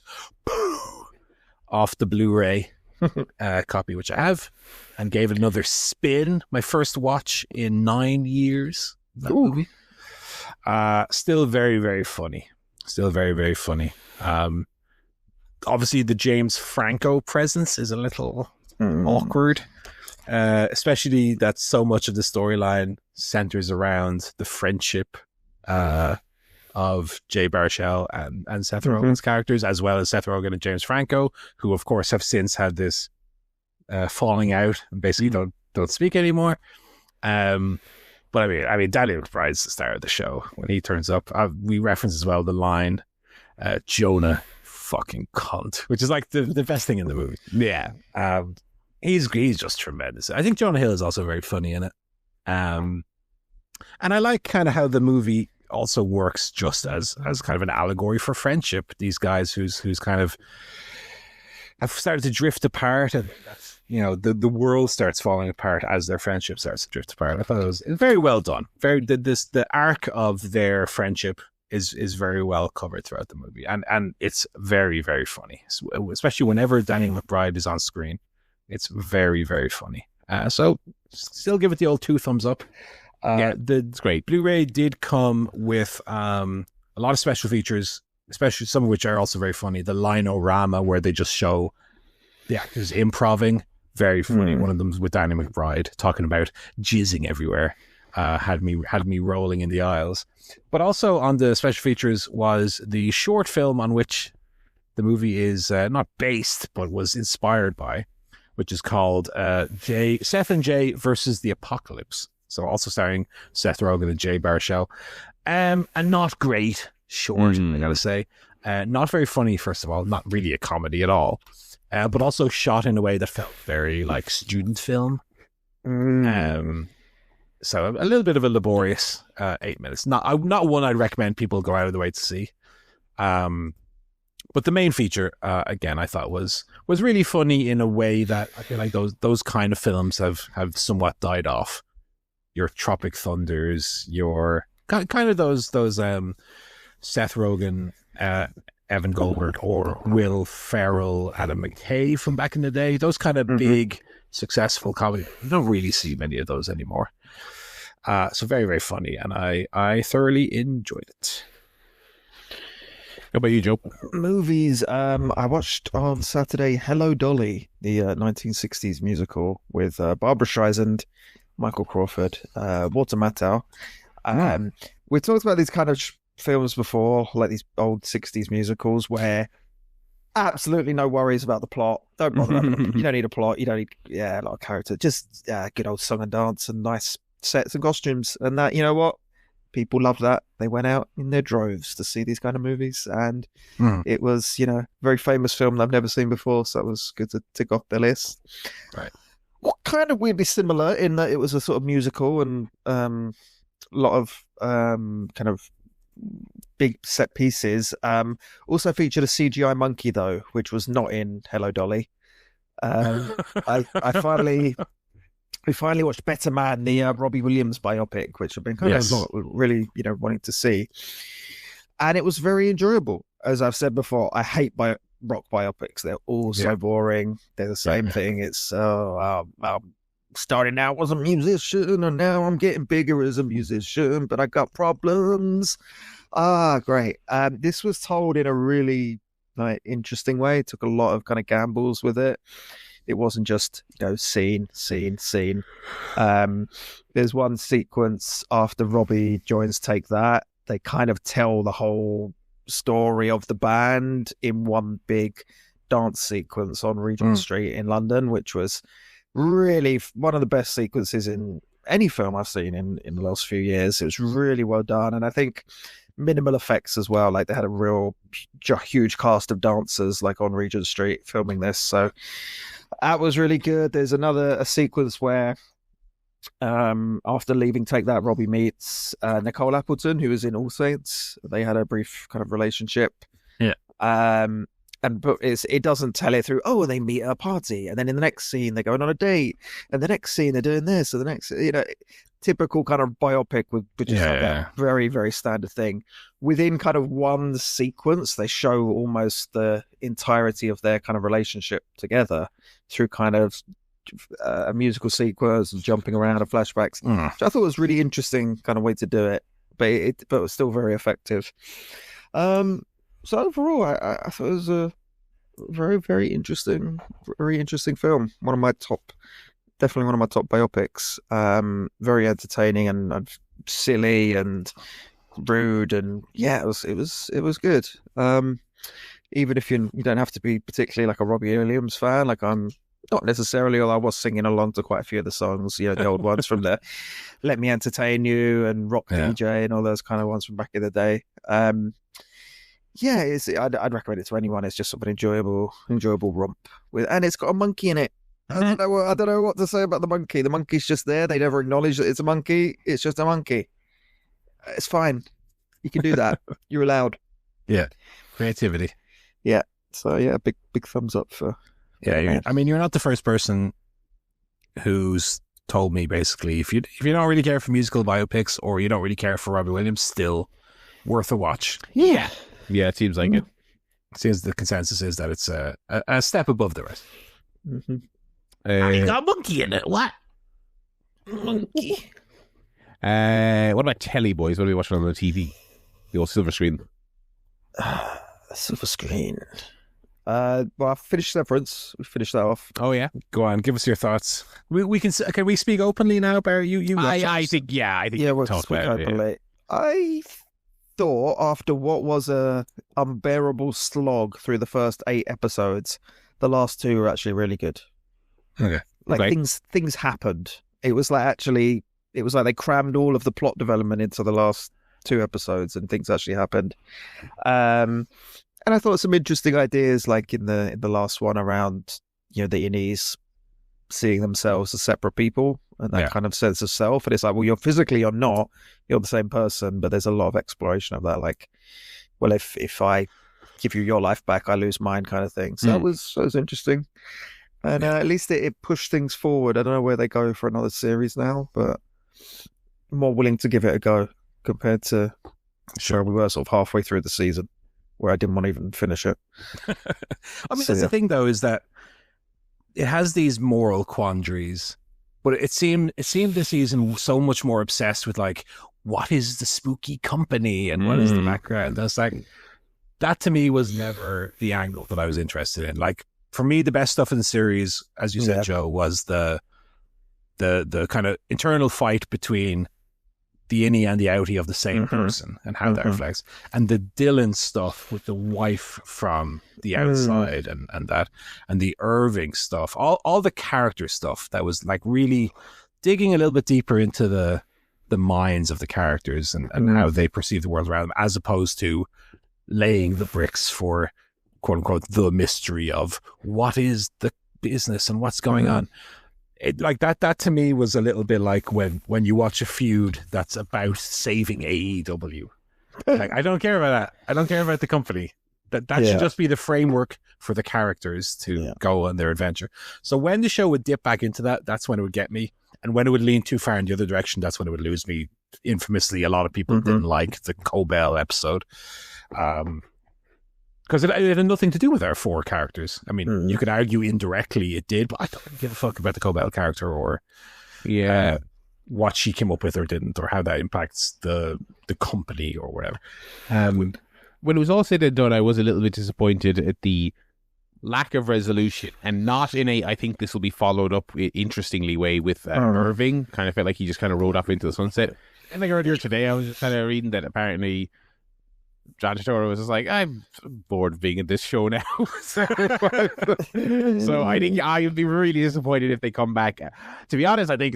off the Blu-ray copy, which I have, and gave it another spin. My first watch in 9 years. That movie, still very, very funny. Still very, very funny. Obviously, the James Franco presence is a little awkward. Especially that so much of the storyline centers around the friendship of Jay Baruchel and Seth Rogen's characters, as well as Seth Rogen and James Franco, who of course have since had this falling out and basically don't speak anymore. But I mean, Danny McBride's the star of the show when he turns up. We reference as well the line, "Jonah, fucking cunt," which is like the best thing in the movie. Yeah. He's just tremendous. I think Jonah Hill is also very funny in it. And I like kind of how the movie also works just as kind of an allegory for friendship. These guys who's kind of have started to drift apart, and you know the world starts falling apart as their friendship starts to drift apart. I thought it was very well done. The arc of their friendship is very well covered throughout the movie, and it's very, very funny, especially whenever Danny McBride is on screen. It's very, very funny. So still give it the old 2 thumbs up. It's great. Blu-ray did come with a lot of special features, especially some of which are also very funny. The Linorama, where they just show the actors improving. Very funny. One of them with Danny McBride talking about jizzing everywhere. Had me rolling in the aisles. But also on the special features was the short film on which the movie is not based, but was inspired by, which is called Seth and Jay versus the Apocalypse. So also starring Seth Rogen and Jay Baruchel. And not great short, I gotta say. Not very funny, first of all. Not really a comedy at all. But also shot in a way that felt very like student film. So a little bit of a laborious 8 minutes. Not one I'd recommend people go out of the way to see. But the main feature, again, I thought was really funny in a way that I feel like those kind of films have somewhat died off. Your Tropic Thunders, your kind of those Seth Rogen, Evan Goldberg, or Will Ferrell, Adam McKay from back in the day. Those kind of big, successful comedy. You don't really see many of those anymore. So very, very funny, and I thoroughly enjoyed it. How about you, Joe? Movies. I watched on Saturday Hello, Dolly, the 1960s musical with Barbra Streisand, Michael Crawford, Walter Matthau. We talked about these kind of films before, like these old 60s musicals where Absolutely no worries about the plot. Don't bother. You don't need a plot. You don't need a lot of character. Just good old song and dance and nice sets and costumes. And that, you know what? People loved that. They went out in their droves to see these kind of movies, and it was, very famous film that I've never seen before, so it was good to tick off their list. Right. Kind of weirdly similar in that it was a sort of musical and a lot of kind of big set pieces. Also featured a CGI monkey though, which was not in Hello Dolly. We finally watched Better Man, the Robbie Williams biopic, which I've been kind of not really, wanting to see. And it was very enjoyable. As I've said before, I hate rock biopics. They're all so boring. They're the same thing. It's, I'm starting out as a musician, and now I'm getting bigger as a musician, but I got problems. Great. This was told in a really interesting way. It took a lot of kind of gambles with it. It wasn't just, scene. There's one sequence after Robbie joins Take That. They kind of tell the whole story of the band in one big dance sequence on Regent Street in London, which was really one of the best sequences in any film I've seen in the last few years. It was really well done. And I think minimal effects as well. Like they had a real huge cast of dancers on Regent Street filming this. So that was really good. There's a sequence where after leaving Take That, Robbie meets Nicole Appleton, who was in All Saints. They had a brief kind of relationship. Yeah. But it doesn't tell it through, they meet at a party, and then in the next scene they're going on a date, and the next scene they're doing this, and the next, typical kind of biopic with just that very, very standard thing. Within kind of one sequence, they show almost the entirety of their kind of relationship together through kind of a musical sequence and jumping around and flashbacks, which I thought was really interesting kind of way to do it, but it was still very effective. So overall, I thought it was a very, very interesting film. Definitely one of my top biopics. Very entertaining and silly and rude, and it was good. Even if you don't have to be particularly like a Robbie Williams fan, like I'm not necessarily, although I was singing along to quite a few of the songs, the old ones from the Let Me Entertain You and Rock DJ and all those kind of ones from back in the day. I'd recommend it to anyone. It's just sort of an enjoyable romp and it's got a monkey in it. I don't know what to say about the monkey. The monkey's just there. They never acknowledge that it's a monkey. It's just a monkey. It's fine. You can do that. You're allowed. Yeah. Creativity. Yeah. So big thumbs up for. Yeah. I mean, you're not the first person who's told me basically if you don't really care for musical biopics or you don't really care for Robbie Williams, still worth a watch. Yeah. Yeah. It seems like it. Seems the consensus is that it's a step above the rest. Mm-hmm. You got a monkey in it. What? Monkey. What about telly, boys? What are we watching on the TV? The old silver screen. Silver screen. Well, I finished Severance. We finished that off. Oh yeah, go on. Give us your thoughts. We can we speak openly now, Barry? I think we'll talk speak openly. Yeah. I thought after what was a unbearable slog through the first 8 episodes, the last 2 were actually really good. Okay. Things happened. It was like they crammed all of the plot development into the last 2 episodes, and things actually happened. And I thought some interesting ideas, like in the last one around the innies seeing themselves as separate people and that kind of sense of self. And it's like, well, you're not, you're the same person, but there's a lot of exploration of that. Like, well, if I give you your life back, I lose mine, kind of thing. So that was interesting. And at least it pushed things forward. I don't know where they go for another series now, but I'm more willing to give it a go compared to where we were sort of halfway through the season, where I didn't want to even finish it. I mean, that's the thing, though, is that it has these moral quandaries, but it seemed this season so much more obsessed with, like, what is the spooky company and what is the background? That's like, that to me was never the angle that I was interested in. Like, for me, the best stuff in the series, as you said, Joe, was the kind of internal fight between the innie and the outie of the same person and how that reflects. And the Dylan stuff with the wife from the outside and that, and the Irving stuff, all the character stuff that was like really digging a little bit deeper into the minds of the characters and how they perceive the world around them, as opposed to laying the bricks for quote unquote the mystery of what is the business and what's going on. It, like that to me was a little bit like when you watch a feud that's about saving AEW. Like, I don't care about that. I don't care about the company. That should just be the framework for the characters to go on their adventure. So when the show would dip back into that, that's when it would get me. And when it would lean too far in the other direction, that's when it would lose me. Infamously, a lot of people didn't like the Cobell episode. Because it had nothing to do with our four characters. I mean, you could argue indirectly it did, but I don't give a fuck about the Cobell character or what she came up with or didn't, or how that impacts the company or whatever. When it was all said and done, I was a little bit disappointed at the lack of resolution, and not in a I think this will be followed up interestingly way with Irving. Kind of felt like he just kind of rode off into the sunset. And like earlier today, I was just kind of reading that apparently John Turturro was just like, I'm bored of being in this show now. So I think I would be really disappointed if they come back. To be honest, I think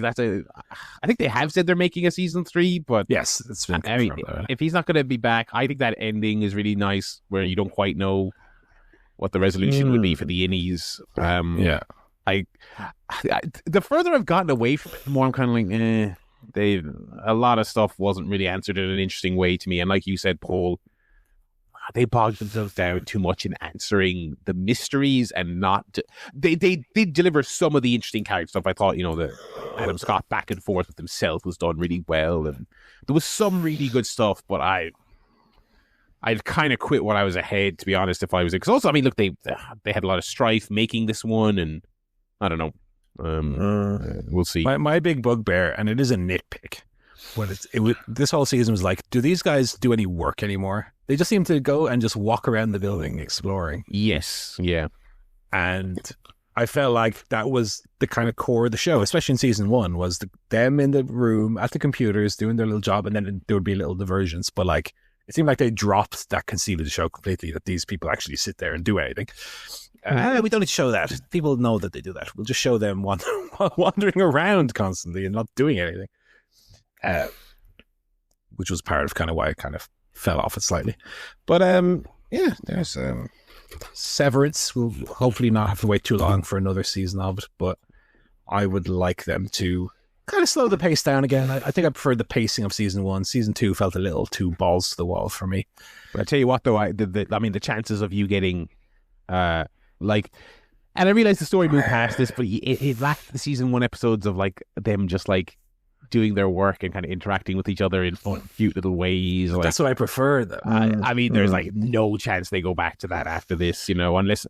they have said they're making a season 3, but yes, it's been I mean, if he's not going to be back, I think that ending is really nice, where you don't quite know what the resolution would be for the innies. The further I've gotten away from it, the more I'm kind of like, a lot of stuff wasn't really answered in an interesting way to me. And like you said, Paul, they bogged themselves down too much in answering the mysteries and not. They did deliver some of the interesting character stuff. I thought, the Adam Scott back and forth with himself was done really well, and there was some really good stuff. But I'd kind of quit when I was ahead, to be honest. If I was, because also, I mean, look, they had a lot of strife making this one, and I don't know. We'll see. My big bugbear, and it is a nitpick, but this whole season was like, do these guys do any work anymore? They just seem to go and just walk around the building exploring. Yes, yeah. And I felt like that was the kind of core of the show, especially in season 1, was them in the room at the computers doing their little job, and then there would be little diversions. But like, it seemed like they dropped that conceit of the show completely, that these people actually sit there and do anything. We don't need to show that. People know that they do that. We'll just show them wandering around constantly and not doing anything. Which was part of kind of why I kind of fell off it slightly. But there's Severance. We'll hopefully not have to wait too long for another season of it, but I would like them to kind of slow the pace down again. I think I preferred the pacing of season 1. Season 2 felt a little too balls to the wall for me. But I tell you what, though, the chances of you getting and I realize the story moved past this, but it lacked the season 1 episodes of like them just like doing their work and kind of interacting with each other in fun, cute little ways. Like, that's what I prefer, though. I mean, there's like no chance they go back to that after this, unless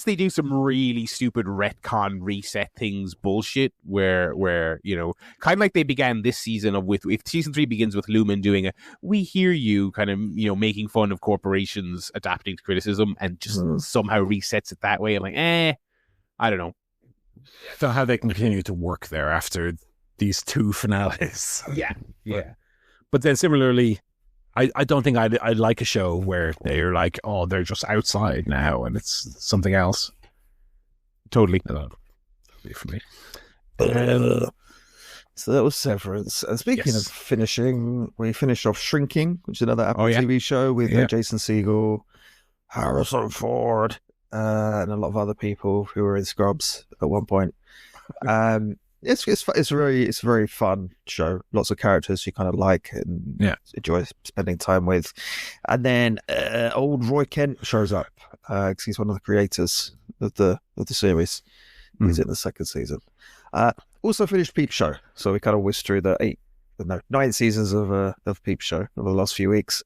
they do some really stupid retcon reset things bullshit where kind of like they began this season if season 3 begins with Lumen doing a "we hear you" kind of making fun of corporations adapting to criticism, and just somehow resets it that way. I'm like, I don't know. So how they can continue to work there after these 2 finales. Yeah. But then similarly, I don't think I'd like a show where they're like, oh, they're just outside now and it's something else. Totally. That'll be for me. So that was Severance. And speaking of finishing, we finished off Shrinking, which is another Apple TV show with Jason Segel, Harrison Ford, and a lot of other people who were in Scrubs at one point. It's a very fun show. Lots of characters you kind of like and enjoy spending time with. And then old Roy Kent shows up because he's one of the creators of the series. He's in the 2nd season. Also finished Peep Show, so we kind of whizzed through the 9 seasons of Peep Show over the last few weeks.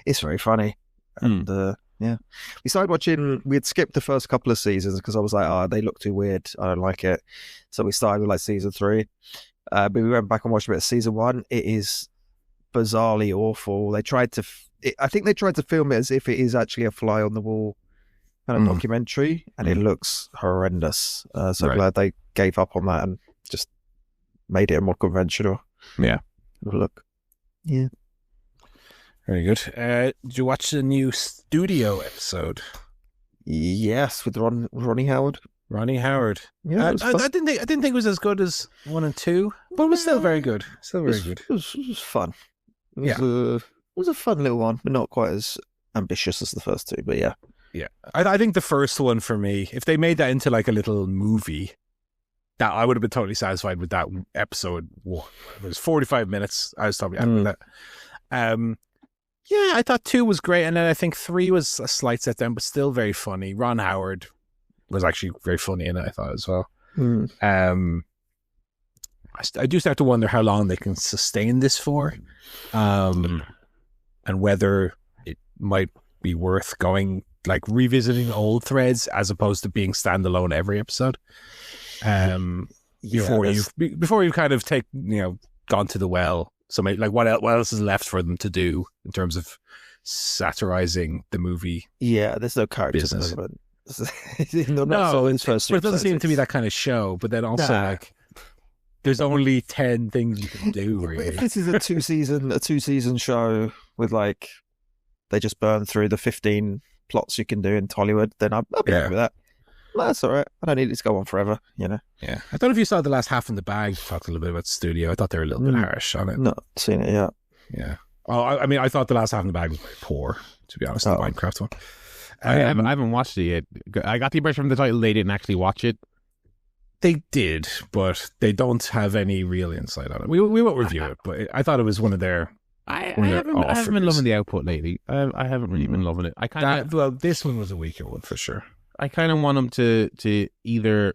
It's very funny, and we started watching. We had skipped the first couple of seasons because I was like, they look too weird. I don't like it. So we started with like season 3, but we went back and watched a bit of season 1. It is bizarrely awful. They tried to. I think they tried to film it as if it is actually a fly on the wall kind of documentary, and it looks horrendous. So glad they gave up on that and just made it a more conventional look. Yeah. Very good. Did you watch the new studio episode? Yes, with Ronnie Howard. Ronnie Howard. Yeah, I didn't think it was as good as 1 and 2, but it was still very good. Still very good. It was fun. It was a fun little one, but not quite as ambitious as the first two. But yeah. Yeah. I think the first one for me, if they made that into like a little movie, that I would have been totally satisfied with that episode 1. It was 45 minutes. I was totally happy with that. Yeah, I thought 2 was great, and then I think 3 was a slight set down, but still very funny. Ron Howard was actually very funny in it, I thought, as well. I do start to wonder how long they can sustain this for, and whether it might be worth going, like, revisiting old threads as opposed to being standalone every episode. Before you've kind of gone to the well. So maybe, like, what else is left for them to do in terms of satirizing the movie? Yeah, there's no character business. development. No, it doesn't seem to be that kind of show. But then also, like, there's only 10 things you can do. Really. If this is a two season show with, like, they just burn through the 15 plots you can do in Tollywood, then I'll be happy with that. That's all right. I don't need it to go on forever, you know. Yeah, I don't know if you saw the last half in the bag. Talked a little bit about studio. I thought they were a little bit harsh on it. Not seen it yet. Yeah. Oh, I mean, I thought the last half in the bag was very poor, to be honest. The Minecraft one. I haven't watched it yet. I got the impression from the title they didn't actually watch it. They did, but they don't have any real insight on it. We won't review it, but I thought it was one of their. I haven't been loving the output lately. I haven't really been loving it. This one was a weaker one for sure. I kind of want them to either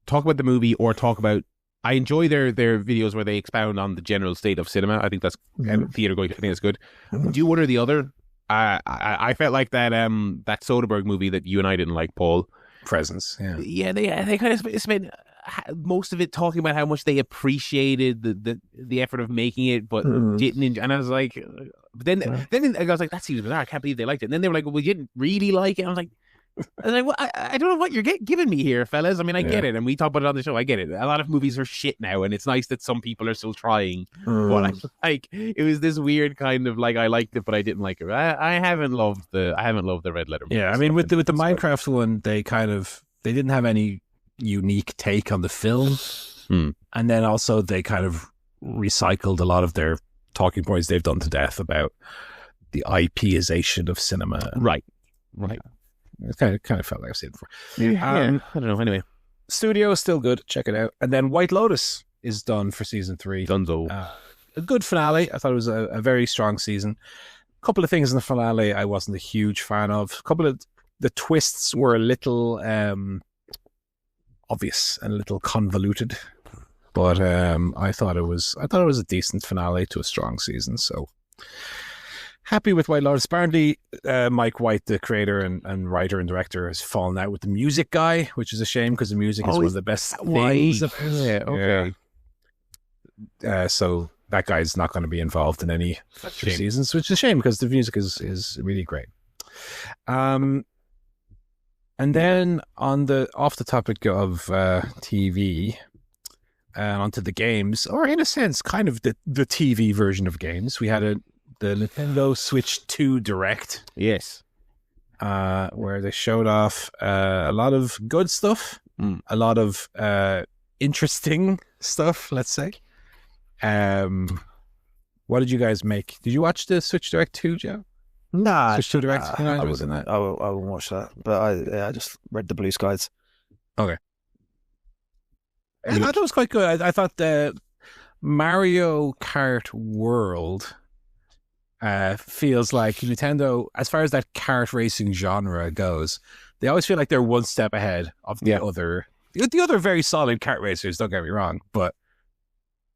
talk about the movie or talk about. I enjoy their videos where they expound on the general state of cinema. I think that's theater going. I think that's good. Do one or the other. I felt like that Soderbergh movie that you and I didn't like, Paul. Presence. Yeah. They kind of spent most of it talking about how much they appreciated the effort of making it, but didn't. And I was like, then I was like, that seems bizarre. I can't believe they liked it. And then they were like, well, we didn't really like it. I was like, well, I don't know what you're giving me here, fellas. I mean, I get it, and we talk about it on the show. I get it. A lot of movies are shit now, and it's nice that some people are still trying. But it was this weird kind of like I liked it, but I didn't like it. I haven't loved the Red Letter. Yeah, I mean, with the Minecraft one, they didn't have any unique take on the film, and then also they kind of recycled a lot of their talking points they've done to death about the IPization of cinema. Right. It kind of felt like I've seen it before. I don't know. Anyway, studio is still good. Check it out. And then White Lotus is done for season 3. Dunzo. A good finale. I thought it was a very strong season. A couple of things in the finale I wasn't a huge fan of. A couple of the twists were a little obvious and a little convoluted, but I thought it was a decent finale to a strong season. So. Happy with White Lotus. Apparently, Mike White, the creator and writer and director, has fallen out with the music guy, which is a shame because the music is one of the best things. Yeah, okay. Yeah. So that guy's not going to be involved in any future seasons, which is a shame because the music is really great. And then off the topic of TV and onto the games, or in a sense, kind of the TV version of games, we had the Nintendo Switch 2 Direct. Yes. Where they showed off a lot of good stuff, a lot of interesting stuff, let's say. What did you guys make? Did you watch the Switch Direct 2, Joe? Nah. Switch 2 Direct? I wouldn't watch that. But I just read the blue skies. Okay. I thought it was quite good. I thought the Mario Kart World feels like Nintendo, as far as that kart racing genre goes, they always feel like they're one step ahead of the other very solid kart racers, don't get me wrong, but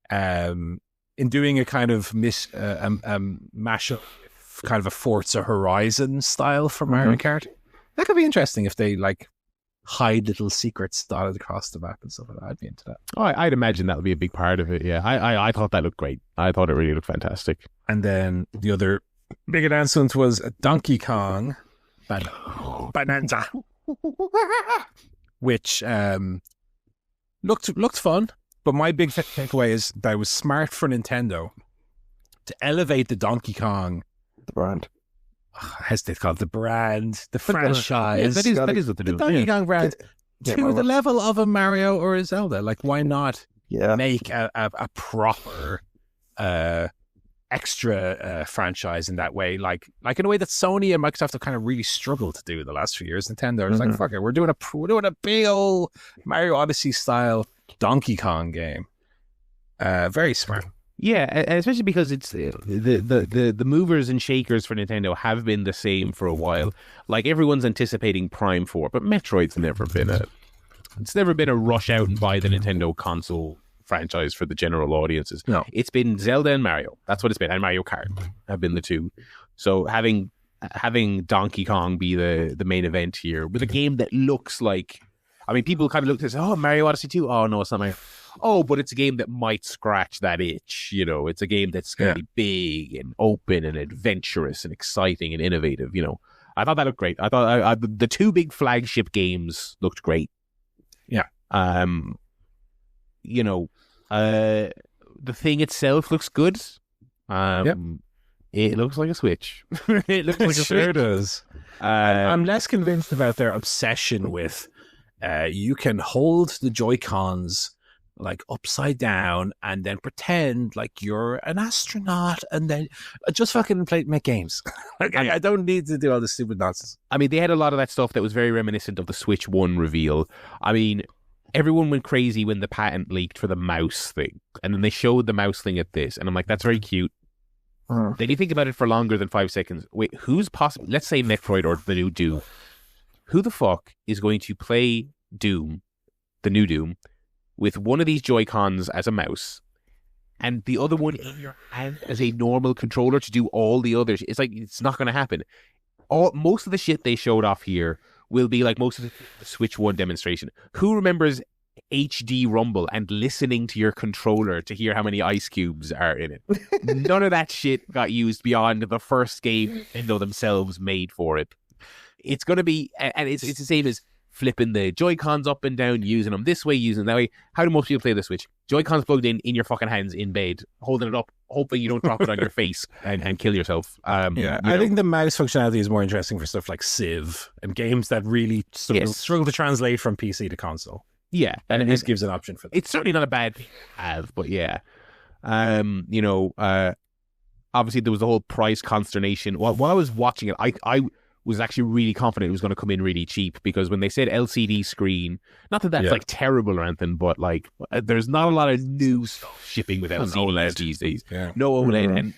in doing a kind of mashup, kind of a Forza Horizon style for Mario Kart, that could be interesting if they like hide little secrets dotted across the map and stuff like that. I'd be into that. Oh, I'd imagine that would be a big part of it. Yeah, I thought that looked great. I thought it really looked fantastic. And then the other big announcement was Donkey Kong Bonanza, which looked fun. But my big takeaway is that it was smart for Nintendo to elevate the Donkey Kong, The brand. as they call it, the brand, the franchise. that is what they're doing. The Donkey Kong brand to the level of a Mario or a Zelda. Like, why not make a proper extra franchise in that way? Like in a way that Sony and Microsoft have kind of really struggled to do in the last few years. Nintendo is like, fuck it, we're doing a big old Mario Odyssey style Donkey Kong game. Very smart. Yeah, and especially because it's the movers and shakers for Nintendo have been the same for a while. Like, everyone's anticipating Prime 4, but Metroid's never been a rush out and buy the Nintendo console franchise for the general audiences. No. It's been Zelda and Mario. That's what it's been. And Mario Kart have been the two. So having Donkey Kong be the main event here with a game that looks like, I mean, people kind of look at this, oh, Mario Odyssey 2. Oh, no, it's not Mario. Oh, but it's a game that might scratch that itch. You know, it's a game that's going to be big and open and adventurous and exciting and innovative. You know, I thought that looked great. I thought the two big flagship games looked great. Yeah. You know, the thing itself looks good. It looks like a Switch. It looks like a Switch. Does. I'm less convinced about their obsession with you can hold the Joy-Cons like upside down and then pretend like you're an astronaut and then just fucking make games. Like, I don't need to do all this stupid nonsense. I mean, they had a lot of that stuff that was very reminiscent of the Switch 1 reveal. I mean, everyone went crazy when the patent leaked for the mouse thing. And then they showed the mouse thing at this. And I'm like, that's very cute. Then you think about it for longer than 5 seconds. Wait, who's possible? Let's say Metroid or the new Doom. Who the fuck is going to play Doom, the new Doom, with one of these Joy-Cons as a mouse and the other one in your hand as a normal controller to do all the others? It's like, it's not going to happen. Most of the shit they showed off here will be like most of the Switch 1 demonstration. Who remembers HD Rumble and listening to your controller to hear how many ice cubes are in it? None of that shit got used beyond the first game Nintendo themselves made for it. It's going to be, and it's the same as flipping the Joy-Cons up and down, using them this way, using them that way. How do most people play the Switch? Joy-Cons plugged in your fucking hands in bed, holding it up, hoping you don't drop it on your face and kill yourself. I think the mouse functionality is more interesting for stuff like Civ and games that really struggle to translate from PC to console. Yeah. And this gives an option for that. It's certainly not a bad thing to have, but yeah. You know, obviously there was the whole price consternation. While I was watching it, I was actually really confident it was going to come in really cheap, because when they said LCD screen, not that that's like terrible or anything, but like there's not a lot of new stuff shipping with LCDs these days. Yeah. No OLED. And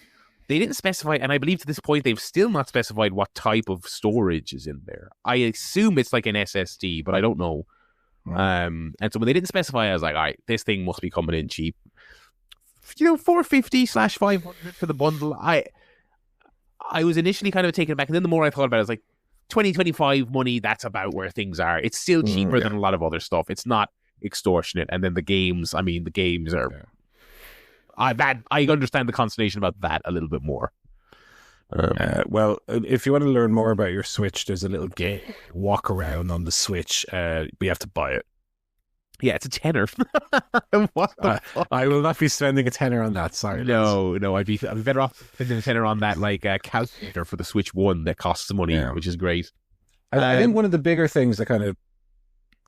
they didn't specify, and I believe to this point they've still not specified what type of storage is in there. I assume it's like an SSD, but I don't know. And so when they didn't specify, I was like, all right, this thing must be coming in cheap. You know, $450/$500 for the bundle. I was initially kind of taken aback, and then the more I thought about it, I was like, 2025 money, that's about where things are. It's still cheaper than a lot of other stuff. It's not extortionate. And then the games, I mean, the games are... I understand the consternation about that a little bit more. Well, if you want to learn more about your Switch, there's a little game walk around on the Switch. We have to buy it. Yeah, it's a tenner. What the fuck? I will not be spending a tenner on that. Sorry. No, I'd be better off spending a tenner on that like calculator for the Switch 1 that costs money, which is great. I think one of the bigger things that kind of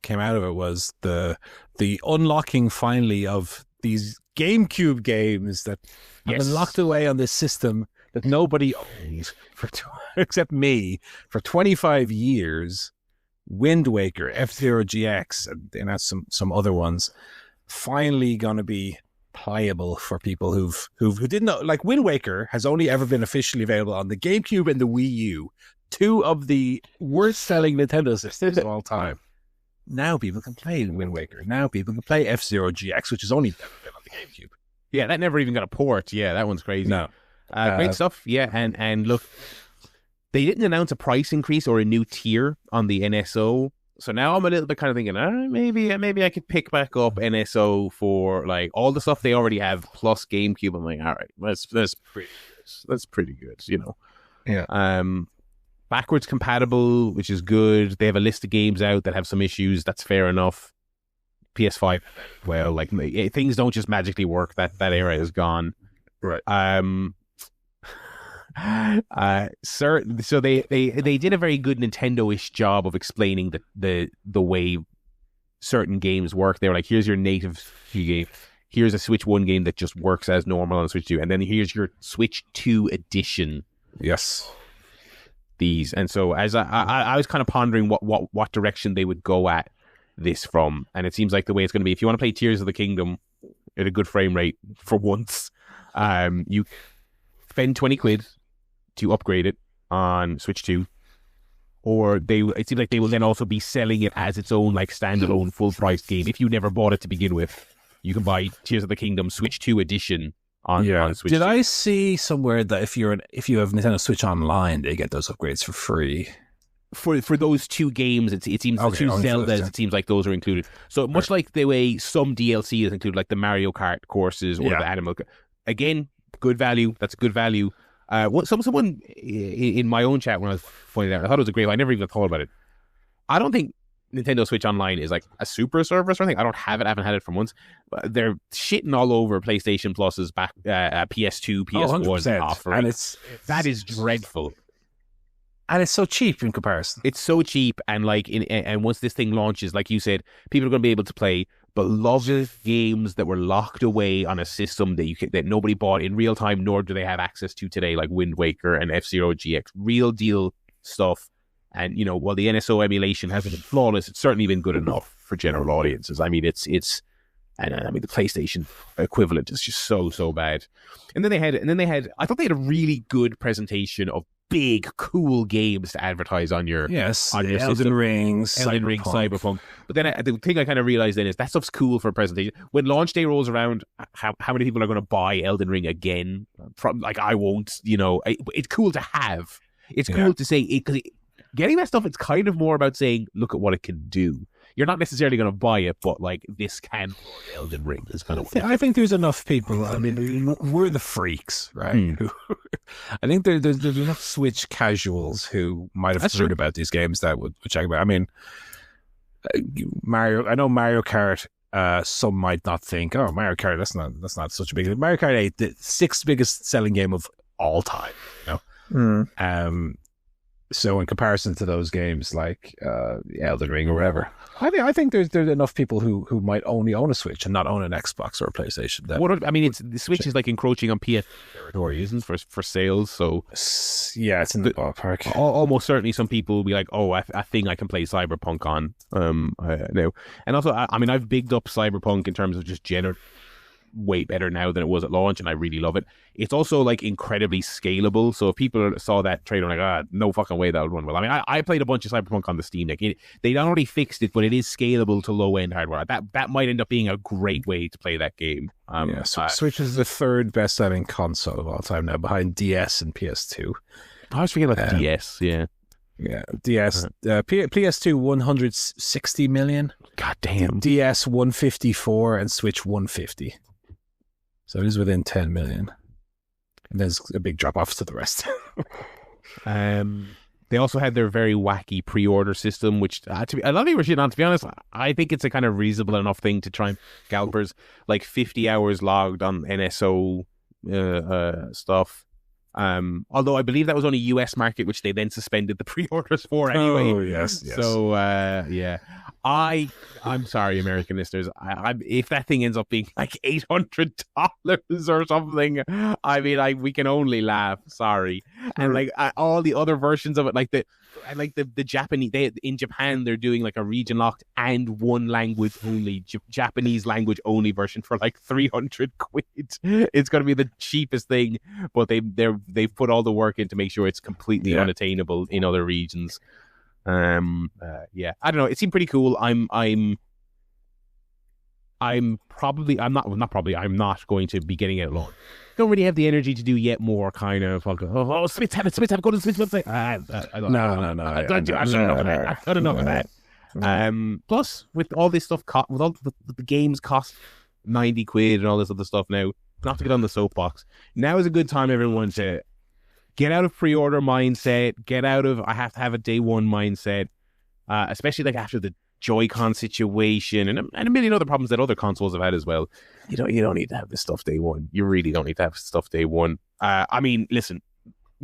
came out of it was the unlocking finally of these GameCube games that have been locked away on this system that nobody owns except me for 25 years. Wind Waker, F-Zero GX, and some other ones, finally going to be playable for people who didn't know. Like, Wind Waker has only ever been officially available on the GameCube and the Wii U, two of the worst-selling Nintendo systems of all time. Now people can play Wind Waker. Now people can play F-Zero GX, which has only ever been on the GameCube. Yeah, that never even got a port. Yeah, that one's crazy. No. Great stuff. Yeah, and look, they didn't announce a price increase or a new tier on the NSO. So now I'm a little bit kind of thinking, maybe I could pick back up NSO for like all the stuff they already have plus GameCube. I'm like, all right, that's pretty good. That's pretty good, you know. Yeah. Backwards compatible, which is good. They have a list of games out that have some issues. That's fair enough. PS5, well, like things don't just magically work. That era is gone. Right. So they did a very good Nintendo-ish job of explaining the way certain games work. They were like, here's your native game. Here's a Switch 1 game that just works as normal on Switch 2. And then here's your Switch 2 edition. Yes. These. And so as I was kind of pondering what direction they would go at this from. And it seems like the way it's going to be, if you want to play Tears of the Kingdom at a good frame rate for once, you spend 20 quid to upgrade it on Switch 2. Or it seems like they will then also be selling it as its own like standalone full price game. If you never bought it to begin with, you can buy Tears of the Kingdom Switch 2 edition on Switch 2. Did I see somewhere that if you have Nintendo Switch Online, they get those upgrades for free? For those two games, it seems the two Zeldas, it seems like those are included. So much like the way some DLC is included, like the Mario Kart courses or the Animal. Again, good value. That's a good value. Someone in my own chat when I was pointing out, I thought it was a great. I never even thought about it. I don't think Nintendo Switch Online is like a super service or anything. I don't have it. I haven't had it for months. But they're shitting all over PlayStation Plus's back PS2, PS1 offering. And that is dreadful. And it's so cheap in comparison. It's so cheap, and and once this thing launches, like you said, people are going to be able to play beloved games that were locked away on a system that nobody bought in real time, nor do they have access to today, like Wind Waker and F-Zero GX. Real deal stuff. And, while the NSO emulation hasn't been flawless, it's certainly been good enough for general audiences. I mean, the PlayStation equivalent is just so bad. And then they had, I thought they had a really good presentation of big, cool games to advertise on your Elden Ring, Cyberpunk. But then the thing I kind of realized then is that stuff's cool for a presentation. When launch day rolls around, how many people are going to buy Elden Ring again? I won't. It's cool to have. It's cool to say it because getting that stuff. It's kind of more about saying, look at what it can do. You're not necessarily going to buy it, but this can Elden Ring is kind of. I think there's enough people. I mean, we're the freaks, right? I think there's enough Switch casuals who might have heard about these games that would check about. I mean, Mario. I know Mario Kart. Some might not think, oh, Mario Kart. That's not such a big. Mario Kart 8, the 6th biggest selling game of all time. So in comparison to those games like Elden Ring or whatever, I think there's enough people who might only own a Switch and not own an Xbox or a PlayStation. The Switch is like encroaching on PS territory, isn't it, for sales? So yeah, it's in the ballpark. Almost certainly, some people will be like, "Oh, I think I can play Cyberpunk on." Now, and also, I've bigged up Cyberpunk in terms of just general. Way better now than it was at launch, and I really love it. It's also like incredibly scalable, so if people saw that trailer like, no fucking way that would run well. I mean, I played a bunch of Cyberpunk on the Steam Deck. They not only fixed it, but it is scalable to low-end hardware. That might end up being a great way to play that game. Switch is the 3rd best-selling console of all time now, behind DS and PS2. I was forgetting about the DS, yeah. Yeah, DS, PS2 160 million. God damn. DS 154 and Switch 150. So it is within 10 million. And there's a big drop off to the rest. They also had their very wacky pre-order system, which a lot of people were shitting on. To be honest, I think it's a kind of reasonable enough thing to try and scalpers, like 50 hours logged on NSO stuff. Although I believe that was on a US market, which they then suspended the pre-orders for anyway. Oh, yes. So, yeah. I'm sorry, American listeners. If that thing ends up being like $800 or something, I mean, we can only laugh. Sorry. And like all the other versions of it, like the Japanese, in Japan, they're doing like a region locked and one language only, Japanese language only version for like 300 quid. It's going to be the cheapest thing, but they've put all the work in to make sure it's completely unattainable in other regions. I don't know. It seemed pretty cool. I'm not going to be getting it alone. Don't really have the energy to do yet more kind of. Smith, have it. Go to the Smith website. I don't. No. I've got enough of that. Plus, with all this stuff, with all the games cost 90 quid and all this other stuff now, not to get on the soapbox. Now is a good time, everyone, to get out of pre-order mindset, get out of I have to have a day one mindset, especially like after the Joy-Con situation and a million other problems that other consoles have had as well. You don't need to have this stuff day one. You really don't need to have stuff day one. I mean, listen,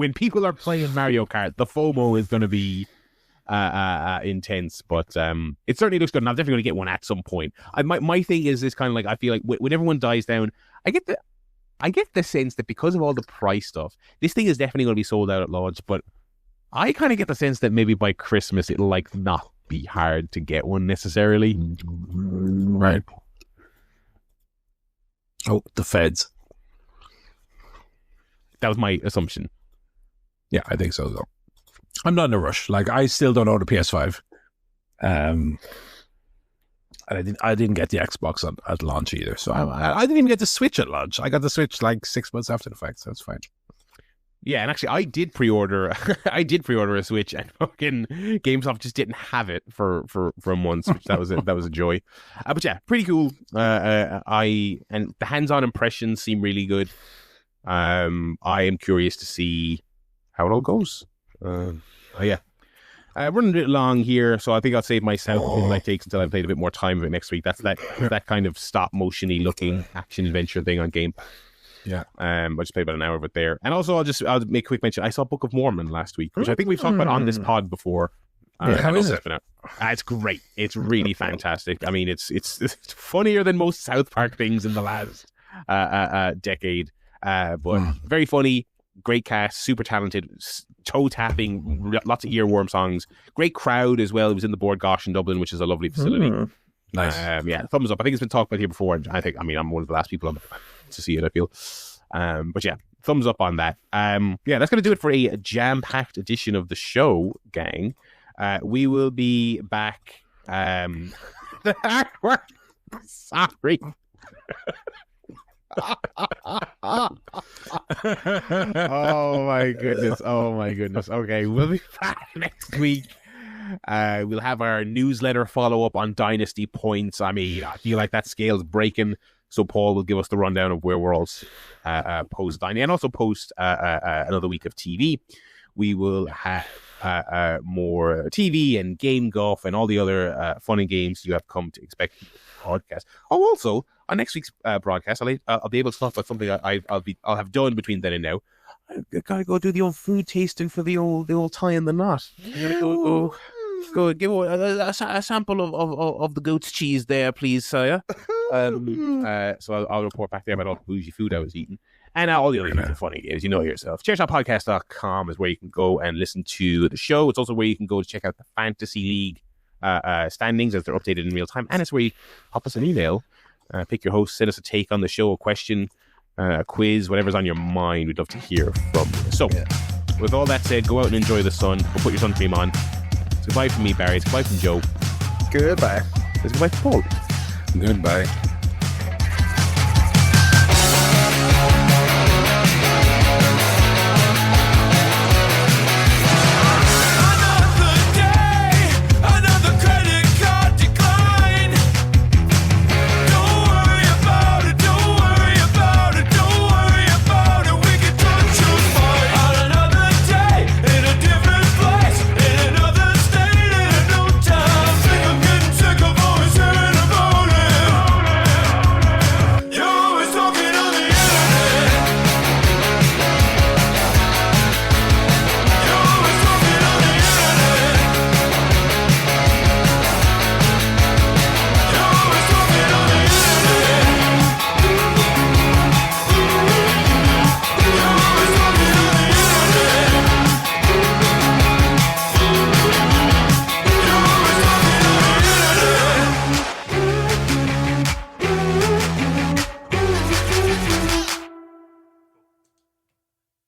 when people are playing Mario Kart, the FOMO is going to be intense, but it certainly looks good, and I'm definitely going to get one at some point. My thing is this kind of like, I feel like when everyone dies down, I get the sense that because of all the price stuff, this thing is definitely going to be sold out at launch, but I kind of get the sense that maybe by Christmas it'll like not be hard to get one necessarily. Right. Oh, the feds. That was my assumption. Yeah, I think so, though. I'm not in a rush. Like, I still don't own a PS5. And I didn't get the Xbox at launch either. So I didn't even get the Switch at launch. I got the Switch like 6 months after the fact, so it's fine. Yeah, and actually, I did pre-order a Switch, and fucking GameStop just didn't have it for months, which that was a joy. But yeah, pretty cool. And the hands-on impressions seem really good. I am curious to see how it all goes. Yeah. Running a bit long here, so I think I'll save myself in my takes until I've played a bit more time of it next week. That's that kind of stop motion-y looking action adventure thing on Game. Yeah. I just played about an hour of it there. And also I'll make a quick mention. I saw Book of Mormon last week, which I think we've talked about on this pod before. How is it? It's great. It's really fantastic. I mean, it's funnier than most South Park things in the last decade. But very funny, great cast, super talented, toe tapping, lots of earworm songs, great crowd as well. It was in the Borga in Dublin, which is a lovely facility. Nice. Yeah, thumbs up. I think it's been talked about here before, and I'm one of the last people to see it, I feel. But yeah, thumbs up on that. Yeah, that's going to do it for a jam-packed edition of the show, gang. We will be back. Sorry. Oh my goodness. Okay, we'll be back next week. We'll have our newsletter follow up on Dynasty points. I mean, I feel like that scale's breaking, so Paul will give us the rundown of where we're all post Dynasty, and also post another week of TV. We will have more TV and game golf and all the other fun and games you have come to expect podcast. Oh, also on next week's broadcast, I'll be able to talk about something I'll have done between then and now. I gotta go do the old food tasting for the old tie in the knot. Go give a sample of the goat's cheese there, please, sire. So I'll report back there about all the bougie food I was eating. And all the other funny games, you know yourself. ChairShotPodcast.com is where you can go and listen to the show. It's also where you can go to check out the Fantasy League standings as they're updated in real time. And it's where you pop us an email, pick your host, send us a take on the show, a question, a quiz, whatever's on your mind. We'd love to hear from you. So, with all that said, go out and enjoy the sun. Go put your sun cream on. It's goodbye from me, Barry. It's goodbye from Joe. Goodbye. It's goodbye from Paul. Goodbye.